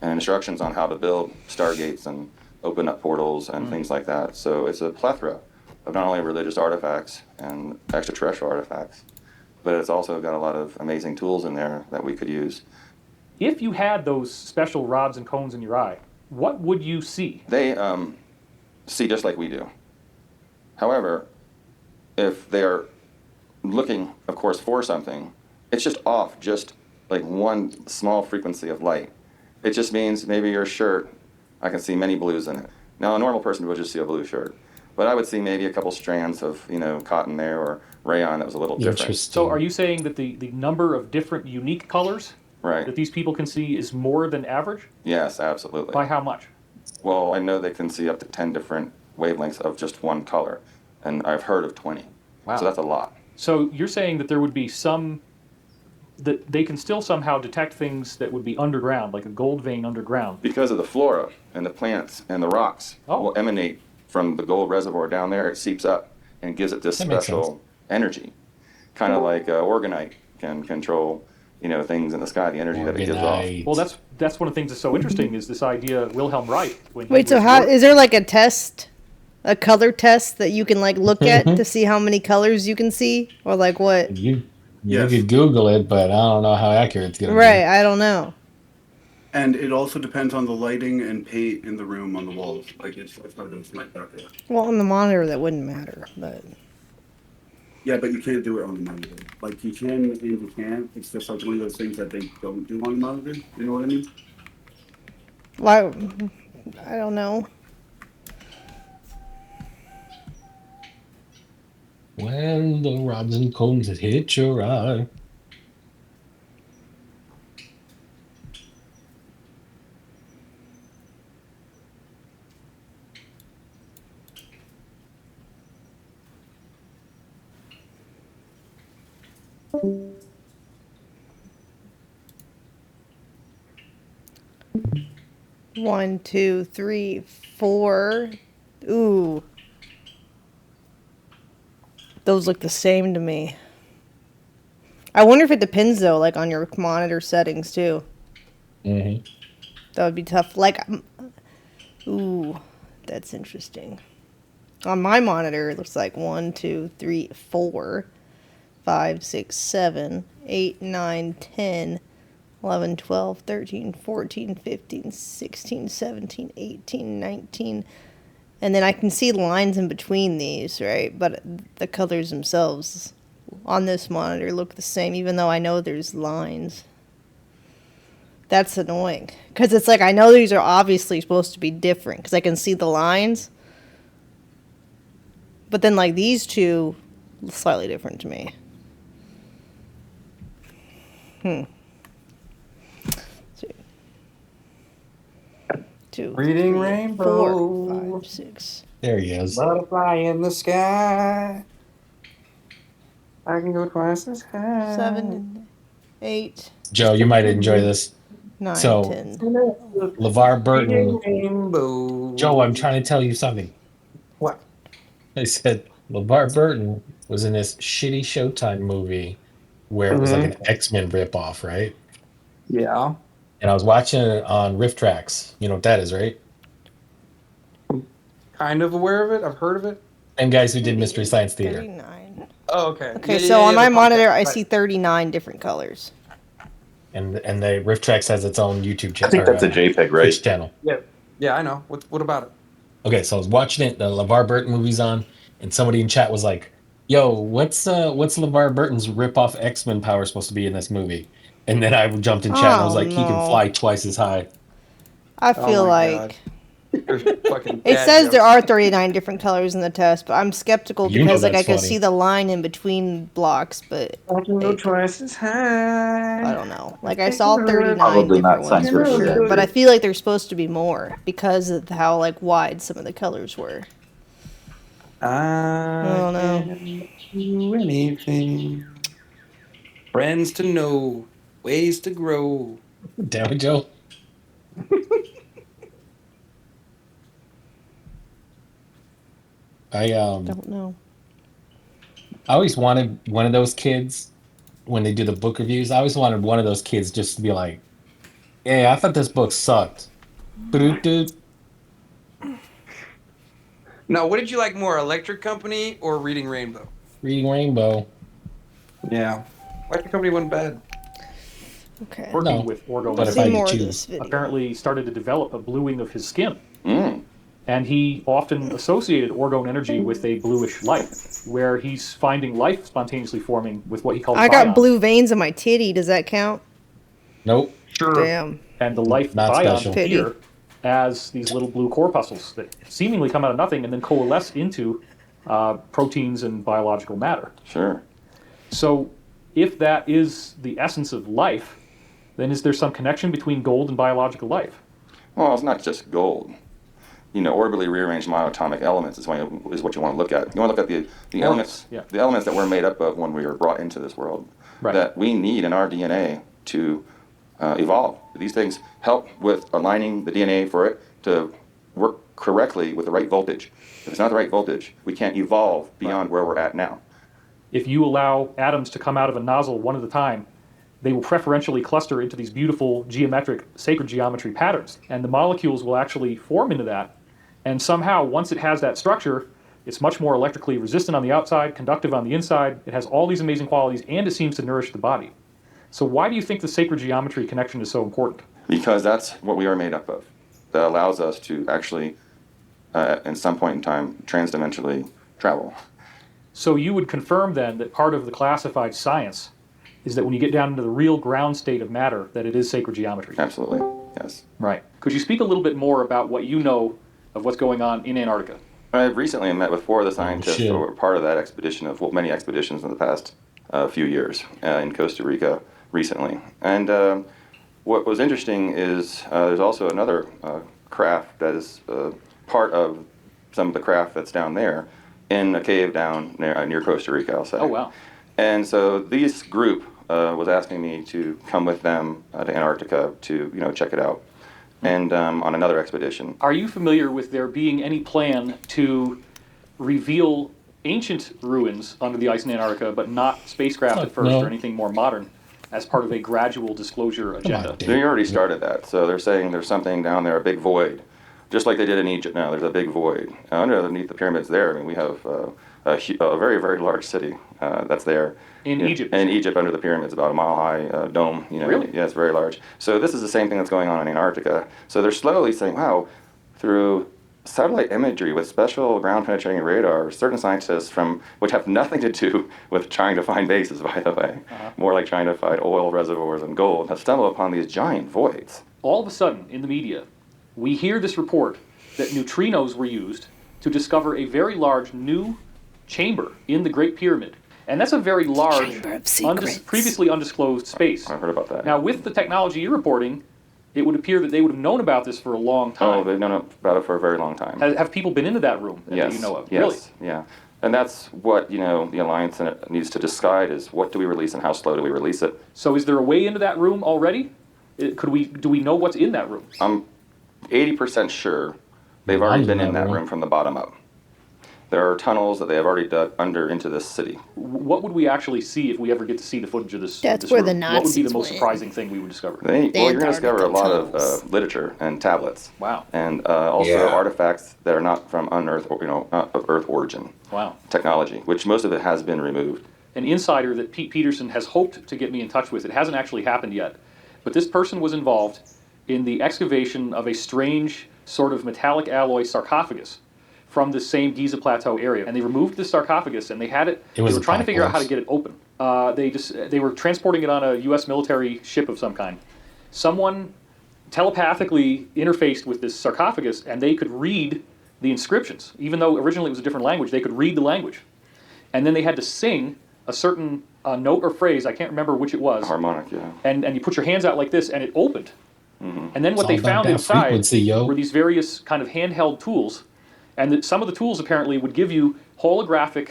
and instructions on how to build stargates and open up portals and things like that. So it's a plethora of not only religious artifacts and extraterrestrial artifacts, but it's also got a lot of amazing tools in there that we could use. If you had those special rods and cones in your eye, what would you see? They see just like we do. However, if they're looking, of course, for something, it's just off just like one small frequency of light. It just means maybe your shirt, I can see many blues in it. Now, a normal person would just see a blue shirt, but I would see maybe a couple strands of, cotton there or rayon that was a little different. So are you saying that the number of different unique colors Right. that these people can see is more than average? Yes, absolutely. By how much? Well, I know they can see up to 10 different wavelengths of just one color, and I've heard of 20. Wow. So that's a lot. So you're saying that there would be that they can still somehow detect things that would be underground, like a gold vein underground. Because of the flora and the plants and the rocks will emanate from the gold reservoir down there. It seeps up and gives it this That makes special energy, kind of like organite can control things in the sky, the energy that it gives off. Well, that's one of the things that's so interesting is this idea Wilhelm Reich. When he Wait, so was how work- is there like a test, a color test that you can like look at to see how many colors you can see, or like what? You could Google it, but I don't know how accurate it's gonna Right, I don't know. And it also depends on the lighting and paint in the room on the walls. Like it's not going to like that. Well, on the monitor that wouldn't matter, but Yeah, but you can't do it on the monitor. Like you can and you can't. It's just like one of those things that they don't do on the monitor. You know what I mean? why? I don't know. When the rods and cones that hit your eye. One, two, three, four. Ooh. Those look the same to me. I wonder if it depends though, like on your monitor settings too. Mm-hmm. That would be tough. Like, ooh, that's interesting. On my monitor, it looks like 1, 2, 3, 4, 5, 6, 7, 8, 9, 10, 11, 12, 13, 14, 15, 16, 17, 18, 19. And then I can see lines in between these, right? But the colors themselves on this monitor look the same, even though I know there's lines. That's annoying. Because it's like, I know these are obviously supposed to be different, because I can see the lines. But then, like, these two, slightly different to me. Two, Reading three, rainbow. 4, 5, 6. There he is. Butterfly in the sky. I can go twice as high. 7, 8. Joe, you might enjoy this. 9, So, 10. LeVar Burton. Rainbow. Joe, I'm trying to tell you something. What? I said LeVar Burton was in this shitty Showtime movie where it was like an X-Men ripoff, right? Yeah. And I was watching it on Riff Tracks. You know what that is, right? Kind of aware of it. I've heard of it. Same guys who did Mystery Science Theater. 39. Oh, okay. Okay, Yeah, so yeah, on yeah, my the monitor, podcast, I right. see 39 different colors. And the Riff Tracks has its own YouTube channel. I think that's a JPEG, right? Twitch channel. Yeah, I know. What about it? Okay, so I was watching it. The LeVar Burton movie's on, and somebody in chat was like, "Yo, what's LeVar Burton's rip-off X-Men power supposed to be in this movie?" And then I jumped in chat and I was Oh, like, "He can no. fly twice as high." I Oh feel my like Fucking it dad says there jokes. are 39 different colors in the test, but I'm skeptical You know because like I that's can funny. see the line in between blocks, but I can go twice as high. I don't know. Like I saw 39 Probably not different ones science for fiction. sure, but I feel like there's supposed to be more because of how like wide some of the colors were. I don't know. can do anything. Friends to know, ways to grow. Damn it, Joe. I Don't know. I always wanted one of those kids when they do the book reviews. I always wanted one of those kids just to be like, "Hey, I thought this book sucked." Ba-doot-doot. Now, what did you like more, Electric Company or Reading Rainbow? Reading Rainbow. Yeah. Electric Company wasn't bad. Okay. working No, with orgone but if I energy, could more of choose. this video. apparently started to develop a bluing of his skin. Mm. And he often associated orgone energy with a bluish light, where he's finding life spontaneously forming with what he calls I got bions. blue veins in my titty. Does that count? Nope. Sure. Damn. And the life Not bions special. appear as these little blue corpuscles that seemingly come out of nothing and then coalesce into proteins and biological matter. Sure. So if that is the essence of life, then is there some connection between gold and biological life? Well, it's not just gold. Orbitally rearranged monoatomic elements is what you want to look at. You want to look at the elements, yeah. the elements that we're made up of when we were brought into this world, Right. that we need in our DNA to evolve. These things help with aligning the DNA for it to work correctly with the right voltage. If it's not the right voltage, we can't evolve beyond where we're at now. If you allow atoms to come out of a nozzle one at a time they will preferentially cluster into these beautiful geometric, sacred geometry patterns. And the molecules will actually form into that. And somehow, once it has that structure, it's much more electrically resistant on the outside, conductive on the inside. It has all these amazing qualities, and it seems to nourish the body. So why do you think the sacred geometry connection is so important? Because that's what we are made up of. That allows us to actually, in some point in time, transdimensionally travel. So you would confirm then that part of the classified science is that when you get down into the real ground state of matter, that it is sacred geometry? Absolutely, yes. Right. Could you speak a little bit more about what you know of what's going on in Antarctica? I've recently met with 4 of the scientists who were part of that expedition, of many expeditions in the past few years in Costa Rica recently. And what was interesting is there's also another craft that is part of some of the craft that's down there in a cave down near Costa Rica, I'll say. Oh, wow. And so this group was asking me to come with them to Antarctica to, check it out, and on another expedition. Are you familiar with there being any plan to reveal ancient ruins under the ice in Antarctica, but not spacecraft at first or anything more modern, as part of a gradual disclosure agenda? They already started that. So they're saying there's something down there, a big void, just like they did in Egypt now. There's a big void. Underneath the pyramids there, I mean, we have a very, very large city that's there. In Egypt? In Egypt, under the pyramids, about a mile high dome. Really? Yeah, it's very large. So this is the same thing that's going on in Antarctica. So they're slowly saying, wow, through satellite imagery with special ground-penetrating radar, certain scientists which have nothing to do with trying to find bases, by the way, more like trying to find oil reservoirs and gold, have stumbled upon these giant voids. All of a sudden, in the media, we hear this report that neutrinos were used to discover a very large new chamber in the Great Pyramid. And that's a very large, previously undisclosed space. I heard about that. Now, with the technology you're reporting, it would appear that they would have known about this for a long time. Oh, they've known about it for a very long time. Have people been into that room that you know of? Really? Yes, yeah. And that's what, the Alliance needs to decide is what do we release and how slow do we release it. So is there a way into that room already? Do we know what's in that room? I'm 80% sure they've already been in that room from the bottom up. There are tunnels that they have already dug into this city. What would we actually see if we ever get to see the footage of this? That's this where room? the Nazis What would be the most went. surprising thing we would discover? You're going to discover a lot of literature and tablets. Wow. And also artifacts that are not from not of Earth origin. Wow. Technology, which most of it has been removed. An insider that Pete Peterson has hoped to get me in touch with. It hasn't actually happened yet. But this person was involved in the excavation of a strange sort of metallic alloy sarcophagus from the same Giza Plateau area. And they removed the sarcophagus and they had it, they were trying to figure out how to get it open. They were transporting it on a US military ship of some kind. Someone telepathically interfaced with this sarcophagus and they could read the inscriptions. Even though originally it was a different language, they could read the language. And then they had to sing a certain note or phrase, I can't remember which it was. Harmonic, yeah. And you put your hands out like this and it opened. Mm-hmm. And then what they found inside were these various kind of handheld tools. And some of the tools apparently would give you holographic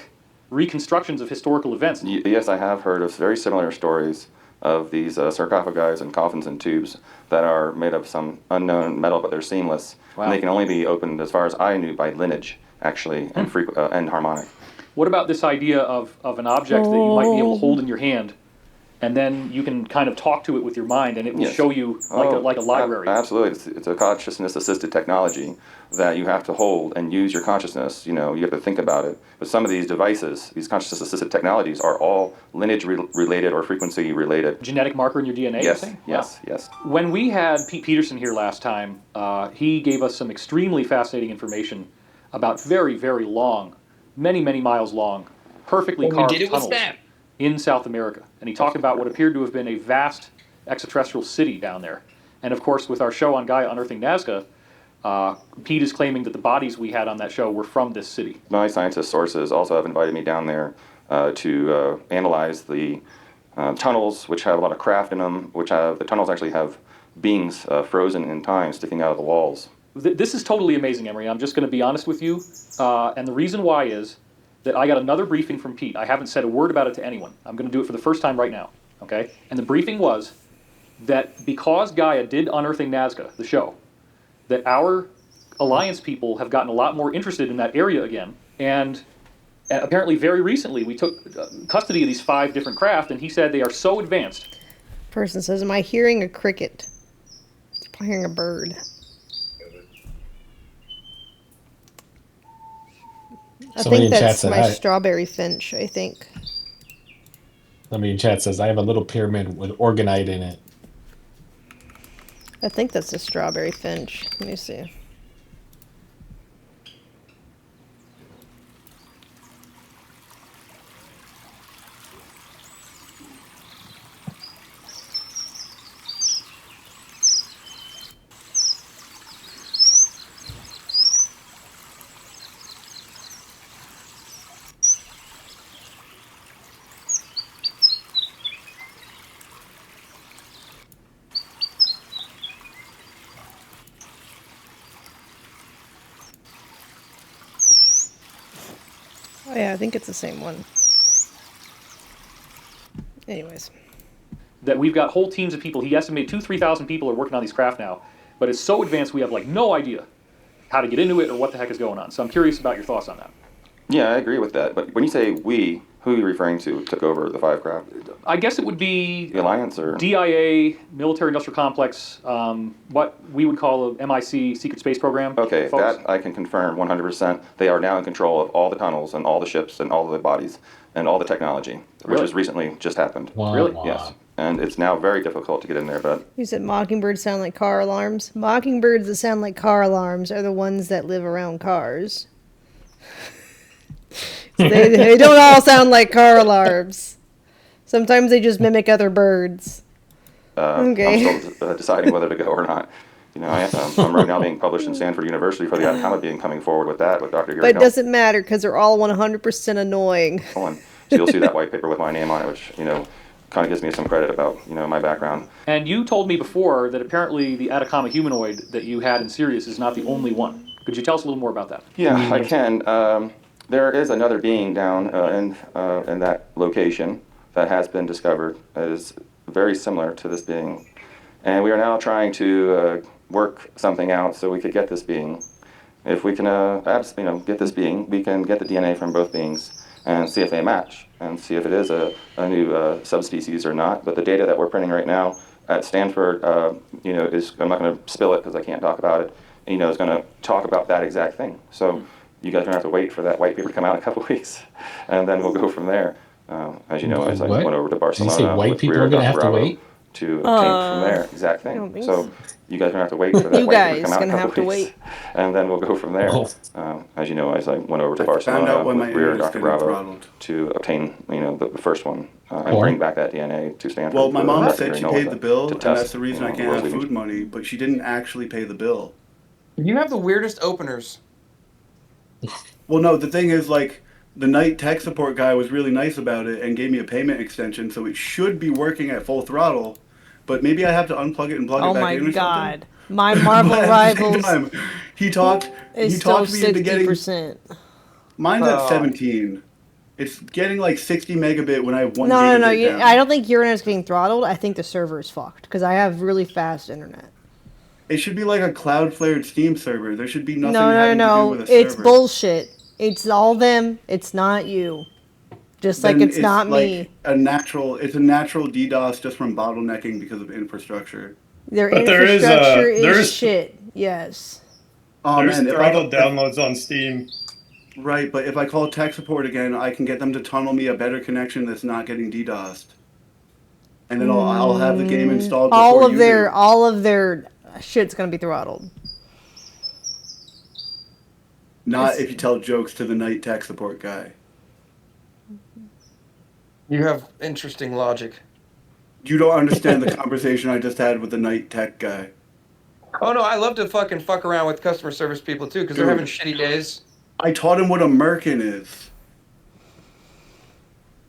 reconstructions of historical events. Yes, I have heard of very similar stories of these sarcophagi and coffins and tubes that are made of some unknown metal, but they're seamless. Wow. And they can only be opened, as far as I knew, by lineage, actually, and harmonic. What about this idea of an object that you might be able to hold in your hand, and then you can kind of talk to it with your mind, and it will show you like a library? Absolutely. It's a consciousness-assisted technology that you have to hold and use your consciousness. You have to think about it. But some of these devices, these consciousness-assisted technologies, are all lineage-related or frequency-related. Genetic marker in your DNA, yes, you're saying? Yes. When we had Pete Peterson here last time, he gave us some extremely fascinating information about very, very long, many, many miles long, perfectly carved tunnels in South America. And he talked about what appeared to have been a vast extraterrestrial city down there. And of course, with our show on Gaia Unearthing Nazca, Pete is claiming that the bodies we had on that show were from this city. My scientist sources also have invited me down there to analyze the tunnels, which have a lot of craft in them, the tunnels actually have beings frozen in time sticking out of the walls. This is totally amazing, Emery. I'm just going to be honest with you. And the reason why is that I got another briefing from Pete. I haven't said a word about it to anyone. I'm going to do it for the first time right now. Okay? And the briefing was that because Gaia did Unearthing Nazca, the show, that our Alliance people have gotten a lot more interested in that area again. And apparently very recently we took custody of these 5 different craft, and he said they are so advanced Person says, "Am I hearing a cricket?" I'm hearing a bird. I Somebody think in chat that's said, my strawberry finch. I think. Somebody in chat says, I have a little pyramid with orgonite in it. I think that's a strawberry finch. Let me see. Oh yeah, I think it's the same one. Anyways. That we've got whole teams of people. He estimated 2,000-3,000 people are working on these craft now, but it's so advanced we have like no idea how to get into it or what the heck is going on. So I'm curious about your thoughts on that. Yeah, I agree with that. But when you say we, who are you referring to took over the five craft? I guess it would be The Alliance or DIA, Military Industrial Complex, what we would call a MIC, Secret Space Program. Okay, folks. that I can confirm 100%. They are now in control of all the tunnels and all the ships and all the bodies and all the technology, which Really? has recently just happened. Really? Yes. And it's now very difficult to get in there, but You said mockingbirds sound like car alarms. Mockingbirds that sound like car alarms are the ones that live around cars. So they don't all sound like car alarms. Sometimes they just mimic other birds. Okay. I'm still deciding whether to go or not. You know, I'm right now being published in Stanford University for the Atacama being coming forward with that with Dr. Gary But it Hill. doesn't matter because they're all 100% annoying. So you'll see that white paper with my name on it, which, you know, kind of gives me some credit about, you know, my background. And you told me before that apparently the Atacama humanoid that you had in Sirius is not the only one. Could you tell us a little more about that? Yeah, I can. There is another being down in that location that has been discovered that is very similar to this being. And we are now trying to work something out so we could get this being. If we can get this being, we can get the DNA from both beings and see if they match and see if it is a new subspecies or not. But the data that we're printing right now at Stanford, is, I'm not going to spill it because I can't talk about it, is going to talk about that exact thing. So you guys are going to have to wait for that white paper to come out in a couple of weeks, and then we'll go from there. As you know, as I What? went over to Did you say Barcelona white with people Rear are gonna Dr. have to Bravo wait? to obtain from there exact I don't thing. think So so. you guys are going to have to wait for that You white paper to guys come out in a gonna couple have to of weeks, and then we'll go from there. As you know, as I went over to Found Barcelona out when my with Rear internet's Dr. getting Bravo throttled. to obtain, the first one and bring back that DNA to Stanford. Well, my for mom Dr. said Gary she Nola paid the bill, to and test, that's the reason I can't where have we need food money, but she didn't actually pay the bill. You have the weirdest openers. Well, no, the thing is, like, the night tech support guy was really nice about it and gave me a payment extension, so it should be working at full throttle. But maybe I have to unplug it and plug Oh it back my in or god. something. My Marvel But at the same Rivals time, he talked is me still into getting 60%. mine's at Oh. 17. It's getting like 60 megabit when I have 1 No, gigabit no. down. I don't think your internet's getting throttled. I think the server is fucked because I have really fast internet. It should be like a Cloudflare Steam server. There should be nothing No, having to do no. with a It's server. bullshit. It's all them. It's not you. Just like Then it's not like me. it's a natural DDoS just from bottlenecking because of infrastructure. Their But there is, infrastructure is there's- shit. Yes. Oh, There's man, if I throttle downloads on Steam. Right, but if I call tech support again, I can get them to tunnel me a better connection that's not getting DDoSed. And then I'll have the game installed before All of you their shit's gonna be throttled. Not if you tell jokes to the night tech support guy. You have interesting logic. You don't understand the conversation I just had with the night tech guy. Oh no, I love to fucking fuck around with customer service people too, because they're Dude. having shitty days. I taught him what a merkin is.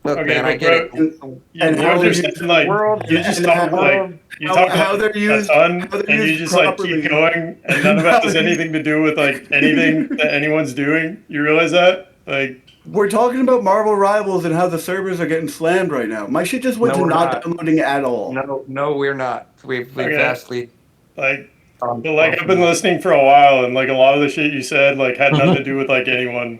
Look, Okay, man, I but get it. And you how they're understand, used like, world, you just and talk how- like you how- talk how about they're used- a ton, how they're and you used just like properly. keep going, and none of it has anything to do with like anything that anyone's doing. You realize that? Like, We're talking about Marvel Rivals and how the servers are getting slammed right now. My shit just went No, to we're not not. downloading at all. No, we're not. We've Okay. vastly. but like I've been listening for a while, and like a lot of the shit you said like had nothing to do with like anyone.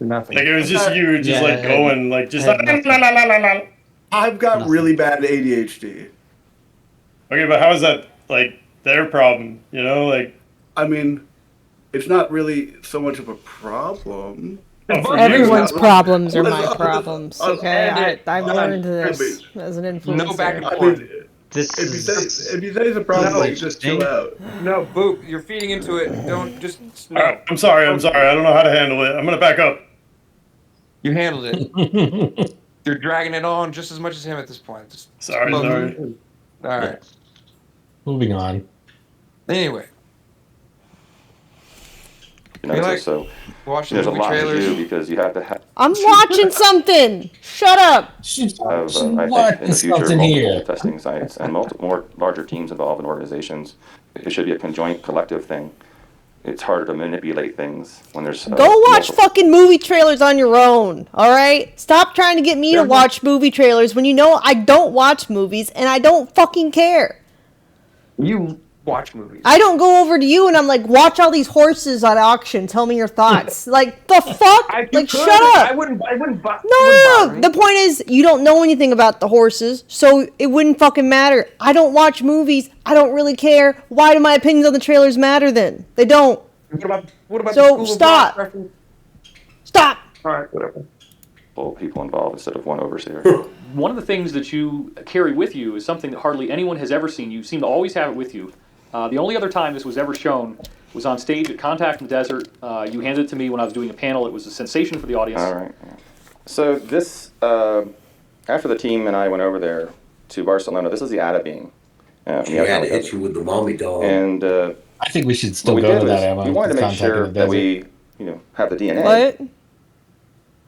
Nothing. Like it was just you, just Yeah, like I had- going, like just I had like, nothing. la la la la la. I've got really bad ADHD. Okay, but how is that like their problem? You know, like I mean, it's not really so much of a problem. Everyone's problems are my problems. Okay, I've learned this as an influencer. No back and I forth. mean, if you say it's a problem, like, just chill out. No, Boop, you're feeding into it. Don't just. No. All right, I'm sorry. I don't know how to handle it. I'm gonna back up. You handled it. You're dragging it on just as much as him at this point. Just Sorry. All right. Moving on. Anyway. You know, You like so watching there's a movie lot trailers? to do because you have to have. I'm watching something. Shut up. I think in the future, multiple testing sites and more larger teams involved in organizations. It should be a conjoint, collective thing. It's harder to manipulate things when there's. Go watch fucking movie trailers on your own, all right? Stop trying to get me to watch movie trailers when you know I don't watch movies and I don't fucking care. You watch movies. I don't go over to you and I'm like, watch all these horses on auction. Tell me your thoughts. Like, the fuck? Like, shut up. I wouldn't. No. The point is, you don't know anything about the horses, so it wouldn't fucking matter. I don't watch movies. I don't really care. Why do my opinions on the trailers matter then? They don't. What about So, the stop. Stop. All right, whatever. People involved instead of one overseer. One of the things that you carry with you is something that hardly anyone has ever seen. You seem to always have it with you. The only other time this was ever shown was on stage at Contact in the Desert. You handed it to me when I was doing a panel. It was a sensation for the audience. All right. So this, after the team and I went over there to Barcelona, this is the ATA beam. She had to hit you with the mommy dog. And I think we should still go to that ammo. We wanted to make sure that we, have the DNA. What?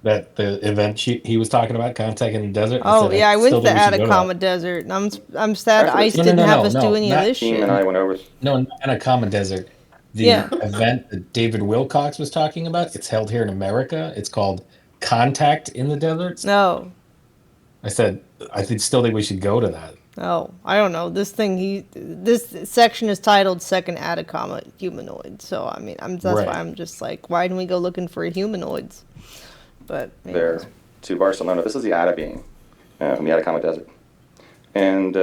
That the event he was talking about, Contact in the Desert. Oh, yeah, I went to the Atacama Desert, and I'm sad ICE didn't have us do any of this shit. And I went over. No, Atacama Desert. The event that David Wilcox was talking about, it's held here in America. It's called Contact in the Desert. No. I think we should go to that. Oh, I don't know. This section is titled Second Atacama Humanoid. So, I mean, that's why I'm just like, why didn't we go looking for humanoids? But there to Barcelona. This is the ATA beam from the Atacama Desert. And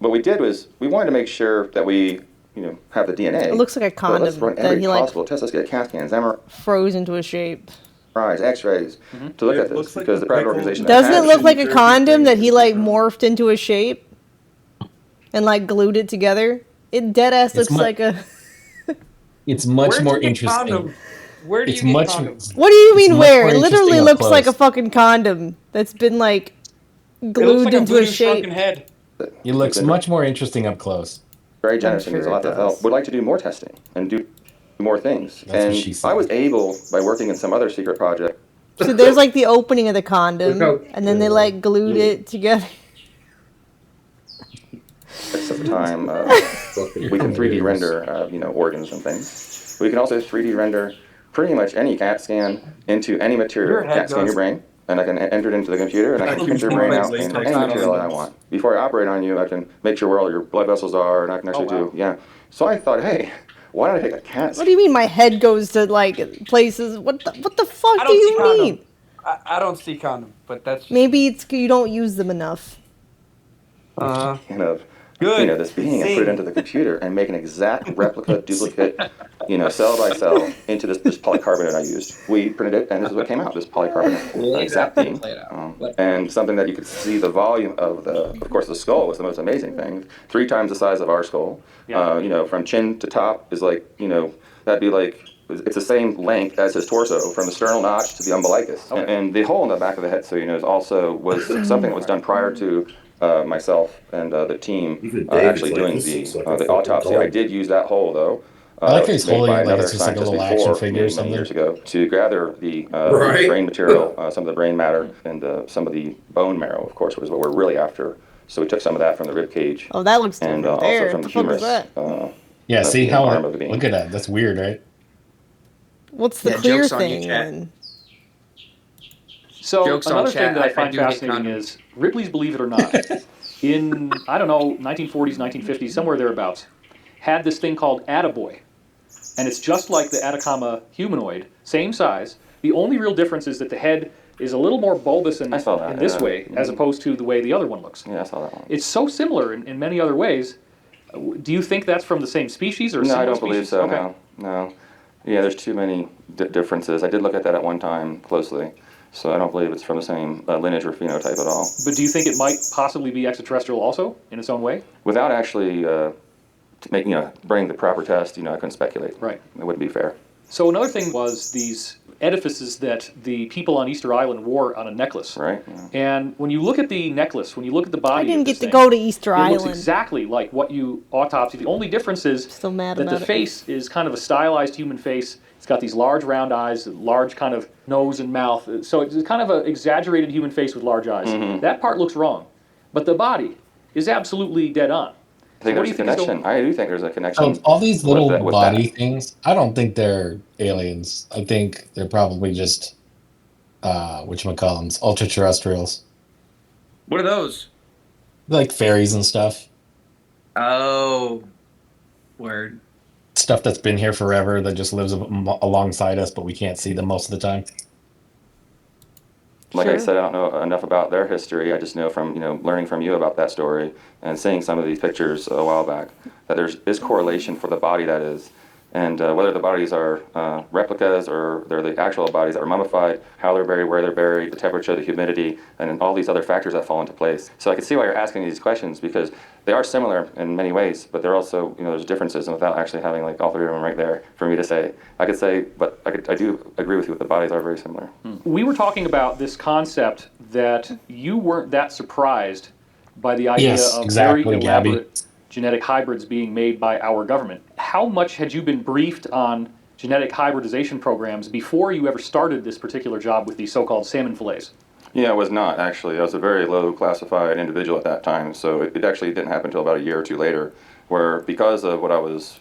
what we did was we wanted to make sure that we, have the DNA. It looks like a condom let's run that every he possible test. Let's get CAT scans, MRIs, froze into a shape. X-rays to look at this because the private organization. Doesn't it look like a condom that he morphed into a shape and glued it together? It deadass looks like a. It's much more interesting. Where do you get condoms? What do you mean where? It literally looks like a fucking condom that's been glued into a shape. Head. It looks much more interesting up close. Very generous and gives a lot of help. Would like to do more testing and do more things. That's what she said. I was able, by working in some other secret project. So there's the opening of the condom, and then they glued it together. At the time, we can 3D render, organs and things. We can also 3D render pretty much any CAT scan into any material. CAT scan your brain, and I can enter it into the computer, and I can print your brain out in any material that I want. Before I operate on you, I can make sure where all your blood vessels are, and I can actually So I thought, hey, why don't I take a CAT scan? What do you mean my head goes to places? What the fuck do you mean? I don't see condom, but that's maybe it's you don't use them enough. Good. This being and put it into the computer and make an exact replica, duplicate, cell by cell into this polycarbonate I used. We printed it, and this is what came out, this polycarbonate exact beam. And something that you could see the volume of of course, the skull was the most amazing thing. 3 times the size of our skull. From chin to top is that'd be it's the same length as his torso, from the sternal notch to the umbilicus. And the hole in the back of the head, so was something that was done prior to myself and the team actually doing the autopsy. I did use that hole, though. I like he's made holding by it like another it's just like a scientist little action before, figure or something. years ago, to gather the brain material, some of the brain matter, and some of the bone marrow, of course, was what we're really after. So we took some of that from the rib cage. Oh, that looks and different also there. from the fuck is humerus. that? See how look at that. That's weird, right? What's the clear thing then? So Jokes on another chat. thing that I find do hate fascinating condoms. is Ripley's Believe It or Not, in, 1940s, 1950s, somewhere thereabouts, had this thing called Attaboy. And it's just like the Atacama humanoid, same size. The only real difference is that the head is a little more bulbous in this way, as Mhm. opposed to the way the other one looks. Yeah, I saw that one. It's so similar in many other ways. Do you think that's from the same species or No, I similar don't believe species? so. Okay. No. Yeah, there's too many differences. I did look at that at one time closely, so I don't believe it's from the same lineage or phenotype at all. But do you think it might possibly be extraterrestrial also, in its own way? Without actually bringing the proper test, I couldn't speculate. Right. It wouldn't be fair. So another thing was these edifices that the people on Easter Island wore on a necklace. Right. And when you look at the necklace, when you look at the body, I didn't of this get to thing, go to Easter it looks Island. exactly like what you autopsy. The only difference is Still mad that about the it. face is kind of a stylized human face. It's got these large round eyes, large kind of nose and mouth. So it's kind of an exaggerated human face with large eyes. Mhm. That part looks wrong. But the body is absolutely dead on. I think So what there's do a you think is connection. I do think there's a connection. So all these little with body that. things, I don't think they're aliens. I think they're probably just whatchamacallums, ultra terrestrials. What are those? Like fairies and stuff. Oh, word. Stuff that's been here forever that just lives alongside us, but we can't see them most of the time. Like I Sure. said, I don't know enough about their history. I just know from learning from you about that story and seeing some of these pictures a while back that there is correlation for the body that is, and whether the bodies are replicas or they're the actual bodies that are mummified, how they're buried, where they're buried, the temperature, the humidity, and then all these other factors that fall into place. So I can see why you're asking these questions because they are similar in many ways, but they're also there's differences, and without actually having like all three of them right there for me to say, I could say, but I do agree with you. The bodies are very similar. We were talking about this concept that you weren't that surprised by the idea Yes, of exactly, very Gabby. elaborate genetic hybrids being made by our government. How much had you been briefed on genetic hybridization programs before you ever started this particular job with these so-called salmon fillets? Yeah, I was not actually. I was a very low classified individual at that time, so it actually didn't happen until about a year or two later, where because of what I was,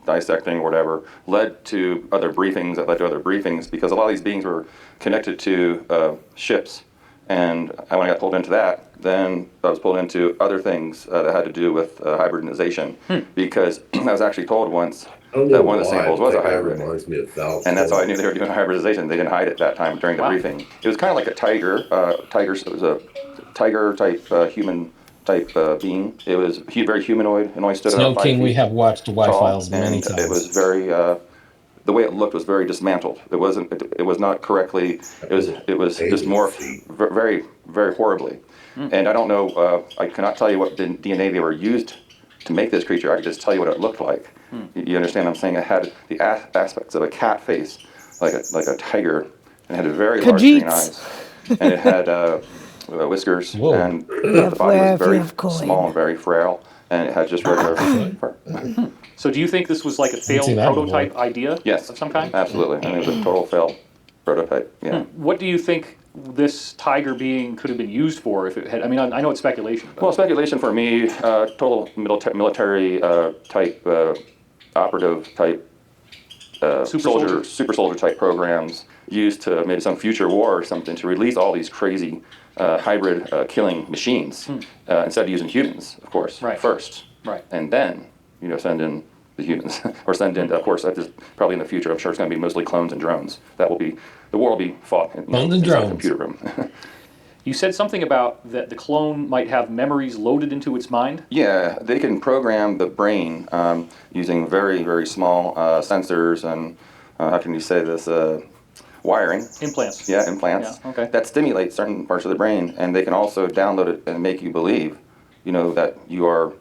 dissecting or whatever, led to other briefings that led to other briefings, because a lot of these beings were connected to ships. And when I got pulled into that, then I was pulled into other things that had to do with hybridization, because I was actually told once that one of the samples was a hybrid. Reminds me of Val. And that's how I knew they were doing hybridization. They didn't hide it that time during the briefing. It was kind of like a tiger. It was a tiger type human type being. It was very humanoid and only stood Snow about 5 King, feet we have watched the tall, Y-Files many and times. It was very. The way it looked was very dismantled. It wasn't. It was not correctly. It was just morphed very, very horribly. And I don't know. I cannot tell you what DNA they were used to make this creature. I can just tell you what it looked like. You understand? I'm saying it had the aspects of a cat face, like a tiger, and it had very large green eyes, and it had whiskers, and the body was very small and very frail, and it had just regular fur. So do you think this was like a failed seen that prototype idea Yes, of some kind? absolutely. I mean, it was a total failed prototype. Yeah. What do you think this tiger being could have been used for if it had, I mean, I know it's speculation. But Well, speculation for me, total military type, operative type, super soldier type programs used to maybe some future war or something to release all these crazy hybrid killing machines instead of using humans, of course, first. Right. And then, send in the humans or send in, of course, that is probably in the future. I'm sure it's going to be mostly clones and drones. The war will be fought in Clones and inside a drones. computer room. You said something about that the clone might have memories loaded into its mind? Yeah, they can program the brain using very, very small sensors and, how can you say this, wiring. Implants. Yeah, implants. Yeah, okay. That stimulate certain parts of the brain, and they can also download it and make you believe, that you are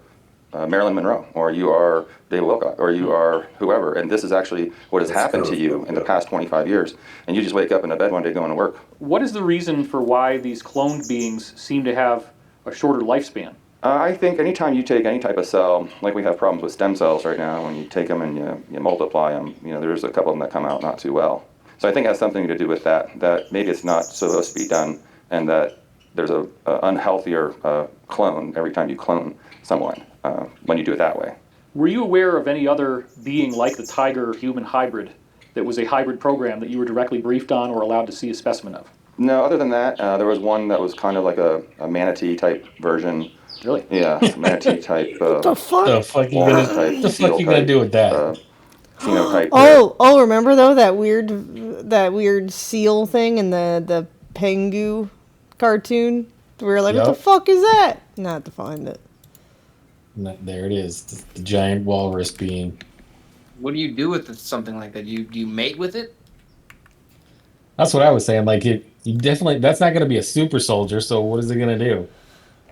Marilyn Monroe, or you are David Wilcock, or you are whoever. And this is actually what has happened to you in the past 25 years. And you just wake up in a bed one day going to work. What is the reason for why these cloned beings seem to have a shorter lifespan? I think anytime you take any type of cell, like we have problems with stem cells right now, when you take them and you multiply them, there's a couple of them that come out not too well. So I think it has something to do with that maybe it's not supposed to be done, and that there's a unhealthier clone every time you clone someone when you do it that way. Were you aware of any other being like the tiger human hybrid that was a hybrid program that you were directly briefed on or allowed to see a specimen of? No, other than that, there was one that was kind of like a manatee type version. Really? Yeah, manatee type. What the fuck? The fuck you gonna do with that? Phenotype. Oh, remember though that weird seal thing in the Pengu cartoon. We were like, what Yup. the fuck is that? Not to find it. There it is. The giant walrus being. What do you do with something like that? Do you mate with it? That's what I was saying. Like, you definitely. That's not going to be a super soldier. So what is it going to do?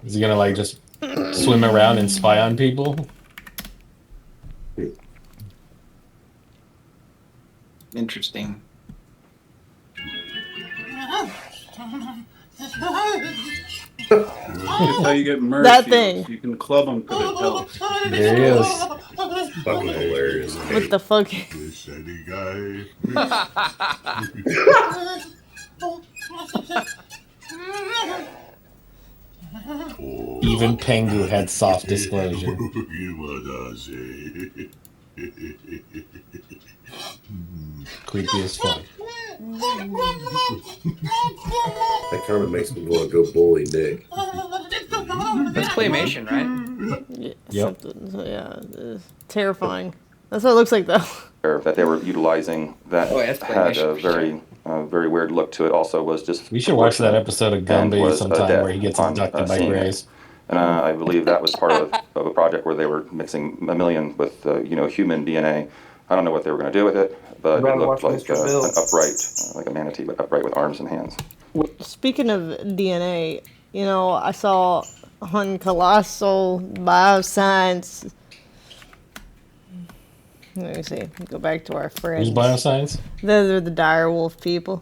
Is he going to like just swim around and spy on people? Interesting. That's how you get mercy. That thing. You can club them because it helps. There he is. Fucking hilarious. What the fuck? This any guy. Even Pengu had soft disclosure. Creepy as fuck. That kind of makes me want to go bully Nick. That's claymation, right? Yep. Terrifying. That's what it looks like, though. That they were utilizing that had a very weird look to it. Also, was just We should watch that episode of Gumby sometime where he gets abducted by Greys. And I believe that was part of a project where they were mixing mammalian with human DNA. I don't know what they were going to do with it, but it looked like an upright, like a manatee, but upright with arms and hands. Speaking of DNA, I saw on Colossal Bioscience. Let me see. Go back to our friends. Who's Bioscience? They're the direwolf people.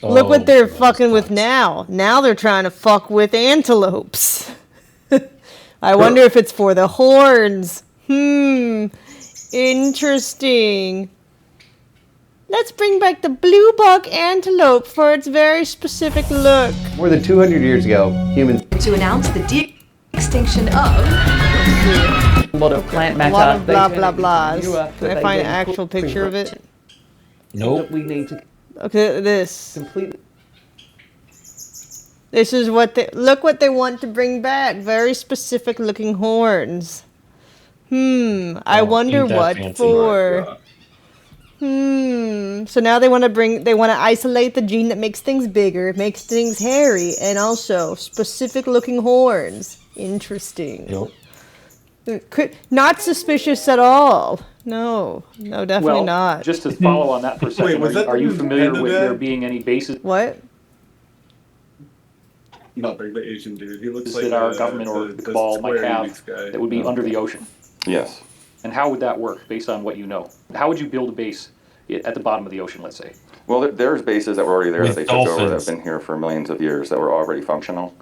Oh, Look what they're fucking with now. Now they're trying to fuck with antelopes. I wonder if it's for the horns. Interesting. Let's bring back the blue buck antelope for its very specific look. More than 200 years ago, humans To announce the extinction of a lot of plant A matter. lot of blah blah They blahs. grew up, Can but I they find an then actual picture of it? Nope. We need to Okay, this. completely. This is what they look what they want to bring back. Very specific looking horns. I wonder ain't that what fancy. for. So now they want to isolate the gene that makes things bigger, makes things hairy, and also specific looking horns. Interesting. Not suspicious at all. No, definitely not. Just to follow on that for a second, was that are you the familiar end of with that? there being any bases What? Not the Asian dude. He looks like that our government or the cabal might have that would be under the ocean? Yes. And how would that work based on what you know? How would you build a base at the bottom of the ocean, let's say? Well, there's bases that were already there With that they took over that have dolphins. been here for millions of years that were already functional.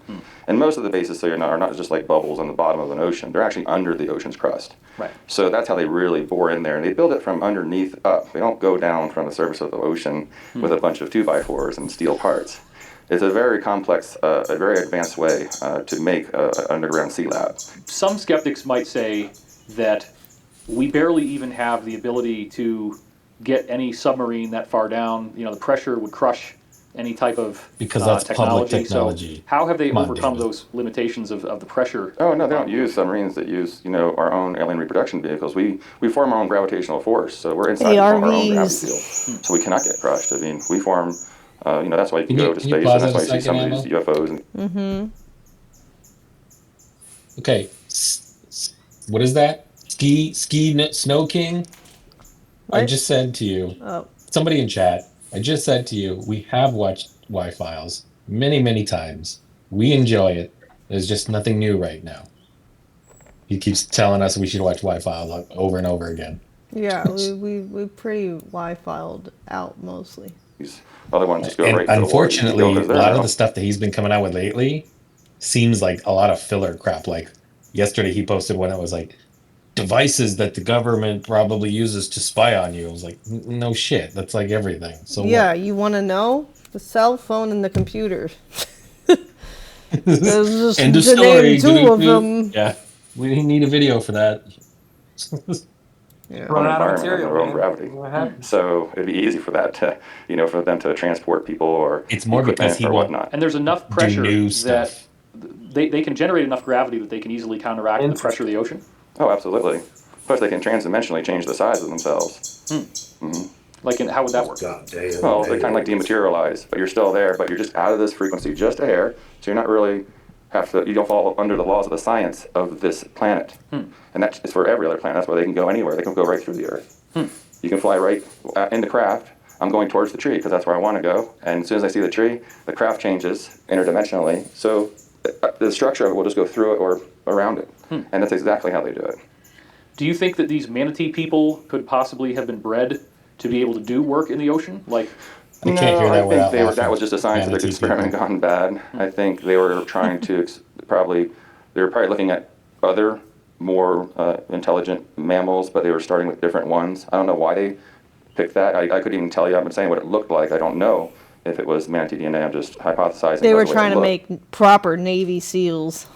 And most of the bases are not just like bubbles on the bottom of an ocean. They're actually under the ocean's crust. Right. So that's how they really bore in there. And they build it from underneath up. They don't go down from the surface of the ocean with a bunch of 2x4s and steel parts. It's a very complex, a very advanced way to make an underground sea lab. Some skeptics might say that we barely even have the ability to get any submarine that far down. The pressure would crush any type of Because that's public technology. So how have they Come on, overcome David. those limitations of the pressure? Oh no, they don't use submarines that use our own alien reproduction vehicles. We form our own gravitational force, so we're inside our own gravity ARVs. field, so we cannot get crushed. I mean, we form. That's why you can Can you- go to can you space, pause and that's why that you a see some of second, these UFOs. And Okay. What is that? Snow King? I What? just said to you, Oh. somebody in chat, I just said to you, we have watched Y-Files many, many times. We enjoy it. There's just nothing new right now. He keeps telling us we should watch Y-Files over and over again. Yeah, we pretty Wi-Fi'd out mostly. these other ones just go And right to the water. unfortunately, You go a 'cause they're lot of now- the stuff that he's been coming out with lately seems like a lot of filler crap. Like yesterday, he posted one that was like devices that the government probably uses to spy on you. I was like, no shit, that's like everything. So Yeah, you want to know? The cell phone and the computer. Just End of to story. name two of them. Yeah, we need a video for that. Yeah. Run out of material, their own gravity. So it'd be easy for that to, for them to transport people or it's more because equipment he or won't whatnot. And there's enough pressure new that stuff. they can generate enough gravity that they can easily counteract the pressure of the ocean. Oh, absolutely. Plus, they can transdimensionally change the size of themselves. Like, how would that work? Well, they kind of like dematerialize, but you're still there, but you're just out of this frequency just a hair, so you're not really you don't fall under the laws of the science of this planet. And that is for every other planet. That's why they can go anywhere. They can go right through the Earth. You can fly right into craft. I'm going towards the tree because that's where I want to go. And as soon as I see the tree, the craft changes interdimensionally. So the structure of it will just go through it or around it. And that's exactly how they do it. Do you think that these manatee people could possibly have been bred to be able to do work in the ocean? Like, I think that was just a scientific experiment gone bad. I think they were trying to they were probably looking at other more intelligent mammals, but they were starting with different ones. I don't know why they picked that. I couldn't even tell you. I've been saying what it looked like. I don't know if it was manatee DNA. I'm just hypothesizing. They were trying to make proper Navy SEALs.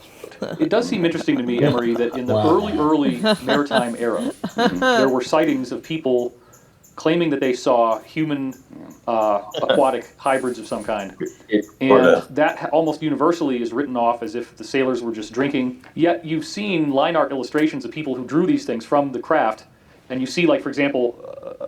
It does seem interesting to me, Emery, that in the early maritime era, there were sightings of people claiming that they saw human aquatic hybrids of some kind. And that almost universally is written off as if the sailors were just drinking. Yet you've seen line art illustrations of people who drew these things from the craft, and you see, like, for example,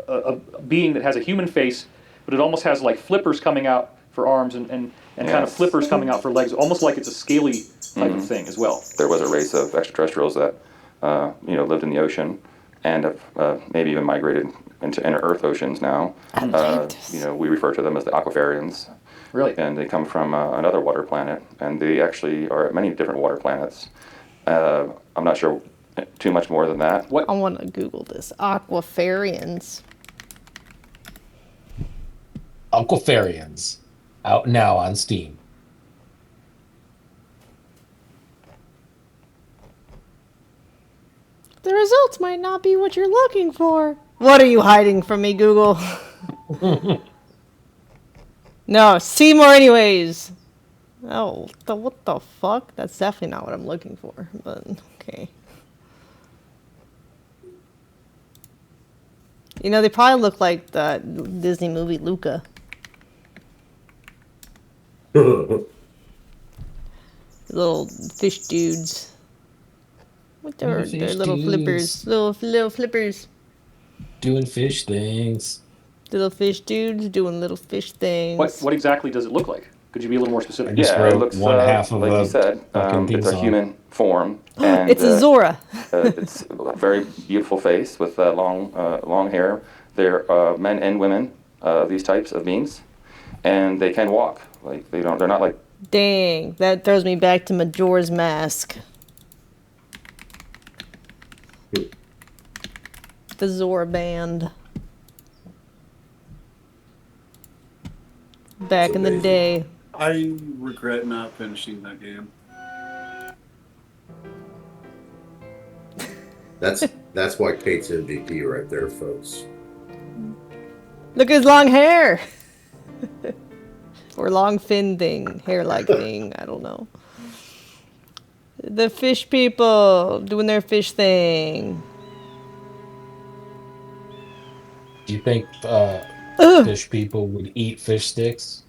a being that has a human face, but it almost has like flippers coming out for arms and kind of flippers coming out for legs, almost like it's a scaly type of thing as well. There was a race of extraterrestrials that lived in the ocean and have maybe even migrated into inner Earth oceans now. We refer to them as the aquafarians. Really? And they come from another water planet, and they actually are at many different water planets. I'm not sure too much more than that. I want to Google this. Aquafarians. Aquafarians. Out now on Steam. The results might not be what you're looking for. What are you hiding from me, Google? No, see more anyways. Oh, what the fuck? That's definitely not what I'm looking for, but okay. You know, they probably look like the Disney movie Luca. Little fish dudes. With their little flippers. Little flippers. Doing fish things. Little fish dudes doing little fish things. What exactly does it look like? Could you be a little more specific? It looks like you said. It's a human form. And, it's a Zora. It's a very beautiful face with long hair. They're men and women, these types of beings, and they can walk. Like they're not like. Dang, that throws me back to Majora's Mask. The Zora band. Back in the day. I regret not finishing that game. That's why Kate's MVP right there, folks. Look at his long hair. Or long fin thing, hair-like thing, I don't know. The fish people doing their fish thing. Do you think fish people would eat fish sticks?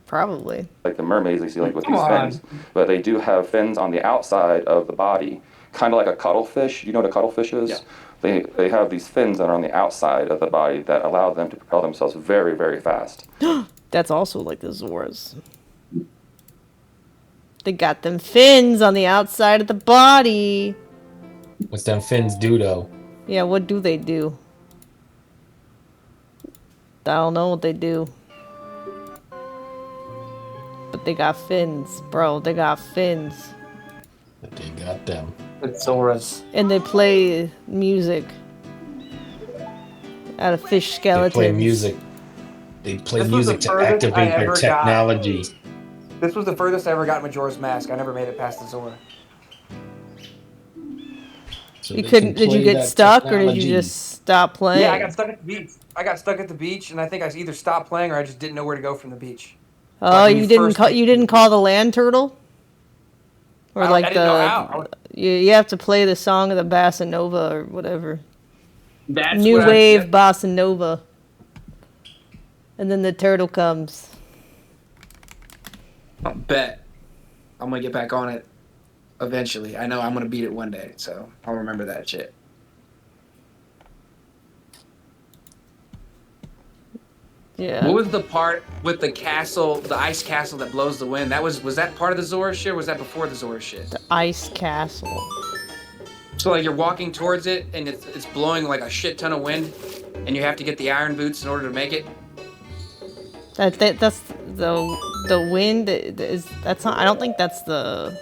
Probably. Like the mermaids, they see like with these fins, but they do have fins on the outside of the body, kind of like a cuttlefish. You know what a cuttlefish is? Yeah. They have these fins that are on the outside of the body that allow them to propel themselves very, very fast. That's also like the Zoras. They got them fins on the outside of the body. What's them fins do, though? Yeah, what do they do? I don't know what they do. But they got fins, bro. They got fins. But they got them. It's Zoras. And they play music out of fish skeletons. They play music. They play music to activate their technology. This was the furthest I ever got Majora's Mask. I never made it past the Zora. So you couldn't? Did you get stuck, or did you just stop playing? Yeah, I got stuck at the beach. at the beach, and I think I either stopped playing or I just didn't know where to go from the beach. Oh, Like you didn't call the land turtle, or I didn't know how. You have to play the song of the bossa nova or whatever. That's New what wave bossa nova, and then the turtle comes. I'll bet I'm gonna get back on it eventually. I know I'm gonna beat it one day, so I'll remember that shit. Yeah. What was the part with the castle, the ice castle that blows the wind? Was that part of the Zora shit, or was that before the Zora shit? The ice castle. So like you're walking towards it and it's blowing like a shit ton of wind, and you have to get the iron boots in order to make it. That's the wind is that's not. I don't think that's the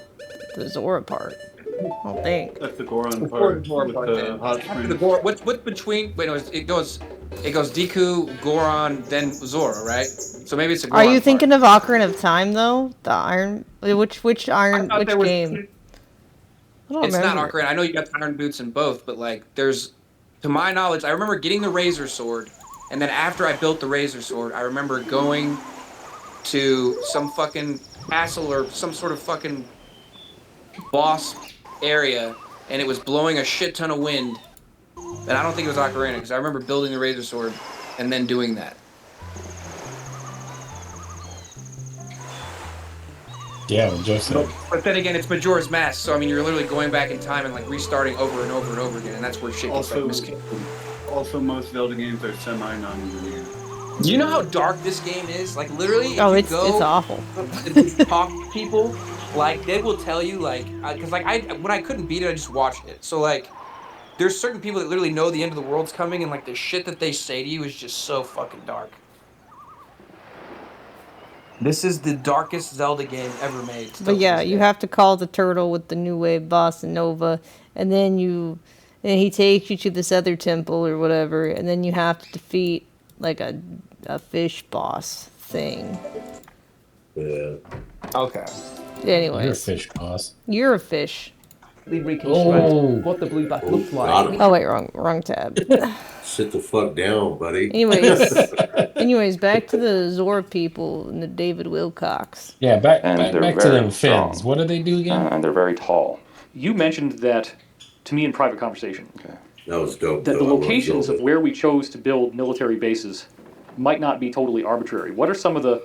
Zora part. I don't think. That's the Goron Before part the Goron with part, the then. hot After springs. the Goron, what's between? Wait, no, it goes Deku, Goron, then Zora, right? So maybe it's a Are Goron you part. thinking of Ocarina of Time though? The iron. Which iron? Which game? I don't It's remember. not Ocarina. I know you got the iron boots in both, but like there's, to my knowledge, I remember getting the Razor Sword, and then after I built the Razor Sword, I remember going to some fucking castle or some sort of fucking boss area, and it was blowing a shit ton of wind. And I don't think it was Ocarina, because I remember building the Razor Sword and then doing that. Yeah, what Joe said. But then again, it's Majora's Mask, so I mean, you're literally going back in time and like restarting over and over and over again, and that's where shit gets like miscalculated. Also, most Zelda games are semi-non-linear. Do you know how dark this game is? Like literally, if Oh, you it's awful. and talk to people, like they will tell you, like, because like when I couldn't beat it, I just watched it. So like, there's certain people that literally know the end of the world's coming, and like the shit that they say to you is just so fucking dark. This is the darkest Zelda game ever made. still But to yeah, this you day. have to call the turtle with the new wave boss and Nova, and then he takes you to this other temple or whatever, and then you have to defeat like a fish boss thing. Yeah. Okay. Anyways, You're a fish boss. You're a fish. Oh. What the blue back looks got like. him. Oh wait, wrong tab. Sit the fuck down, buddy. Anyways, back to the Zora people and the David Wilcox. Yeah, back And they're to very them strong. fins. What do they do again? And they're very tall. You mentioned that to me in private conversation. Okay. That was dope. That the though. I wanna locations build of where we chose to build military bases might not be totally arbitrary. What are some of the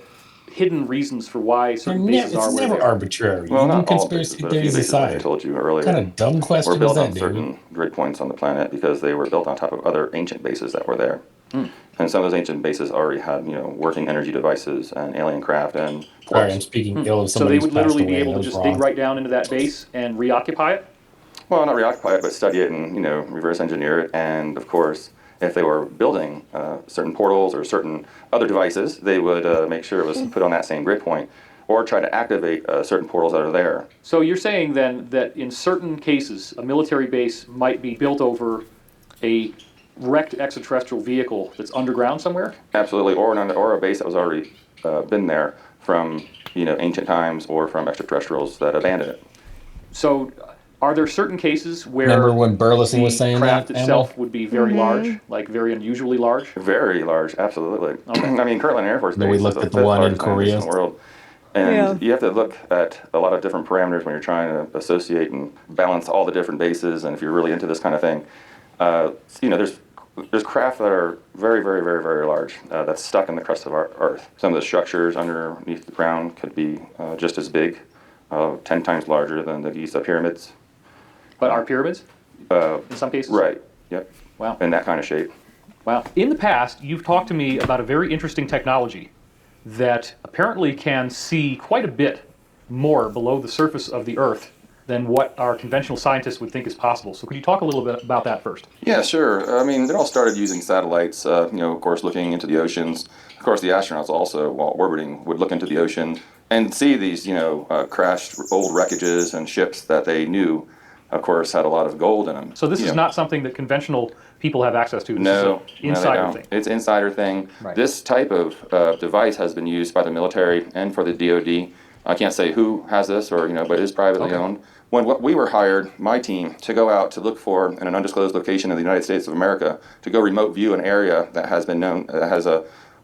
hidden reasons for why certain bases are It's where never they are? arbitrary. Well, You do not all conspiracy bases, but a few theories bases, like I aside. told you earlier. What kind of dumb question were built is that, on David? certain grid points on the planet because they were built on top of other ancient bases that were there. Hmm. And some of those ancient bases already had, working energy devices and alien craft and ports. Sorry, I'm speaking ill of So somebody they who's would passed literally be away. able That to was just dig wrong. right down into that base and reoccupy it? Well, not reoccupy it, but study it and, reverse engineer it. And, of course, if they were building certain portals or certain other devices, they would make sure it was put on that same grid point or try to activate certain portals that are there. So you're saying then that in certain cases, a military base might be built over a wrecked extraterrestrial vehicle that's underground somewhere? Absolutely, or a base that was already been there from, ancient times or from extraterrestrials that abandoned it. So are there certain cases where Remember when Burleson the was saying craft that, itself Emma? would be very large, like very unusually large? Very large, absolutely. I mean, Kirtland Air Force Then Base we is looked the at the fifth one in largest land base Korea. in the world. And Yeah. you have to look at a lot of different parameters when you're trying to associate and balance all the different bases. And if you're really into this kind of thing, there's craft that are very, very, very, very large that's stuck in the crust of our Earth. Some of the structures underneath the ground could be just as big, 10 times larger than the Giza pyramids. But are pyramids? In some cases? Right, yep. Wow. In that kind of shape. Wow. In the past, you've talked to me about a very interesting technology that apparently can see quite a bit more below the surface of the Earth than what our conventional scientists would think is possible. So could you talk a little bit about that first? Yeah, sure. I mean, it all started using satellites, of course, looking into the oceans. Of course, the astronauts also, while orbiting, would look into the ocean and see these, crashed old wreckages and ships that they knew, of course, had a lot of gold in them. So this is not something that conventional people have access to. This No, is an insider thing. It's insider thing. Right. This type of device has been used by the military and for the DoD. I can't say who has this, or but it is privately owned. When we were hired, my team, to go out to look for in an undisclosed location in the United States of America to go remote view an area that has been known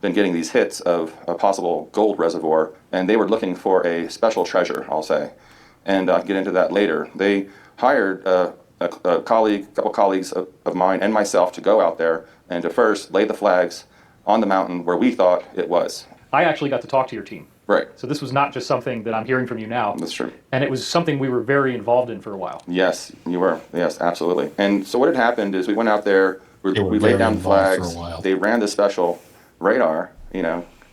been getting these hits of a possible gold reservoir, and they were looking for a special treasure, I'll say, and I'll get into that later. They hired a couple colleagues of mine and myself to go out there and to first lay the flags on the mountain where we thought it was. I actually got to talk to your team. Right. So this was not just something that I'm hearing from you now. That's true. And it was something we were very involved in for a while. Yes, you were. Yes, absolutely. And so what had happened is we went out there, we laid down involved for a flags, while. they ran the special radar,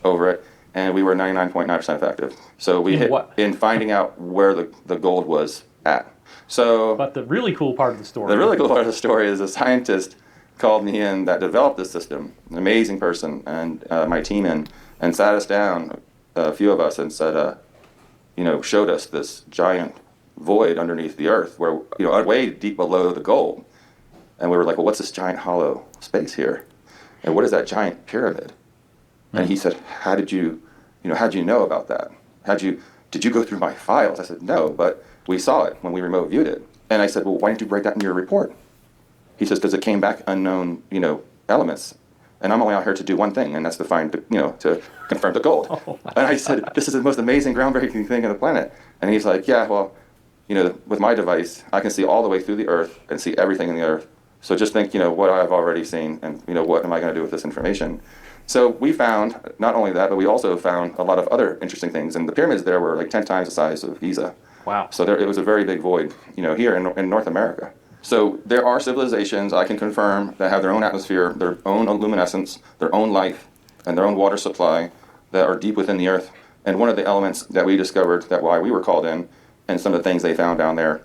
over it, and we were 99.9% effective. So we In hit what? in finding out where the gold was at. So But the really cool part of the story. the really cool part of the story is a scientist called me in that developed this system, an amazing person, and my team in, and sat us down, a few of us, and said, showed us this giant void underneath the earth where, way deep below the gold. And we were like, well, what's this giant hollow space here? And what is that giant pyramid? And he said, how did you know about that? Did you go through my files? I said, no, but we saw it when we remote viewed it. And I said, well, why didn't you write that in your report? He says, because it came back unknown, elements. And I'm only out here to do one thing, and that's to find, to confirm the gold. And I said, this is the most amazing, groundbreaking thing on the planet. And he's like, yeah, well, with my device, I can see all the way through the earth and see everything in the earth. So just think, what I've already seen, and, what am I going to do with this information? So we found not only that, but we also found a lot of other interesting things. And the pyramids there were like 10 times the size of Giza. Wow. So it was a very big void, here in North America. So there are civilizations, I can confirm, that have their own atmosphere, their own luminescence, their own life, and their own water supply that are deep within the earth. And one of the elements that we discovered, that why we were called in, and some of the things they found down there,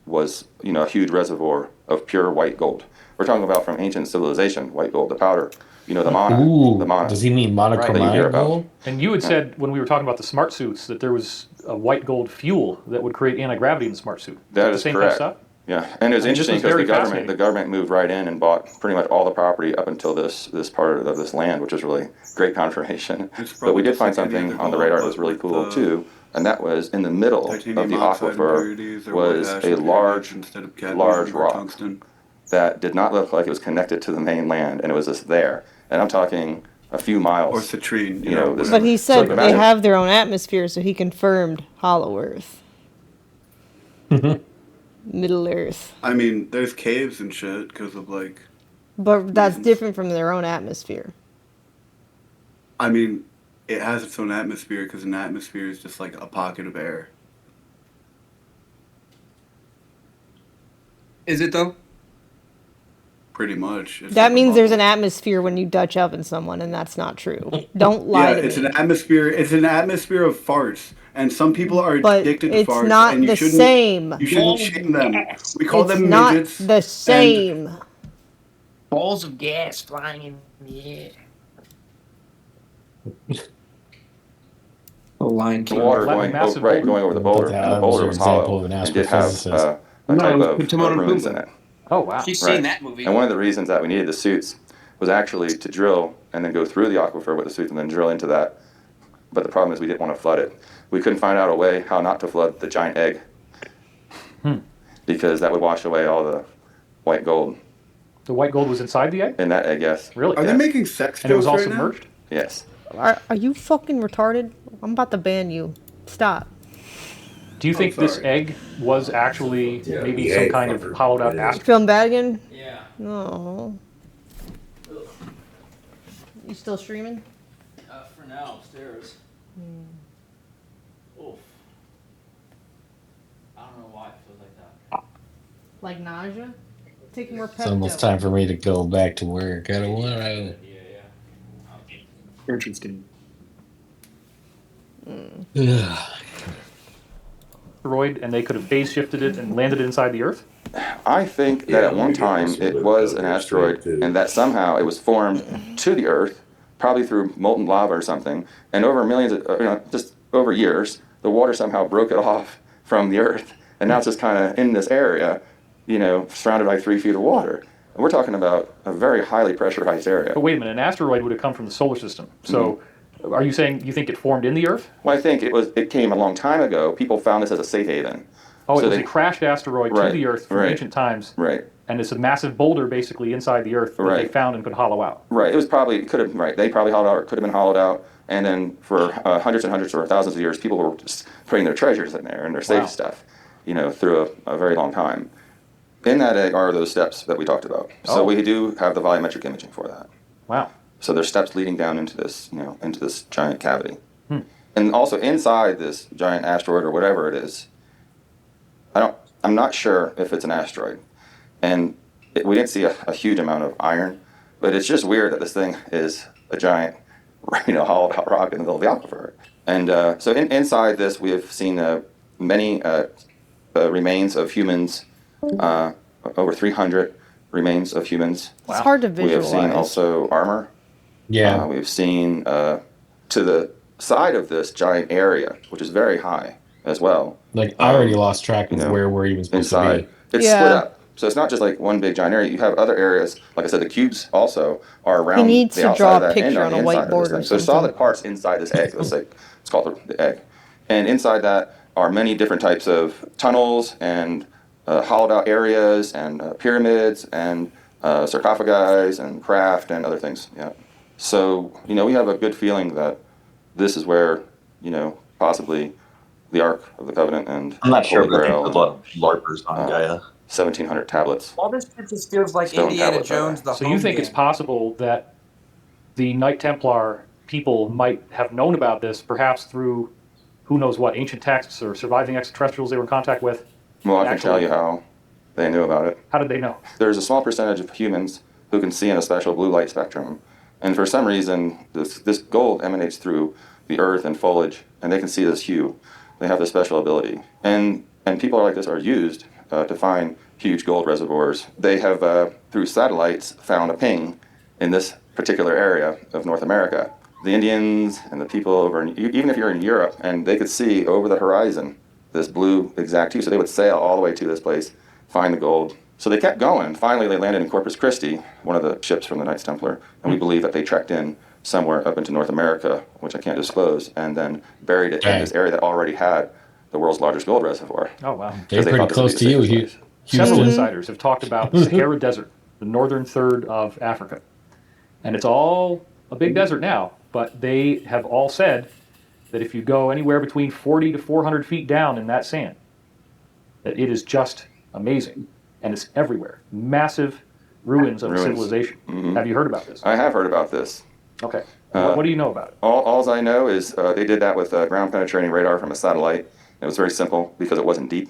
was a huge reservoir of pure white gold. We're talking about from ancient civilization, white gold, the powder, the mana. Ooh, the mana. does he mean monochromatic gold? And you had said when we were talking about the smart suits that there was a white gold fuel that would create anti-gravity in the smart suit. That the is same correct. Kind of stuff? Yeah, and it was interesting because the government moved right in and bought pretty much all the property up until this part of this land, which was really great confirmation. But we did find something on the radar that was really cool too, and that was in the middle of the aquifer was a large rock that did not look like it was connected to the mainland, and it was just there. And I'm talking a few miles. Or citrine. But he said they have their own atmosphere, so he confirmed Hollow Earth. Middle Earth. I mean, there's caves and shit because of like. But that's different from their own atmosphere. I mean, it has its own atmosphere because an atmosphere is just like a pocket of air. Is it though? Pretty much. That means there's an atmosphere when you Dutch oven someone, and that's not true. Don't lie to me. It's an atmosphere. It's an atmosphere of farts, and some people are addicted to farts. It's not and the same. You shouldn't shame them. We call them not midgets. The same. Balls of gas flying in the air. Lion The water going over the boulder, and the boulder was hollow, and did have a type of ruins in it. Oh, wow. She's seen that movie. And one of the reasons that we needed the suits was actually to drill and then go through the aquifer with the suits and then drill into that. But the problem is we didn't want to flood it. We couldn't find out a way how not to flood the giant egg. Because that would wash away all the white gold. The white gold was inside the egg? In that egg, yes. Really? Are they making sex And it was all jokes right now? submerged? Yes. Are you fucking retarded? I'm about to ban you. Stop. Do you think this egg was actually maybe some kind of hollowed out asteroid? Feeling bad again? Yeah. No. You still streaming? For now, upstairs. Oof. I don't know why it feels like that. Like nausea? Take more Pepto. It's almost time for me to go back to work. I don't want to. Interesting. Asteroid, and they could have phase shifted it and landed it inside the Earth? I think that at one time it was an asteroid, and that somehow it was formed to the Earth, probably through molten lava or something, and over millions of, just over years, the water somehow broke it off from the Earth, and now it's just kind of in this area, surrounded by 3 feet of water. And we're talking about a very highly pressurized area. But wait a minute, an asteroid would have come from the solar system. So are you saying you think it formed in the Earth? Well, I think it came a long time ago. People found this as a safe haven. Oh, So it was they- a crashed asteroid to the Earth from ancient times. Right. And it's a massive boulder basically inside the Earth that they found and could hollow out. Right. It could have, they probably hollowed out, or it could have been hollowed out. And then for hundreds and hundreds or thousands of years, people were just putting their treasures in there and their safe stuff, through a very long time. In that egg are those steps that we talked about. So we do have the volumetric imaging for that. Wow. So there's steps leading down into this, into this giant cavity. And also inside this giant asteroid or whatever it is, I'm not sure if it's an asteroid. And we didn't see a huge amount of iron, but it's just weird that this thing is a giant hollowed out rock in the middle of the aquifer. And so inside this, we have seen many remains of humans, over 300 remains of humans. Wow. It's hard to We have seen visualize. also armor. Yeah. We've seen to the side of this giant area, which is very high as well. Like, I already lost track of where we're even supposed to inside. be. It's split up. So it's not just like one big giant area. You have other areas. Like I said, the cubes also are around He needs the to outside draw of a that and picture on on the a inside of this whiteboard or thing. So there's something. solid parts inside this egg. It's called the egg. And inside that are many different types of tunnels and hollowed out areas and pyramids and sarcophagi and craft and other things. Yeah. So, we have a good feeling that this is where, possibly the Ark of the Covenant and I'm not sure, Holy but I think Grail there's a lot of LARPers on Gaia. 1,700 tablets. All this shit just feels like Stone Indiana tablets, rather. Jones, the So home you think game. it's possible that the Knight Templar people might have known about this, perhaps through who knows what, ancient texts or surviving extraterrestrials they were in contact with? Well, I can tell you how they knew about it. How did they know? There's a small percentage of humans who can see in a special blue light spectrum. And for some reason, this gold emanates through the earth and foliage, and they can see this hue. They have this special ability. And people like this are used to find huge gold reservoirs. They have, through satellites, found a ping in this particular area of North America. The Indians and the people over, even if you're in Europe, and they could see over the horizon this blue exact hue, so they would sail all the way to this place, find the gold. So they kept going, and finally they landed in Corpus Christi, one of the ships from the Knights Templar, and we believe that they trekked in somewhere up into North America, which I can't disclose, and then buried it in this area that already had the world's largest gold reservoir. Oh, wow. They're pretty close to you, Houston. Several insiders have talked about the Sahara Desert, the northern third of Africa. And it's all a big desert now, but they have all said that if you go anywhere between 40 to 400 feet down in that sand, that it is just amazing. And it's everywhere. Massive ruins of civilization. Mm-hmm. Have you heard about this? I have heard about this. Okay. What do you know about it? All I know is they did that with ground penetrating radar from a satellite. It was very simple because it wasn't deep.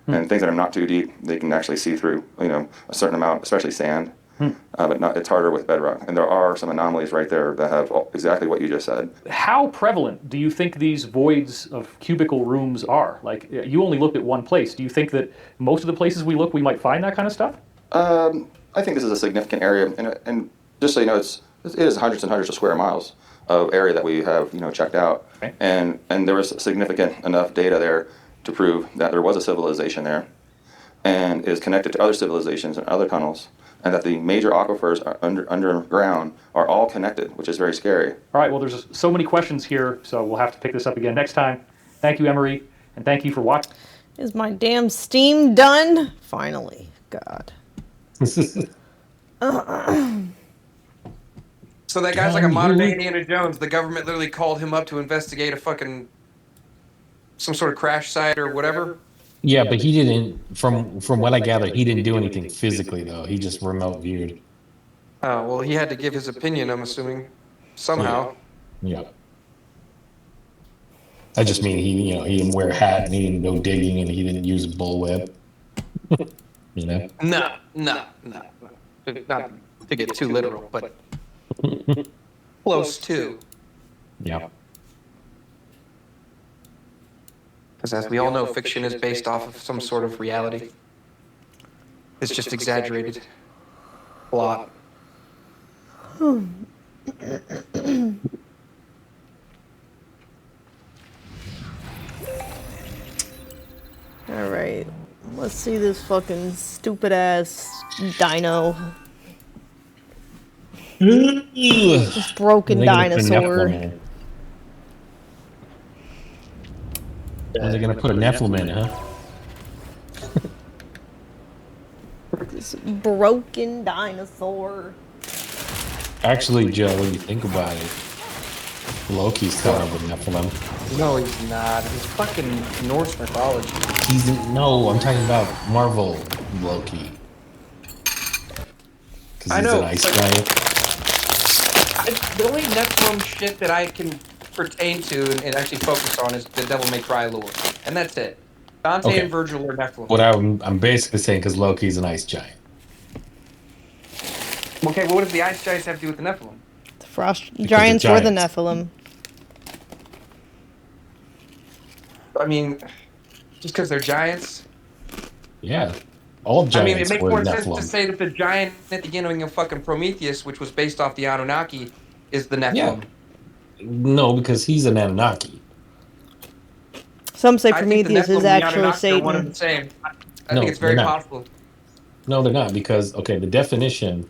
And things that are not too deep, they can actually see through, a certain amount, especially sand. But it's harder with bedrock. And there are some anomalies right there that have exactly what you just said. How prevalent do you think these voids of cubicle rooms are? Like, you only looked at one place. Do you think that most of the places we look, we might find that kind of stuff? I think this is a significant area. And just so you know, it is hundreds and hundreds of square miles of area that we have, checked out. Okay. And there was significant enough data there to prove that there was a civilization there and is connected to other civilizations and other tunnels, and that the major aquifers underground are all connected, which is very scary. All right, well, there's so many questions here, so we'll have to pick this up again next time. Thank you, Emery, and thank you for watching. Is my damn Steam done? Finally. God. So that guy's like a modern day Indiana Jones. The government literally called him up to investigate some sort of crash site or whatever. Yeah, but he didn't. From what I gather, he didn't do anything physically though. He just remote viewed. Oh well, he had to give his opinion. I'm assuming somehow. Yeah. I just mean he didn't wear a hat and he didn't go digging and he didn't use a bullwhip. No. Not to get too literal, but close to. Yeah. Because as we all know, fiction is based off of some sort of reality. It's just exaggerated. Plot. Alright. Let's see this fucking stupid ass dino. This broken dinosaur. Are they gonna put a Nephilim in, huh? This broken dinosaur. Actually, Joe, when you think about it, Loki's kind of a Nephilim. No, he's not. He's fucking Norse mythology. No, I'm talking about Marvel Loki. Because he's an ice giant. The only Nephilim shit that I can pertain to and actually focus on is the Devil May Cry lore, and that's it. Dante and Virgil are Nephilim. What I'm basically saying, because Loki's an ice giant. Okay, well, what does the ice giants have to do with the Nephilim? The frost Because giants they're were the giants. Nephilim. I mean, just because they're giants. Yeah. All I mean, it giants makes were more sense to Nephilim. say that the giant at the beginning of fucking Prometheus, which was based off the Anunnaki, is the Yeah. Nephilim. No, because he's an Anunnaki. Some say I think the Prometheus Nephilim is and the actually Anunnaki are one and Satan. the same. I think No, it's they're very not. possible. No, they're not, because okay, the definition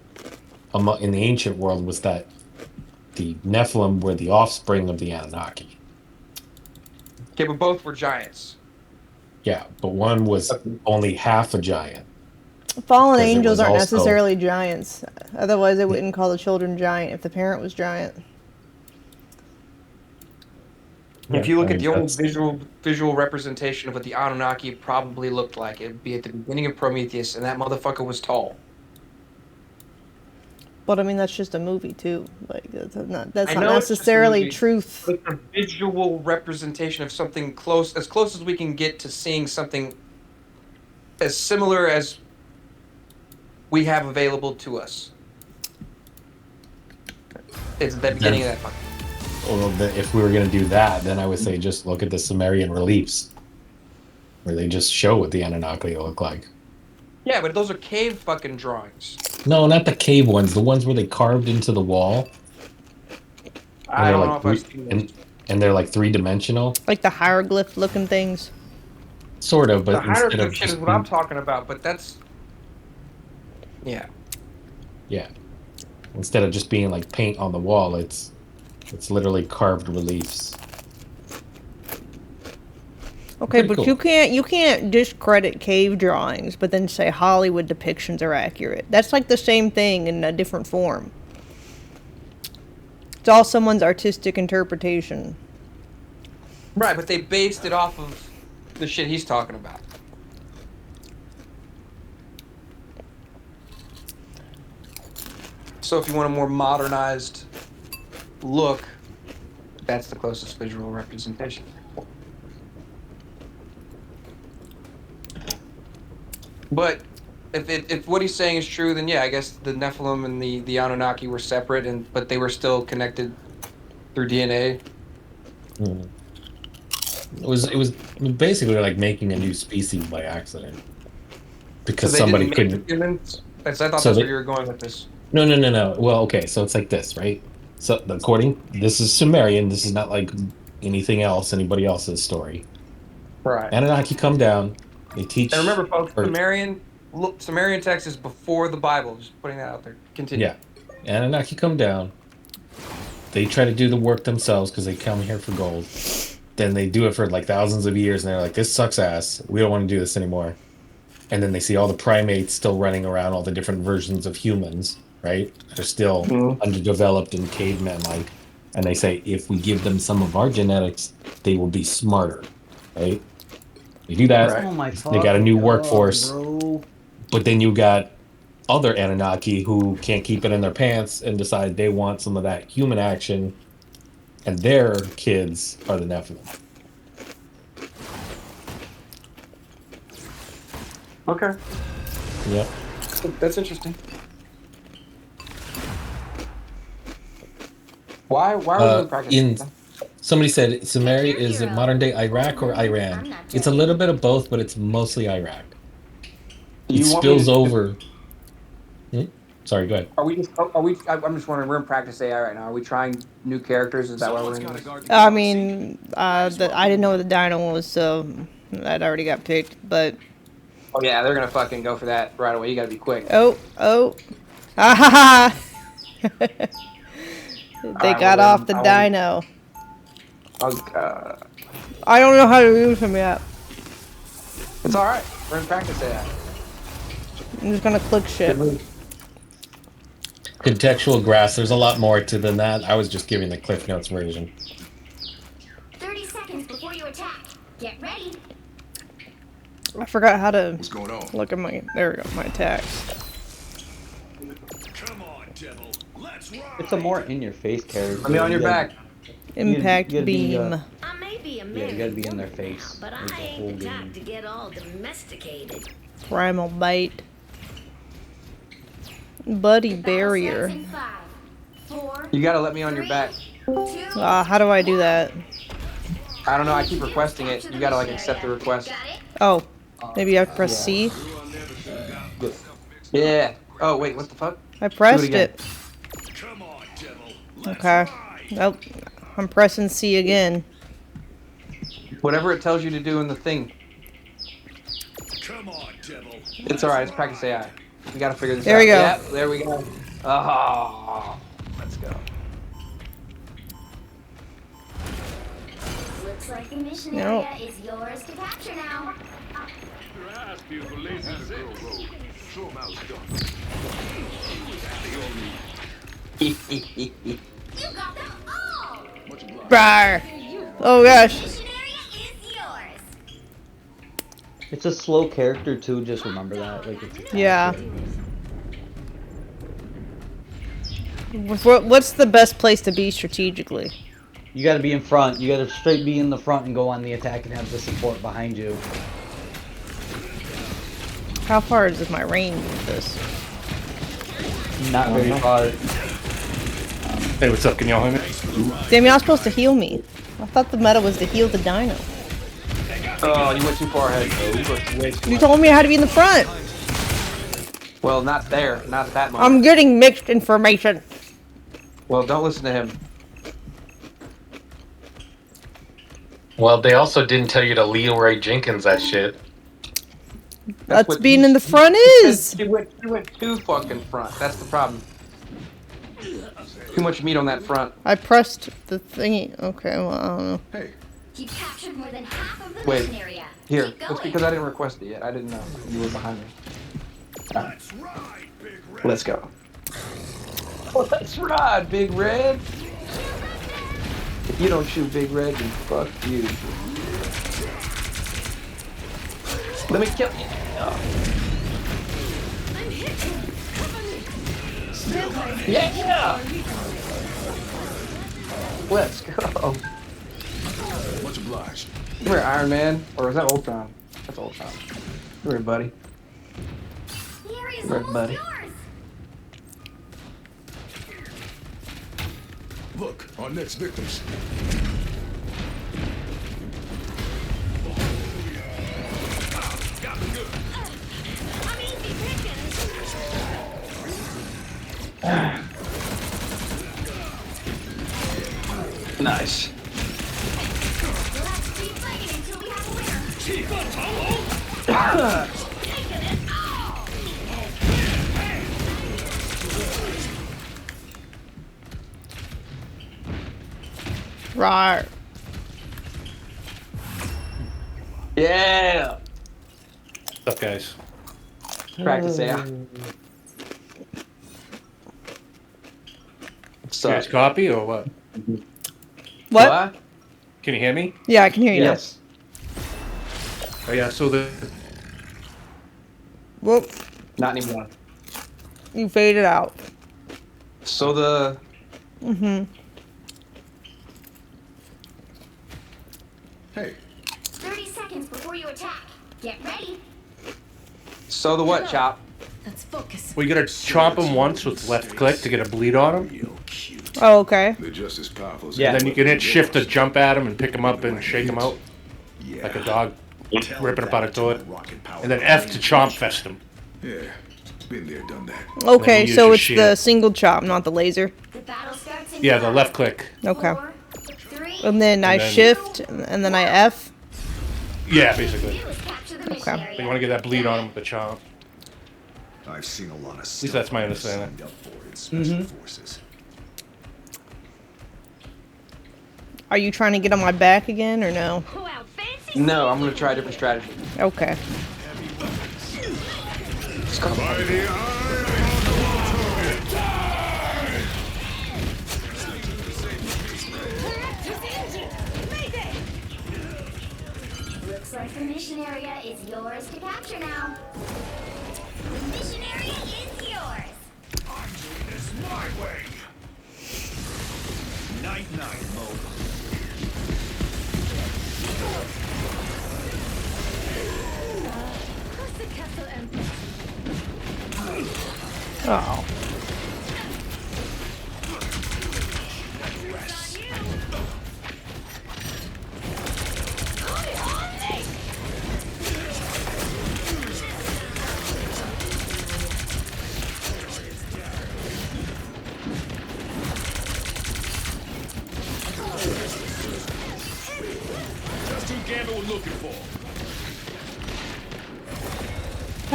in the ancient world was that the Nephilim were the offspring of the Anunnaki. Okay, but both were giants. Yeah, but one was only half a giant. Fallen Because it angels was aren't also necessarily giants. Otherwise, they wouldn't call the children giant if the parent was giant. If you I look at mean, the old that's visual representation of what the Anunnaki probably looked like, it'd be at the beginning of Prometheus, and that motherfucker was tall. But I mean, that's just a movie too. Like that's not I know it's just a necessarily movie, truth. but it's a visual representation of something close as we can get to seeing something as similar as we have available to us. It's the beginning of that fucking. well, if we were going to do that, then I would say just look at the Sumerian reliefs, where they just show what the Anunnaki look like. Yeah, but those are cave fucking drawings. No, not the cave ones. The ones where they carved into the wall. I don't know if I've seen those. And they're like 3-dimensional. Like the hieroglyph looking things. Sort of, The but instead hieroglyph of shit is just what I'm talking about, but that's yeah. yeah, instead of just being like paint on the wall, it's literally carved reliefs. Okay, Pretty but cool. you can't discredit cave drawings, but then say Hollywood depictions are accurate. That's like the same thing in a different form. It's all someone's artistic interpretation. Right, but they based it off of the shit he's talking about. So if you want a more modernized look, that's the closest visual representation. But if what he's saying is true, then yeah, I guess the Nephilim and the Anunnaki were separate, but they were still connected through DNA. Mm. It was basically like making a new species by accident, because So they somebody didn't make couldn't. the humans. I thought that's where you were going with this. No. Well, okay, so it's like this, right? So this is Sumerian. This is not like anything else, anybody else's story. Right. Anunnaki come down. They teach. And remember, folks, or- Sumerian text is before the Bible. Just putting that out there. Continue. Yeah, Anunnaki come down. They try to do the work themselves because they come here for gold. Then they do it for like thousands of years, and they're like, "This sucks ass. We don't want to do this anymore." And then they see all the primates still running around, all the different versions of humans, right? They're still underdeveloped and caveman-like. And they say, if we give them some of our genetics, they will be smarter, right? They do that. Oh my They got a new fucking workforce. God, bro. But then you got other Anunnaki who can't keep it in their pants and decide they want some of that human action, and their kids are the Nephilim. Okay. Yep. That's interesting. Why are we doing practice? Somebody said Samaria is it modern day Iraq or Iran? It's a little bit of both, but it's mostly Iraq. It spills over. Sorry, go ahead. Are we? I'm just wondering. We're in practice AI right now. Are we trying new characters? Is that why we're in this? I mean, I didn't know what the dino was, so that already got picked. But Oh yeah, they're gonna fucking go for that right away. You gotta be quick. ah ha ha! They got off the dino. Oh, I don't know how to use him yet. it's all right. We're in practice AI. I'm just gonna click shit. Contextual grass. There's a lot more to than that. I was just giving the Cliff Notes version. 30 seconds before you attack. Get ready. I forgot how to What's going on? look at my. There we go. My attacks. It's a more in-your-face character. Let me on your back. Impact you gotta be, beam. I may be a Yeah, you gotta be in their face. but like the I whole ain't the game. type to get all domesticated. Primal bite. Buddy barrier. In 5, You gotta let me on your back. How do I do that? I don't know. I keep requesting it. You gotta like accept the request. Oh, maybe I press Yeah. C. Yeah. Oh wait, what the fuck? I Do pressed again. it. Okay. Nope. I'm pressing C again. Whatever it tells you to do in the thing. It's alright. It's practice AI. We gotta figure this There out. we go. Yeah. There we go. Oh, let's go. Looks like the mission Nope. area is yours to capture now. Rawr. Oh gosh. It's a slow character too. Just remember that. Like it's Yeah. What's the best place to be strategically? You got to be in front. You got to straight be in the front and go on the attack and have the support behind you. How far is my range with this? Not very far. Hey, what's up? Can y'all hear me? Damn, you're not supposed to heal me. I thought the meta was to heal the dino. Oh, you went too far ahead. Oh, you went way too You far. told me I had to be in the front. Well, not there. Not at that moment. I'm getting mixed information. Well, don't listen to him. Well, they also didn't tell you to Leroy Jenkins that shit. That's what being he- in the front is. You went too fucking front. That's the problem. Too much meat on that front. I pressed the thingy. Okay, well, I don't know. Hey. You captured more than half of the Wait. mission area. Here. Keep That's going. because I didn't request it yet. I didn't know you were behind me. Alright. Let's go. Oh, let's ride, Big Red. If you don't shoot Big Red, then fuck you. Let me kill you. Oh. Yeah. Let's go. Much obliged. Come here, Iron Man. Or is that Ultron? That's Ultron. Come here, buddy. Come here, buddy. Look, our next victims. Nice. Right. Yeah. What's up, guys? Practice AI. You guys copy or what? What? Can you hear me? Yeah, I can hear you Yes. Oh yeah, so the now. Whoop. Not anymore. You faded out. So the Mm-hmm. Hey. 30 seconds before you attack. Get ready. So the what, Chop? Let's focus. we gotta chomp him once with left click to get a bleed on him. Oh, okay. They're just as powerful as And then you can hit shift to jump at him and pick him up and shake him out. Yeah. Like a dog ripping apart a toilet. And then F to chomp fest him. Yeah. Been there, done that. Okay, use so your it's shield. the single chop, not the laser. The battle starts in Yeah, the left click. Okay. 4, 3. And then I then- shift, and then I F. Yeah, basically. Capture the mission Okay. area. You wanna get that bleed on him with the chomp. I've seen a lot of stuff. least that's my understanding. Signed up for in special forces. Are you trying to get on my back again, or no? No, I'm gonna try a different strategy. Okay. Let's go. Looks like the mission area is yours to capture now. The mission area is yours. I'm doing this my way. Night, mode. Oh.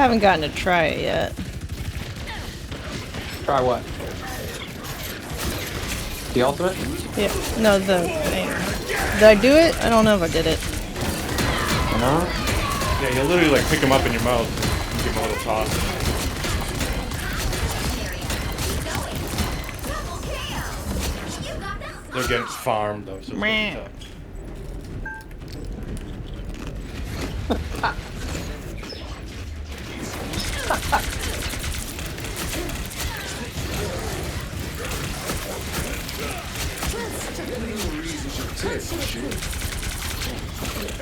Haven't gotten to try it yet. Try what? The ultimate? Yeah. No, the thing. Did I do it? I don't know if I did it. No. Yeah, you literally like pick them up in your mouth and give them a little toss. They're getting farmed though, so it's gonna be tough.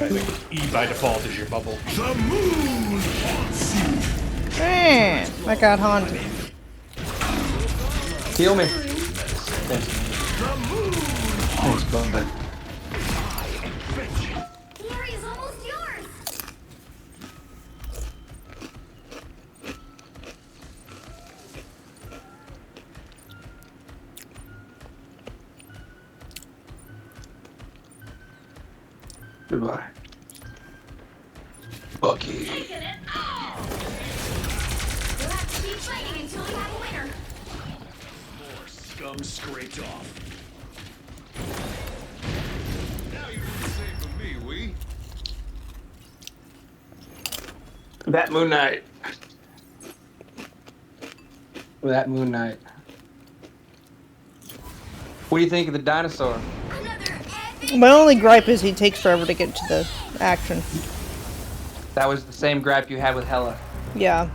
I think E by default is your bubble. The moon haunts you. Man, I got haunted. Heal me. Thanks, bud. The area's almost yours. Goodbye. Bucky. You'll have to keep fighting until we have a winner. More scum scraped off. Now you can save for me, we. That Moon Knight. That Moon Knight. What do you think of the dinosaur? My only gripe is he takes forever to get to the action. That was the same gripe you had with Hela. Yeah.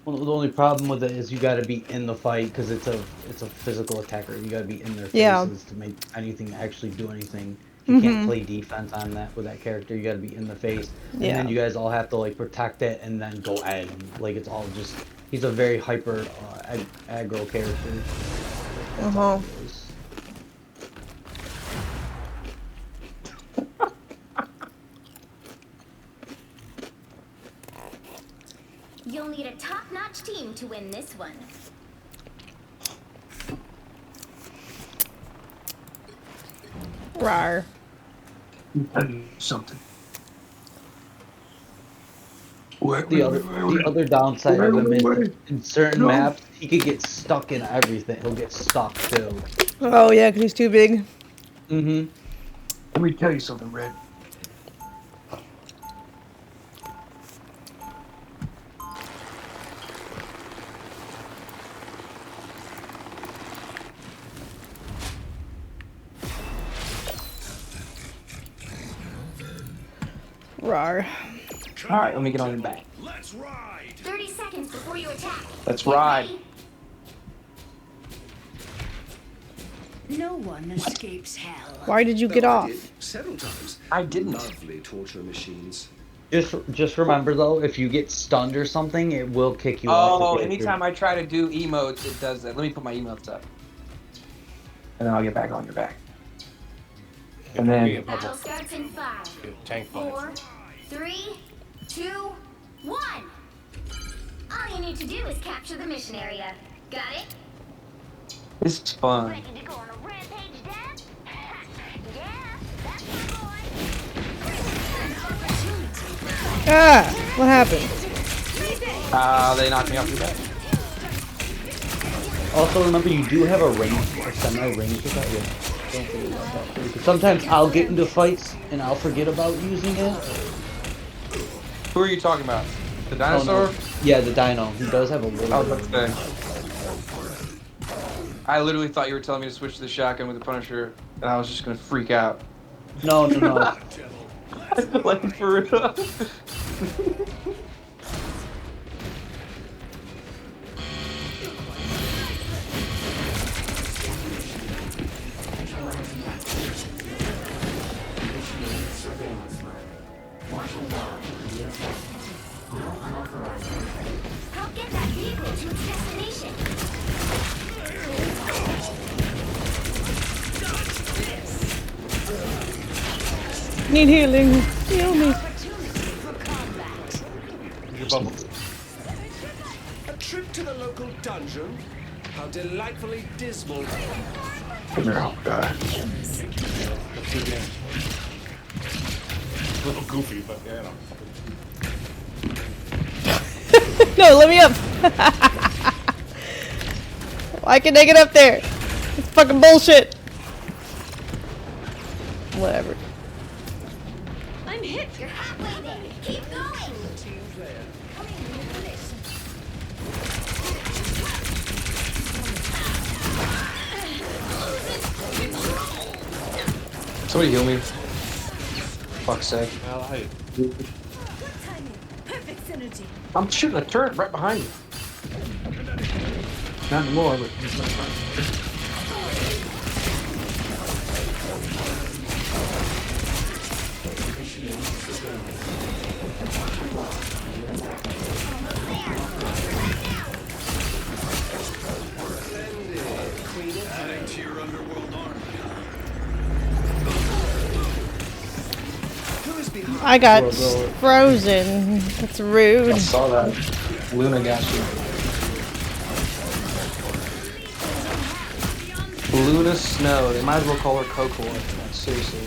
Well, the only problem with it is you got to be in the fight because it's a physical attacker. You got to be in their faces to make anything actually do anything. You can't play defense on that with that character. You got to be in the face, and then you guys all have to like protect it and then go at him. Like it's all just he's a very hyper aggro character. Uh huh. You'll need a top-notch team to win this one. Rawr. Something. The other downside of him is in certain maps he could get stuck in everything. He'll get stuck too. Oh yeah, because he's too big. Mm-hmm. Let me tell you something, Red. Rawr. All right, let me get on your back. Let's ride. 30 seconds before you attack. Let's ride. No one escapes hell. Why did you get off? Several times. I didn't. Lovely torture machines. Just remember though, if you get stunned or something, it will kick you off. Oh, anytime I try to do emotes, it does that. Let me put my emotes up. And then I'll get back on your back. And then Battle starts in 5, Tank 4, 3, 2, 1. All you need to do is capture the mission area. Got it? this is fun. Ready to go on a rampage, Dad? Yeah, that's my boy. Ah! What happened? They knocked me off your back. Also remember you do have a semi-range with that. Yeah. Don't forget about that. Because sometimes I'll get into fights and I'll forget about using it. Who are you talking about? The dinosaur? Oh, no. Yeah, the dino. He does have a little. I was about to say. I literally thought you were telling me to switch to the shotgun with the Punisher, and I was just gonna freak out. No. Like for real. Help get that vehicle to its destination. Need healing. Heal me. Your bubble. trip to the local dungeon? How delightfully dismal. Oh, God. A little goofy, but yeah, no. No, let me up. Why can I get up there? It's fucking bullshit. Whatever. I'm hit. You're halfway there. Keep going. Somebody heal me. Fuck's sake. Perfect synergy. I'm shooting a turret right behind you. Not anymore, but. Adding to your underworld army. Who is behind? I got frozen. That's rude. I saw that. Luna got you. Luna Snow. They might as well call her Coco. Seriously.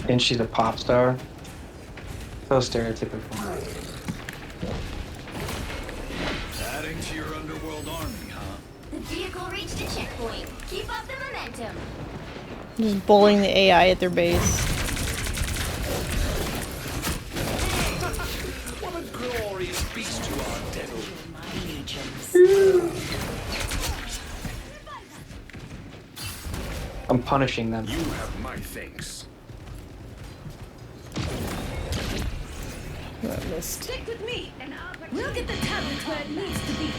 And she's a pop star. So stereotypical. Adding to your underworld army, huh? The vehicle reached a checkpoint. Keep up the momentum. Just bullying the AI at their base. What a glorious beast you are, devil. I'm punishing them. You have my thanks. I missed. Stick with me, and we'll get the talent where it needs to be.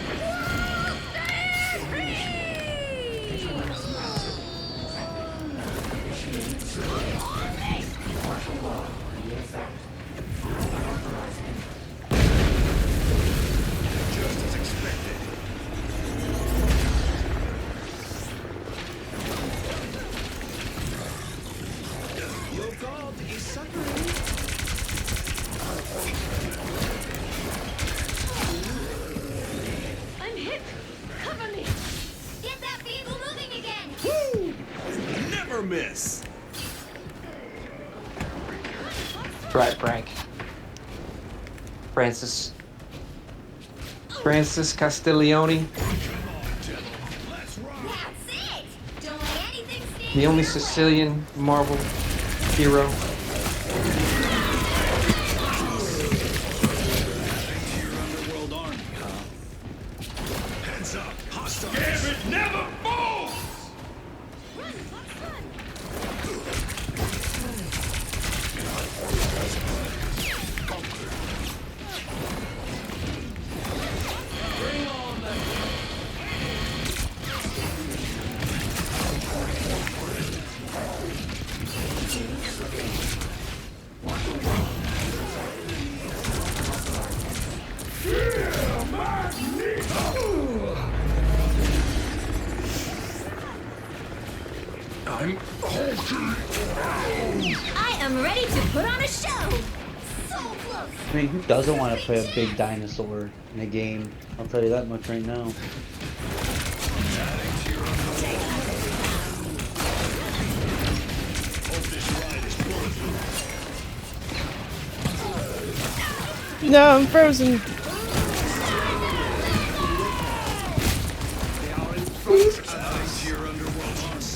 Just as expected. Your god is suffering. I'm hit. Cover me. Get that vehicle moving again. Woo! Never miss. Right, Frank. Francis Castiglione. That's it. Don't let anything stand. The only Sicilian Marvel hero. Underworld army, huh? Heads up, hostile. Gambit never falls! I'm I am ready to put on a show. So close. I mean, who doesn't want to play a big dinosaur in a game? I'll tell you that much right now. No, I'm frozen.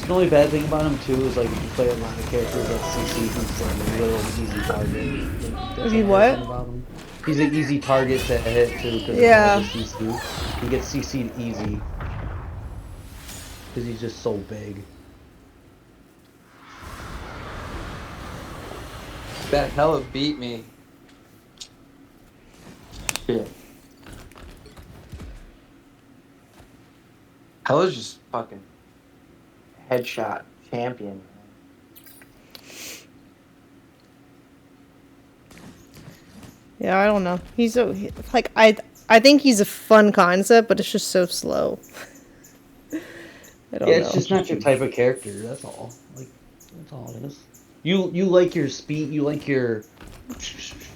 The only bad thing about him too is like if you play a lot of characters that CC, he's like a real easy target. That's Is he the bad what? thing about him. He's an easy target to hit too because Yeah. of the CC. He gets CC'd easy because he's just so big. That hella beat me. Shit. Hella's just fucking headshot champion. Yeah, I don't know. He's so like I think he's a fun concept, but it's just so slow. I don't Yeah, know. it's just not your type of character. That's all. Like that's all it is. You like your speed. You like your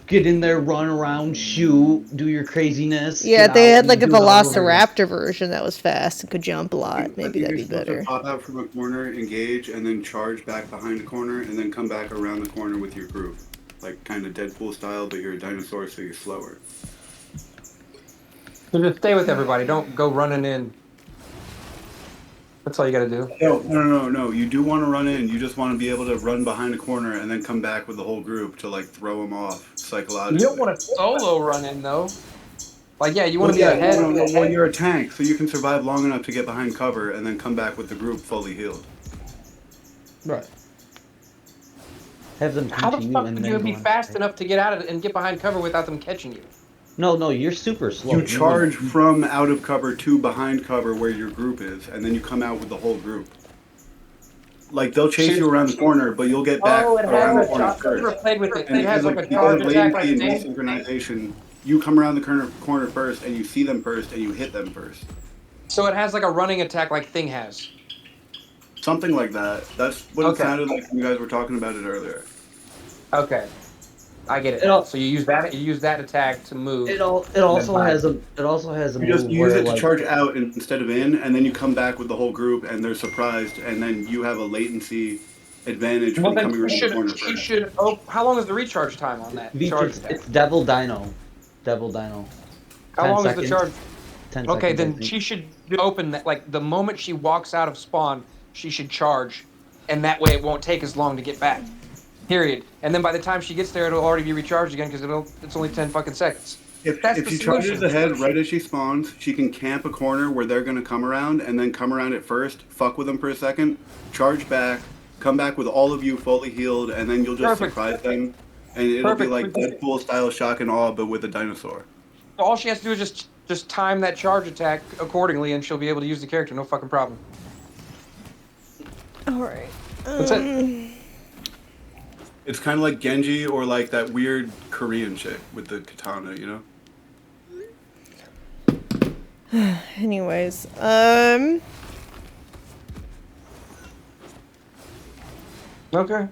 get in there, run around, shoot, do your craziness. Yeah, get they out, had like and a do however- Velociraptor version that was fast and could jump a lot. I Maybe think that'd you're be supposed better. to pop out from a corner, engage, and then charge back behind the corner, and then come back around the corner with your group. Like kind of Deadpool style, but you're a dinosaur, so you're slower. So just stay with everybody. Don't go running in. That's all you gotta do. No. You do want to run in. You just want to be able to run behind a corner and then come back with the whole group to like throw them off psychologically. You don't want to solo run in though. Like yeah, you want to be ahead. Well, you're a tank, so you can survive long enough to get behind cover and then come back with the group fully healed. Right. Have them How the continue fuck and would then you be go on. fast enough to get out of it and get behind cover without them catching you? No, you're super slow. You charge from out of cover to behind cover where your group is, and then you come out with the whole group. Like they'll chase you around the corner, but you'll get back around the corner first. I've never played with it. And It has because like a because charge of attack like latency and thing. desynchronization, you come around the corner first, and you see them first, and you hit them first. So it has like a running attack like Thing has. Something like that. That's what it sounded like when you guys were talking about it earlier. Okay. I get it. So you use that. You use that attack to move. It also has a You just move use where it to like charge out instead of in, and then you come back with the whole group, and they're surprised, and then you have a latency advantage Well, from then coming around the corner you first. should. Oh, how long is the recharge time on that charge attack? it's Devil Dino. Devil Dino. How 10 long seconds. is the charge? 10 Okay, seconds, I then think. she should open that. Like the moment she walks out of spawn, she should charge, and that way it won't take as long to get back. Period. And then by the time she gets there, it'll already be recharged again because it's only 10 fucking seconds. If That's she the charges solution. ahead right as she spawns, she can camp a corner where they're going to come around, and then come around it first, fuck with them for a second, charge back, come back with all of you fully healed, and then you'll just surprise them, and it'll be like Deadpool style shock and awe, but with a dinosaur. All she has to do is just time that charge attack accordingly, and she'll be able to use the character, no fucking problem. All right. That's it. It's kind of like Genji or like that weird Korean chick with the katana, you know? Anyways, Okay. You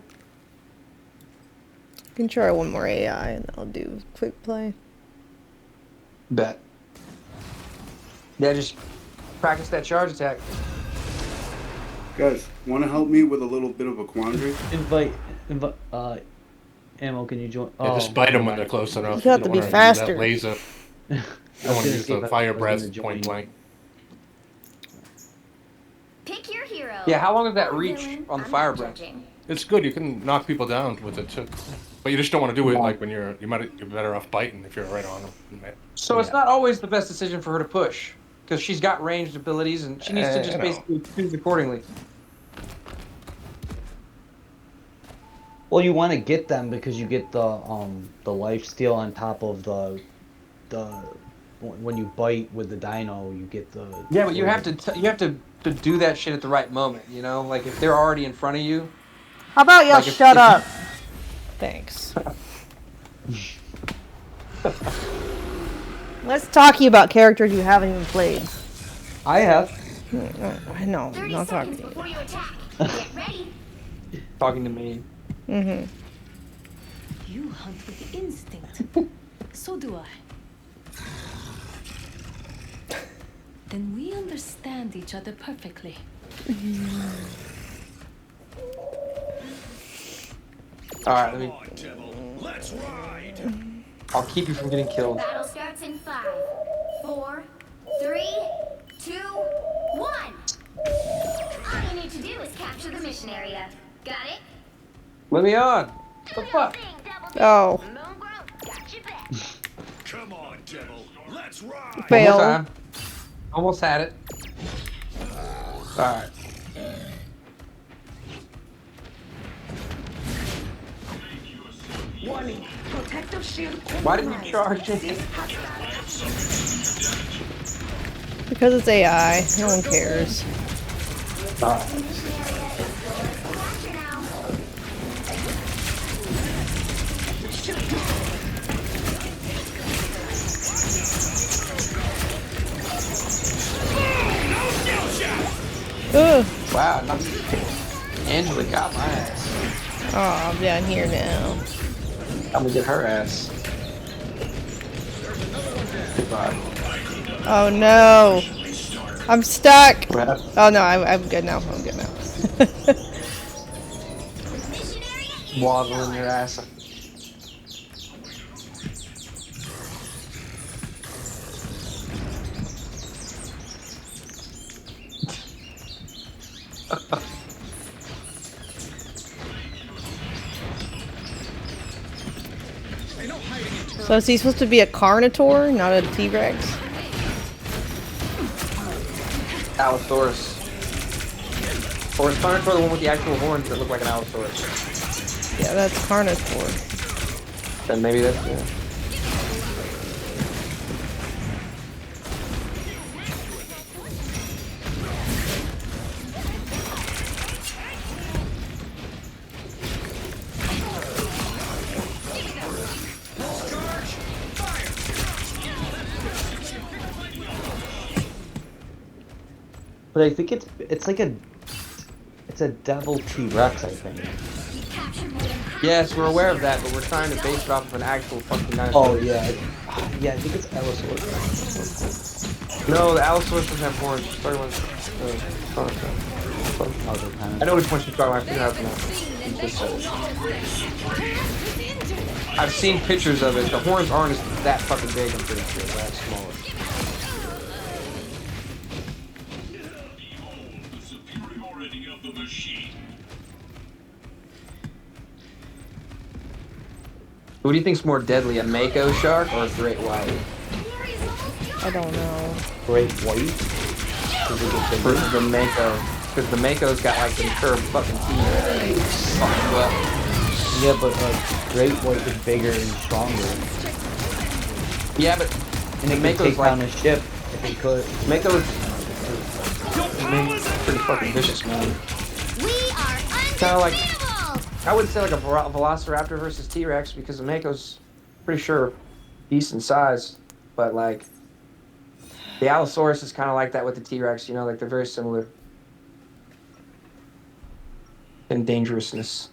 can try one more AI and I'll do quick play. Bet. Yeah, just practice that charge attack. Guys, want to help me with a little bit of a quandary? Invite, Ammo, can you join? Yeah, just bite them when they're close enough. You have to be don't wanna use faster. That laser. I don't want to use the fire breath point blank. Pick your hero. Yeah, how long is that reach on the fire breath? It's good. You can knock people down with it too, but you just don't want to do it like when you're better off biting if you're right on them. So it's not always the best decision for her to push, because she's got ranged abilities and she needs to just you know. basically choose accordingly. Well, you want to get them because you get the life steal on top of the when you bite with the dino, you get the Yeah, but you have to do that shit at the right moment, you know? Like if they're already in front of you. How about y'all Like, if- shut if up? Thanks. Let's talk to you about characters you haven't even played. I have. I know, I'm 30 not talking seconds to you. before you attack. Get ready. Talking to me. Mm-hmm. You hunt with instinct. So do I. Then we understand each other perfectly. Alright, let me. Let's ride. I'll keep you from getting killed. Battle starts in 5, 4, 3, 2, 1. All you need to do is capture the mission area. Got it? Let me on. What the fuck? Oh. Come on, devil. Let's ride. Fail. One more time. Almost had it. Alright. Warning. Protective shield. Why didn't you charge it? Because it's AI. No one cares. Ugh. Wow, Angela got my ass. Oh, I'm down here now. I'm gonna get her ass. Goodbye. Oh no. I'm stuck. Oh no, I'm good now. I'm good now. Waddling your ass. So is he supposed to be a Carnotaur, not a T-Rex? Allosaurus. Or is Carnotaur the one with the actual horns that look like an Allosaurus? Yeah, that's Carnotaur. Then maybe that's yeah. But I think it's like a devil T-Rex, I think. Yes, we're aware of that, but we're trying to base it off of an actual fucking dinosaur. Oh yeah, yeah, I think it's Allosaurus. No, the Allosaurus doesn't have horns. Sorry, one. I know which one she's talking about. I figured out now. I've seen pictures of it. The horns aren't that fucking big. I'm pretty sure that's smaller. What do you think's more deadly, a mako shark or a great white? I don't know. Great white? Versus the mako. Because the mako's got like the curved fucking teeth. Yeah, but great white is bigger and stronger. Yeah, but and it could take down a ship if it could. Mako's pretty fucking vicious, man. Kind of like, I would say like a Velociraptor versus T-Rex because the Mako's pretty sure decent size, but like the Allosaurus is kind of like that with the T-Rex. You know, like they're very similar in dangerousness.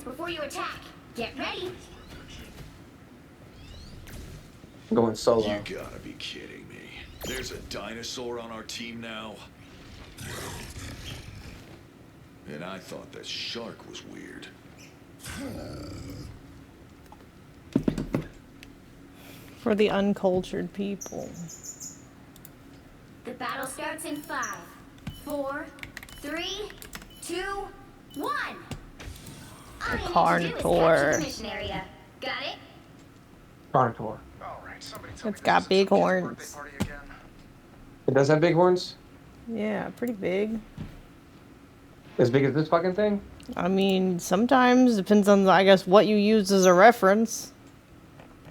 Before you attack, get ready. I'm going solo. You gotta be kidding me. There's a dinosaur on our team now. And I thought that shark was weird. For the uncultured people. The battle starts in 5, 4, 3, 2, 1. A Carnotaur. Got it? Carnotaur. It's got big horns. It does have big horns? Yeah, pretty big. As big as this fucking thing? I mean, sometimes depends on, I guess, what you use as a reference.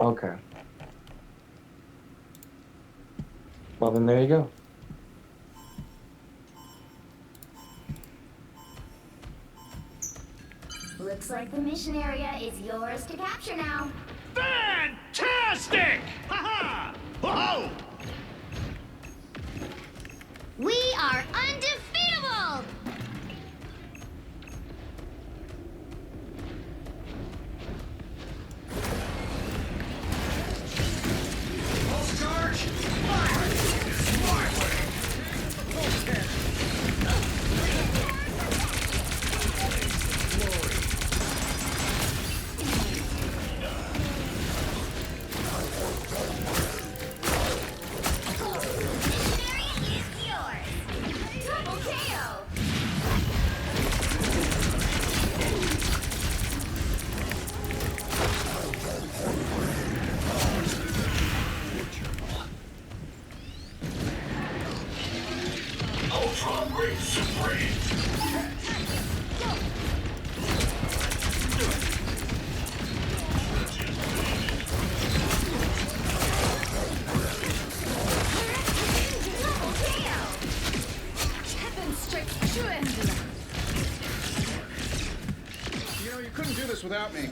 Okay. Well, then there you go. Looks like the mission area is yours to capture now. Fantastic! Ha-ha! Whoa! We are undefeatable! Charge! Fire! Smart way! You know, you couldn't do this without me.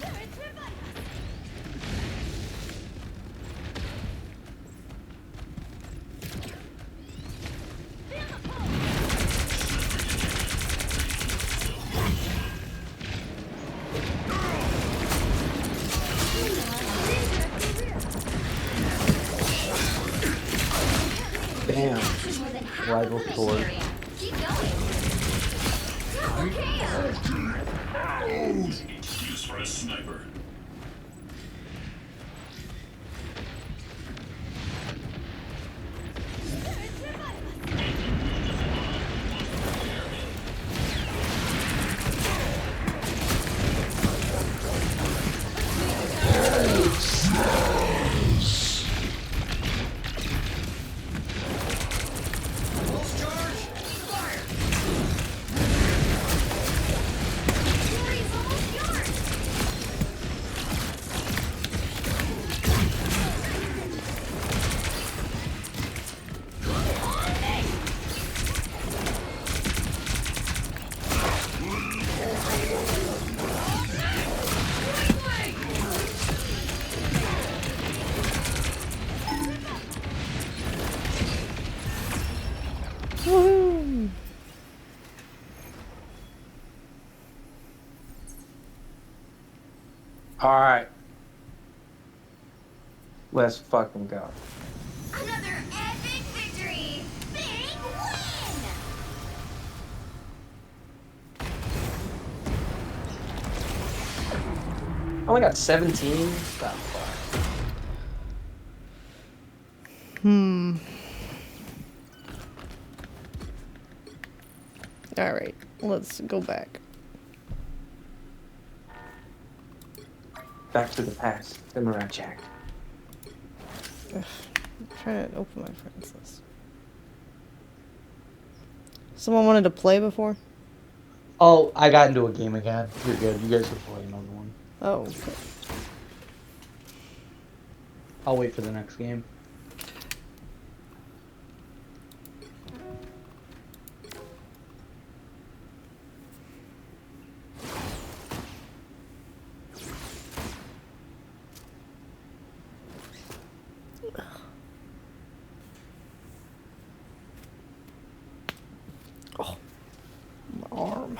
Damn. Rival sword. Keep going. Double KO. Used for a sniper. Woohoo! All right. Let's fucking go. Another epic victory. Big win. Only got 17. Stop. All right, let's go back. Back to the past. Amouranth Jack. Ugh, I'm trying to open my friends list. Someone wanted to play before? Oh, I got into a game again. You're good. You guys can play another one. Oh, okay. I'll wait for the next game. Oh, my arm.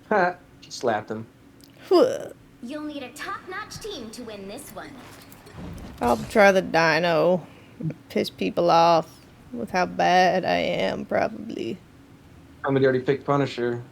Ha! Slapped him. You'll need a top-notch team to win this one. I'll try the dino. Piss people off with how bad I am, probably. Somebody already picked Punisher.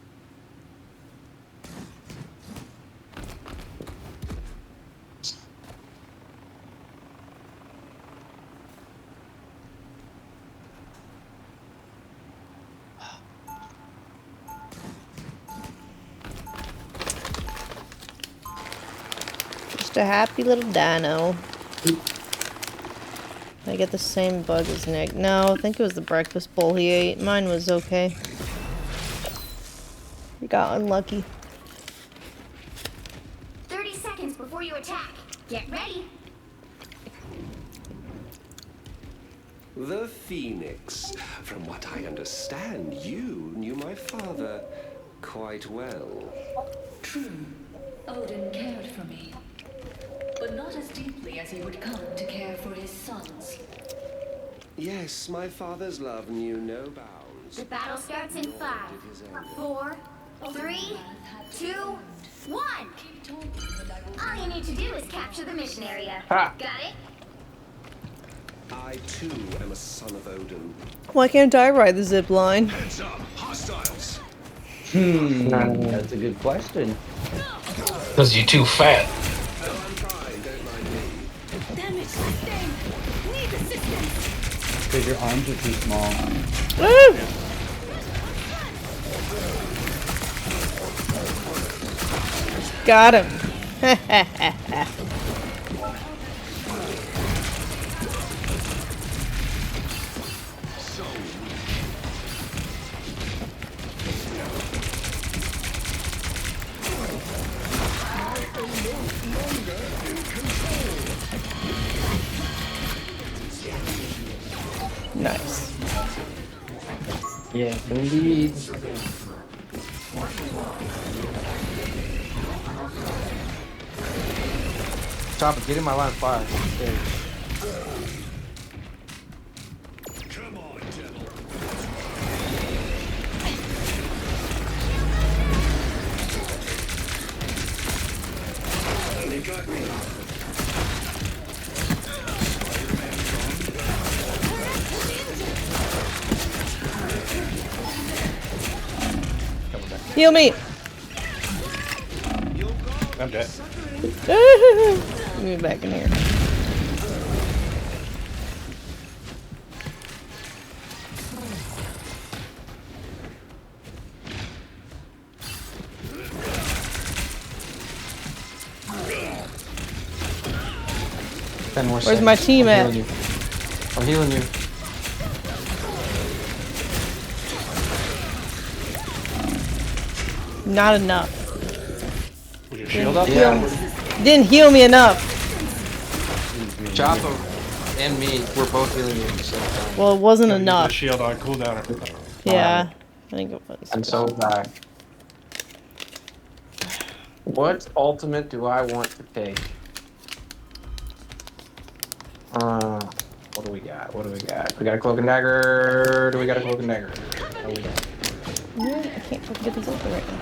Just a happy little dino. I get the same bug as Nick. No, I think it was the breakfast bowl he ate. Mine was okay. He got unlucky. 30 seconds before you attack. Get ready. The Phoenix. From what I understand, you knew my father quite well. True. Odin cared for me. But not as deeply as he would come to care for his sons. Yes, my father's love knew no bounds. The battle starts in 5, 4, 3, 2, 1. All you need to do is capture the mission area. Ha. Got it? I too am a son of Odin. Why can't I ride the zip line? Heads up, hostiles. That's a good question. Because you're too fat. Oh, I'm fine, don't mind me. Damage sustained. Need assistance. Because your arms are too small. Woo! Got him. Yeah, indeed. Chopper, get in my line of fire. Okay. They got me. Heal me! I'm dead. Let me back in here. Where's my team at? I'm healing you. Not enough. Was your shield up? Didn't heal me enough. Chopper and me, we're both healing you at the same time. Well, it wasn't Gotta use enough. the shield on cooldown. Yeah, I think it was. And so bad. What ultimate do I want to take? What do we got? What do we got? We got a cloak and dagger. Do we got a cloak and dagger? Oh, we got. Yeah, I can't fucking get this open right now.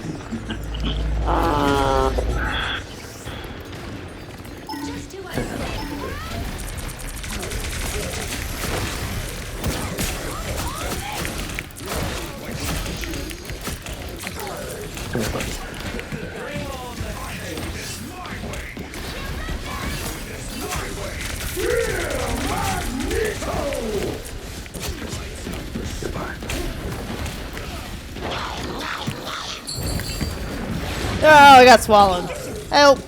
Oh, I got swallowed. Help!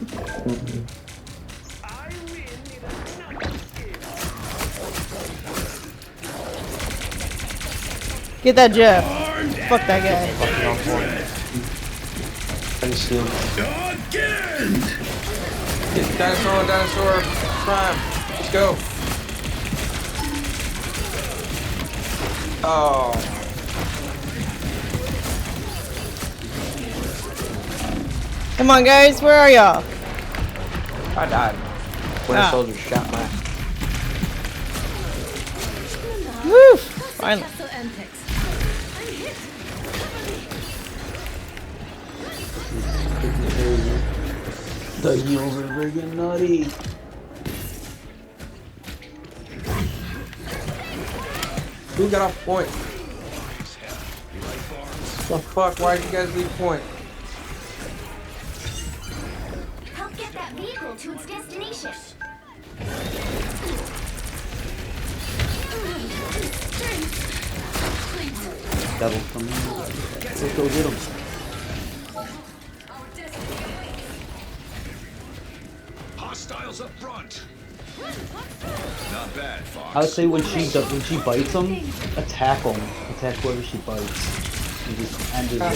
Get that Jeff. Fuck that guy. I just healed. Get dinosaur, prime. Let's go. Oh. Come on, guys. Where are y'all? I died. Winter Soldier shot my. Woo! Finally. The heels are friggin' nutty. Who got off point? The fuck? Why did you guys leave point? Help get that vehicle to its destination. Devil coming. Let's go get him. Hostiles up front. Not bad, Fox. I would say when she bites him, attack him. Attack whoever she bites. And just end his life.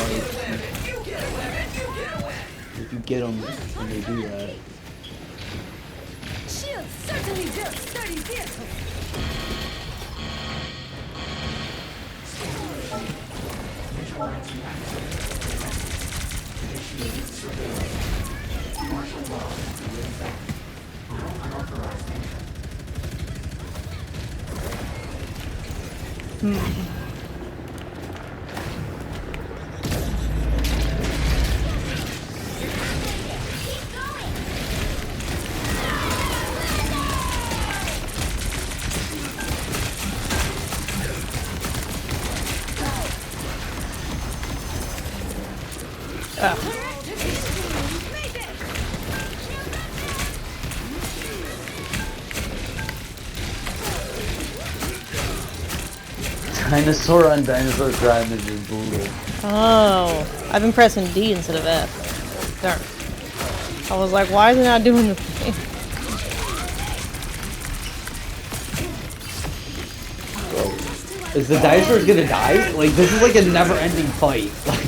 If you get him when they do that. Shield certainly built sturdy vehicles. Dinosaur on dinosaur crime is just brutal. Oh, I've been pressing D instead of F. Darn. I was like, why is it not doing the thing? Is the dinosaur gonna die? Like, this is like a never-ending fight. Like,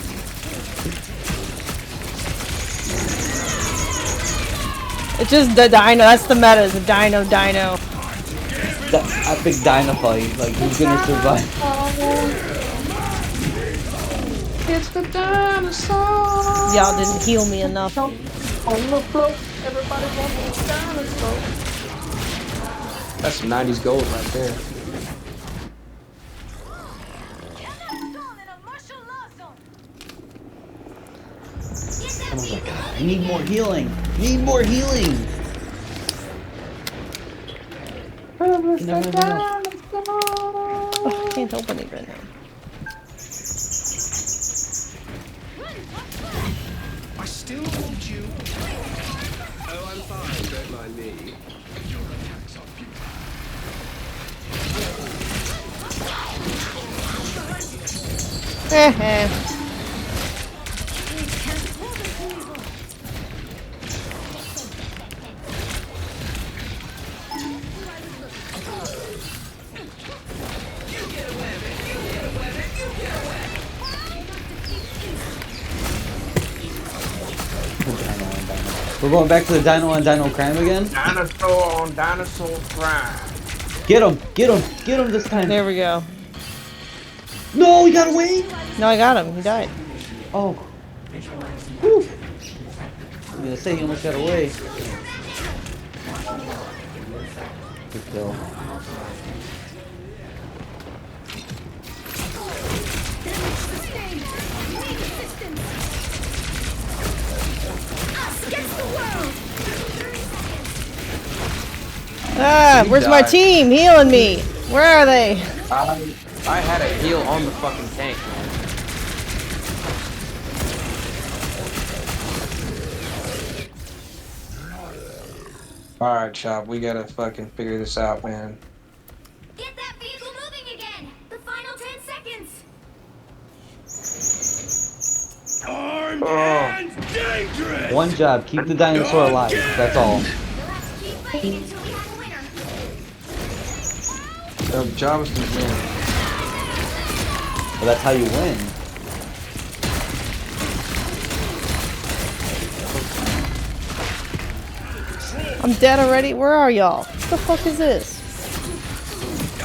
it's just the dino. That's the meta. It's a dino. the epic dino fight. Like, who's gonna survive? It's the dinosaur. Y'all didn't heal me enough. On the float, everybody wants the dinosaur. That's some 90s gold right there. Oh my god, I need more healing. Need more healing. Oh, I can't open it right now. I still want you. Oh, I'm fine. Don't mind me. Your attacks are futile. We're going back to the Dino on Dino Crime again? Dinosaur on dinosaur crime. Get him! Get him! Get him this time! There we go. No, he got away! No, I got him. He died. Oh. Whew. I'm gonna say he almost got away. Good kill. Ah, where's my team healing me? Where are they? I had a heal on the fucking tank. Alright, Chop, we gotta fucking figure this out, man. Get that vehicle moving again! The final 10 seconds! Armed and dangerous! One job, keep the dinosaur alive. That's all. The job is to win. Well, that's how you win. I'm dead already. Where are y'all? What the fuck is this?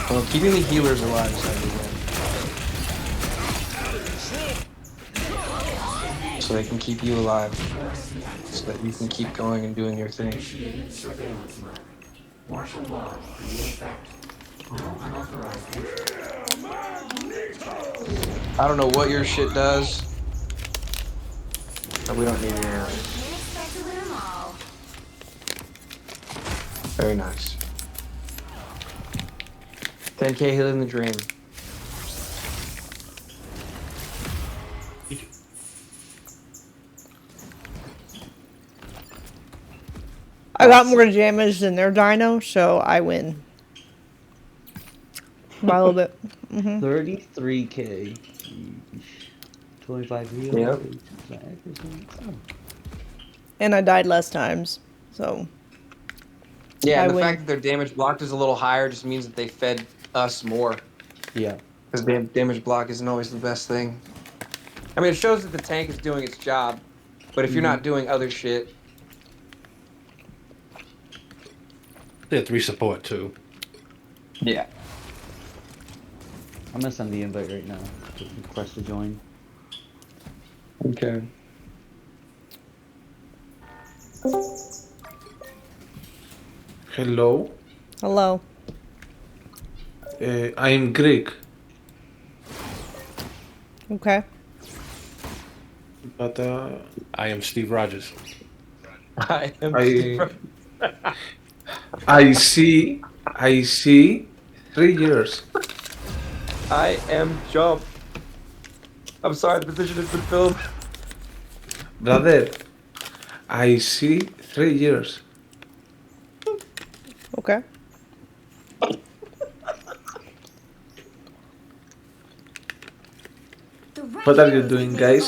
Well, keeping the healers alive is how you win. So they can keep you alive. So that you can keep going and doing your thing. Martial law in effect. I don't know what your shit does, but we don't need it. Very nice. 10k healing the dream. I got more damage than their dino, so I win. By a little bit. 33k. 25 heal. Yep. And I died less times, so. Yeah, and I the win. fact that their damage blocked is a little higher just means that they fed us more. Yeah. Because damage block isn't always the best thing. I mean, it shows that the tank is doing its job, but if you're not doing other shit. They had 3 support too. Yeah. I'm gonna send the invite right now. Request to join. Okay. Hello. Hello. I am Greek, Okay. but I am Steve Rogers. I am I see 3 years. I am Jump. I'm sorry, the position has been filled. Brother, I see 3 years. Okay. What are you doing, guys?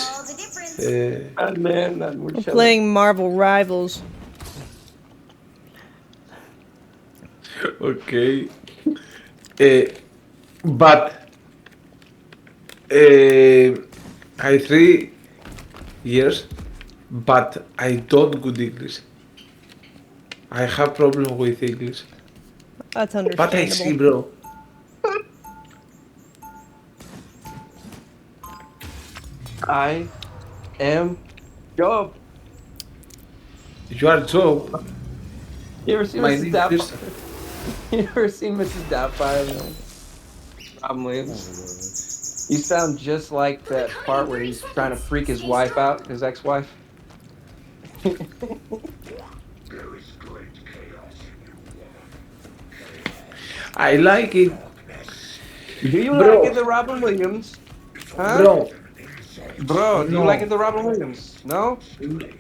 Man, I'm playing Marvel Rivals. Okay. But I 3 years, but I don't good English. I have problem with English. That's But I see, understandable. bro. I am Job. You are Job. You ever seen My Mrs. name is. Doubtfire? You ever seen Mrs. Doubtfire, man? Robin Williams. You sound just like that part where he's trying to freak his wife out, his ex-wife. I like it. Do you Bro. like it, the Robin Williams? Huh? Bro. Bro, do you No. like it, the Robin Williams? No?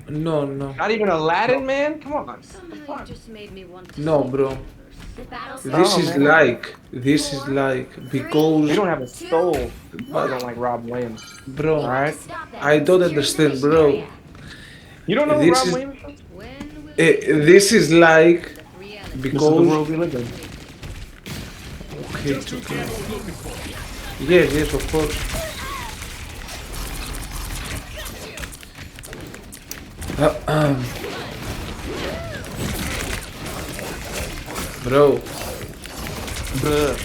No, no. Not even Aladdin, man? Come on. Somehow you just made me want to. No, bro. This is man. like. This is like. Because. You don't have a soul. You But, don't like Robin Williams. bro. Alright? I don't understand, bro. You don't know who This Robin is. Williams is? This is like. This is the world Because. we live in. Okay, it's okay. Yes, yes, of course. Bro. Bruh.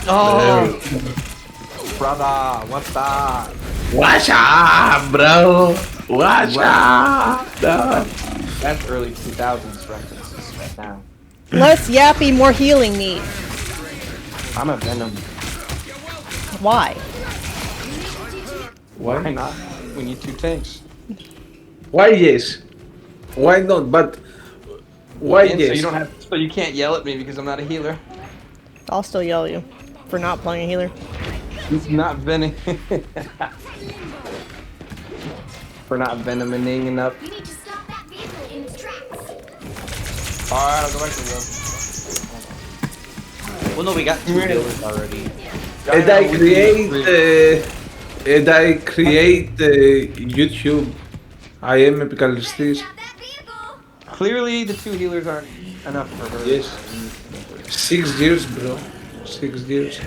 Oh! Brother, what's up? What's up, bro? What's up? That's early 2000s references right now. Less yappy, more healing need. I'm a Venom. Why? Why not? We need 2 tanks. Why yes? Why not? But why And yes? so you don't have, so you can't yell at me because I'm not a healer. I'll still yell at you for not playing a healer. It's not venom. For not venoming enough. You need to stop that vehicle in its tracks. Alright, I'll go back to the Well, no, we got 2 healers already. And I create YouTube. I am epicalistis. Clearly, the 2 healers aren't enough for her. Yes. 6 years, bro. 6 years.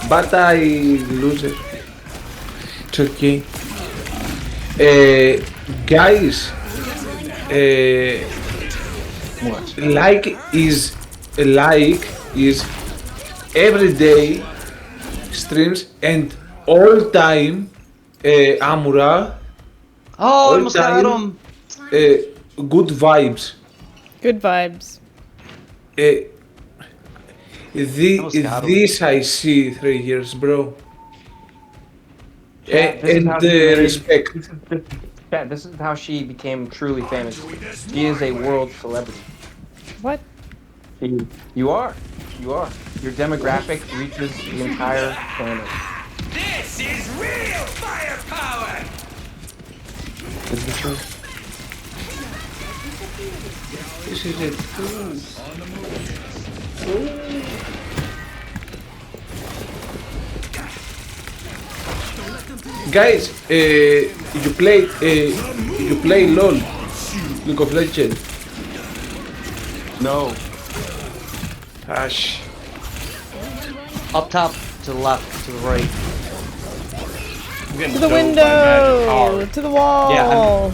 But I lose it. It's okay. Guys. Like is everyday streams and all time Amouranth. Oh, almost got him. Good vibes. Good vibes. This I see 3 years, bro. Respect. This is how she became truly famous. She is a world celebrity. What? You are. You are. Your demographic reaches the entire planet. This is real firepower! Is this true? This is it. Guys, you play LOL, League of Legends. No. Ash. Up top, to the left, to the right. To the window! To the wall! Yeah,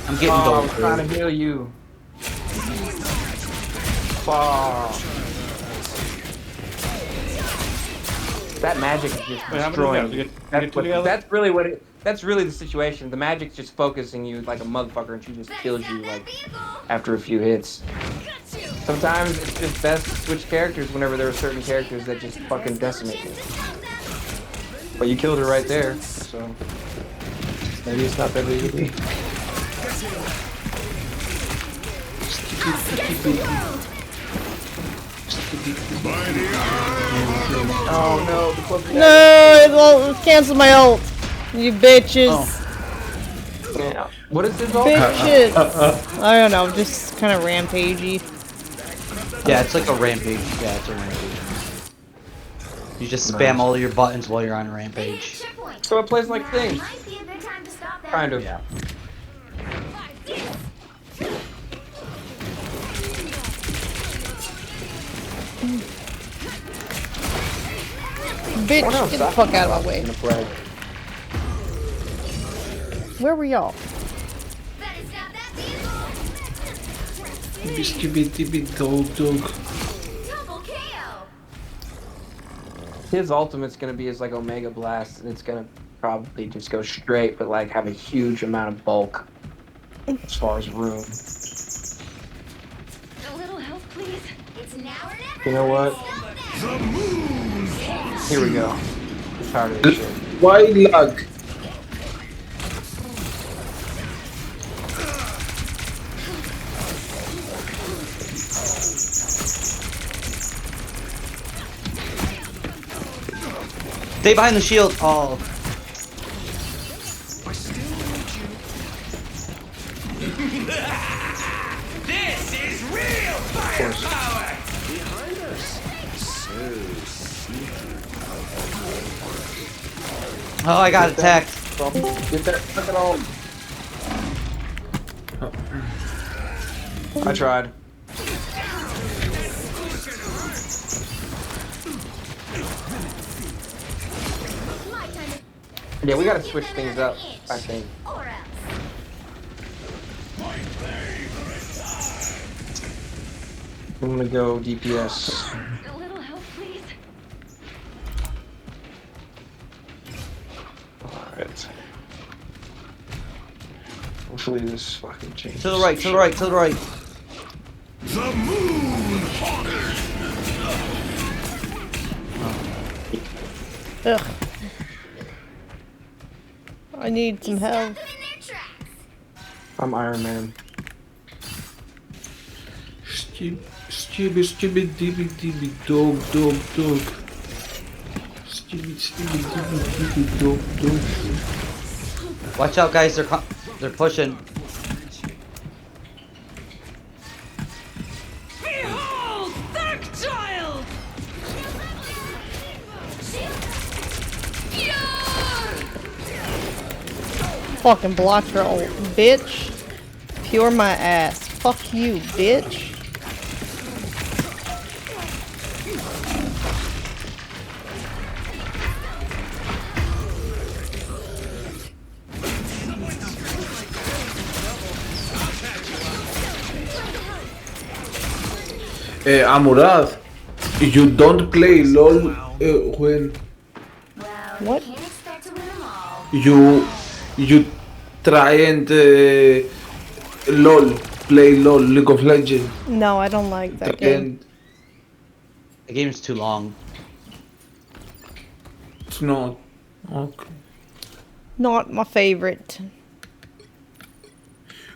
I'm getting I dole. was trying to heal you. Oh. That magic is just destroying you. That's really what it. That's really the situation. The magic's just focusing you like a motherfucker, and she just kills you like after a few hits. Sometimes it's just best to switch characters whenever there are certain characters that just fucking decimate you. But you killed her right there, so maybe it's not that big a deal. Oh no! No, it'll cancel my ult. You bitches. Yeah. What is this ult? Bitches. I don't know, just kind of rampagey. Yeah, it's like a rampage. Yeah, it's a rampage. You just spam all your buttons while you're on a rampage. So it plays like things. Kind of. Yeah. Bitch, get the fuck out of my way. Flag. Where were y'all? Biscuit dog. His ultimate's gonna be his like Omega Blast, and it's gonna probably just go straight, but like have a huge amount of bulk as far as room. A little help, please. It's now or never. You know what? Here we go. I'm tired of this shit. Why lag? Stay behind the shield. Oh. I still need you. This is real firepower! Behind us. So sneaky. Oh, I got attacked. Get that fucking home. I tried. Yeah, we gotta switch things up, I think. I'm gonna go DPS. A little help, please. Alright. Hopefully this fucking changes. To the right, to the right, to the right. The moon Ugh. I need some help. I'm Iron Man. Stibby, stibby, dibby, dibby, dog, dog, dog. Stibby, stibby, dibby, dibby, dog, dog. Watch out, guys. They're pushing. Behold, that child! Fucking block her old bitch. Pure my ass. Fuck you, bitch. Amouranth, you don't play LOL when What? you try and LOL, play LOL, League of Legends. No, I don't like that game. And The game's too long. it's not. Okay. Not my favorite.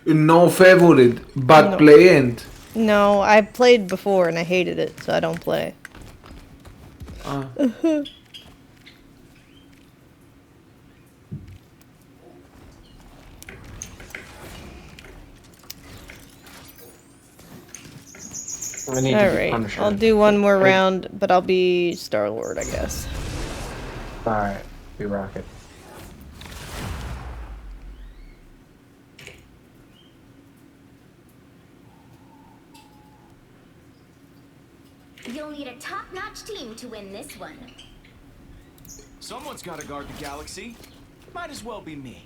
No favorite, but No. playing. No, I played before and I hated it, so I don't play. Alright, I'll do one more round, but I'll be Star-Lord, I guess. Alright, be rocket. You'll need a top-notch team to win this one. Someone's got to guard the galaxy. Might as well be me.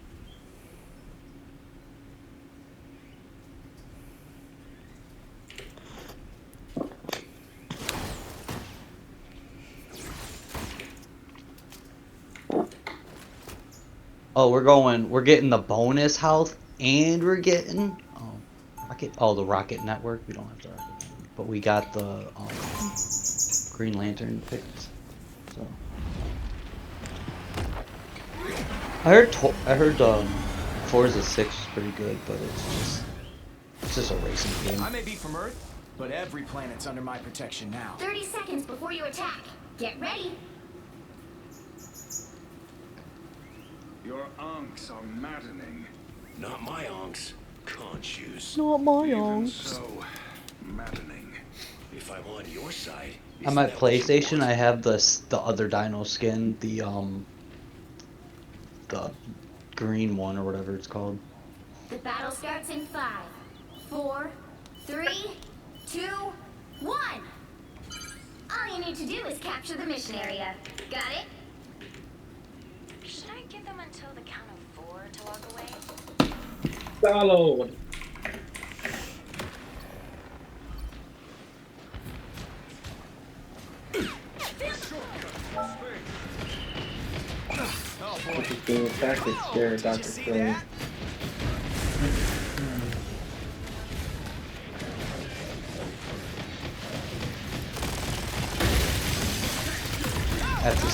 Oh, we're getting the bonus health, and we're getting the Rocket Network. We don't have the Rocket Network, but we got the Green Lantern picked. So I heard Forza 6 is pretty good, but it's just a racing game. I may be from Earth, but every planet's under my protection now. 30 seconds before you attack. Get ready. Your onks are maddening. Not my onks. Conscious. Not my Even onks. so maddening. If I'm on your side. On my PlayStation, I have the other Dino skin, the green one or whatever it's called. The battle starts in 5, 4, 3, 2, 1. All you need to do is capture the mission area. Got it? Should I give them until the count of 4 to walk away? Star-Lord. tactics here, Dr. Phil.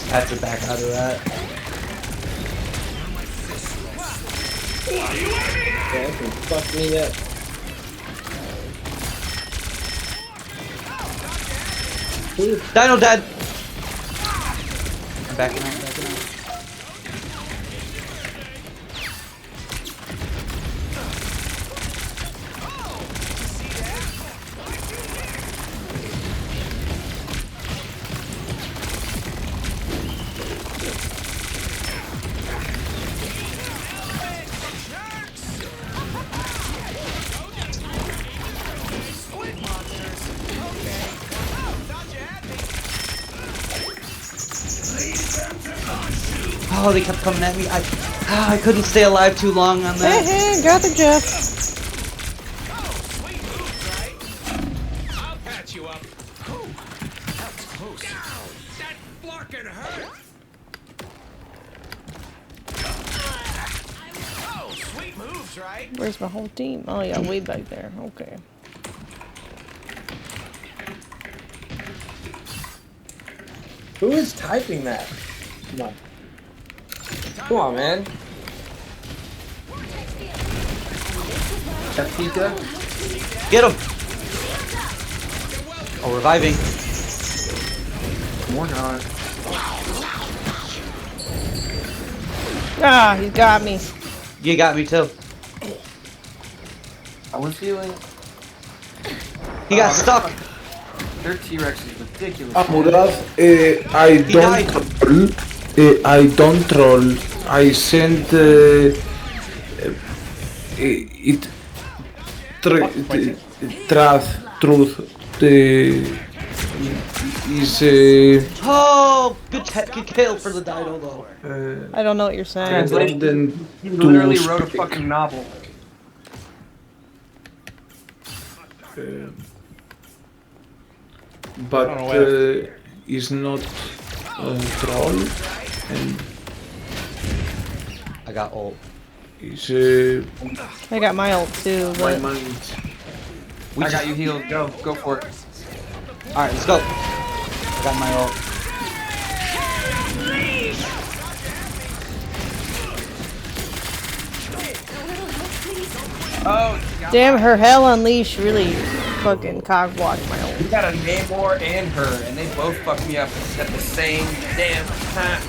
Had to back out of that. Yeah, that can fuck me up. Dino dead! I'm backing out, backing out. Oh, they kept coming at me. I couldn't stay alive too long on that. Hey, got the Jeff. I'll patch you up. Oh, that was close. That fucking hurt. Oh, sweet moves, right? Where's my whole team? Oh yeah, way back there. Okay. Who is typing that? Come on. Come on, man. Pizza? Get him! Oh, reviving. More not. Ah, he got me. You got me too. I was feeling. He got stuck. Their T-Rex is ridiculous. Amouranth, I don't troll. I send it truth is Oh, good kill for the dino though. I don't know what you're saying. He literally wrote a fucking novel. But is not troll, and I got ult. Is I got my ult too, but I got you healed. Go for it. All right, let's go. I got my ult. Oh, damn, her Hell Unleash really fucking cock-blocked my ult. You got a Namor and her, and they both fucked me up at the same damn time.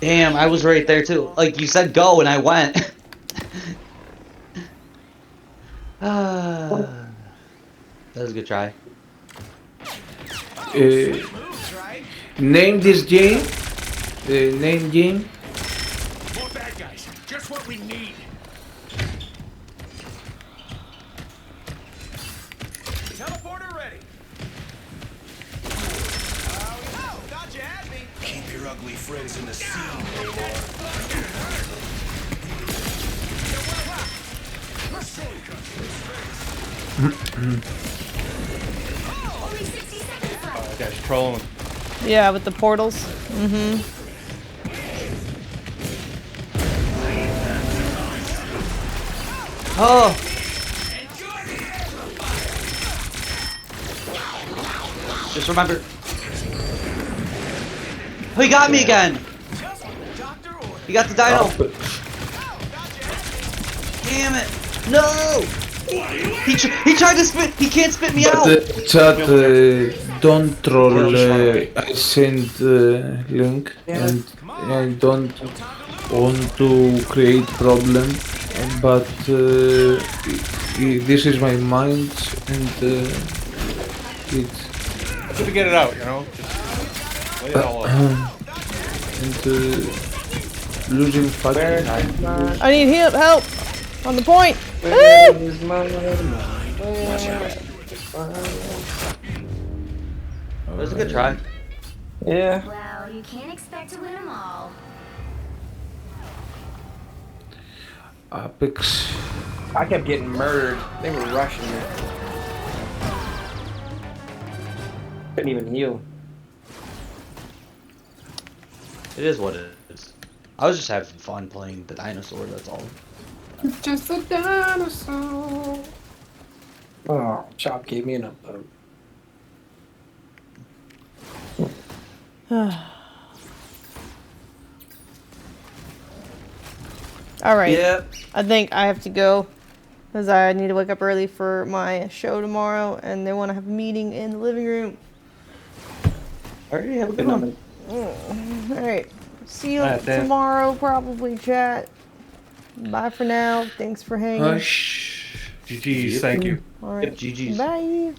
Damn, I was right there too. Like you said, go, and I went. That was a good try. Name this game. Name game. More bad guys. Just what we need. Teleporter ready. Oh, thought you had me. Keep your ugly friends in the sea, Namor. Guy's trolling. Yeah, with the portals. Mm-hmm. Oh. Just remember. Oh, he got me again. He got the dino. Damn it. No. He tried to spit. He can't spit me out. Chat, don't troll. I send link, and I don't want to create problem, but this is my mind, and it's Good to get it out, you know. Just lay it all out. and losing fucking. I need help on the point. Where is my That was a good try. Yeah. Well, you can't expect to win them all. Apex. I kept getting murdered. They were rushing me. Couldn't even heal. It is what it is. I was just having fun playing the dinosaur. That's all. Just a dinosaur. Oh, Chop gave me an upvote. All right. Yep. I think I have to go because I need to wake up early for my show tomorrow, and they want to have a meeting in the living room. All right, have a good one. All right. See you Alright, then. tomorrow, probably, chat. Bye for now. Thanks for hanging. Hush. GG's, thank you. All right. GG's. Bye.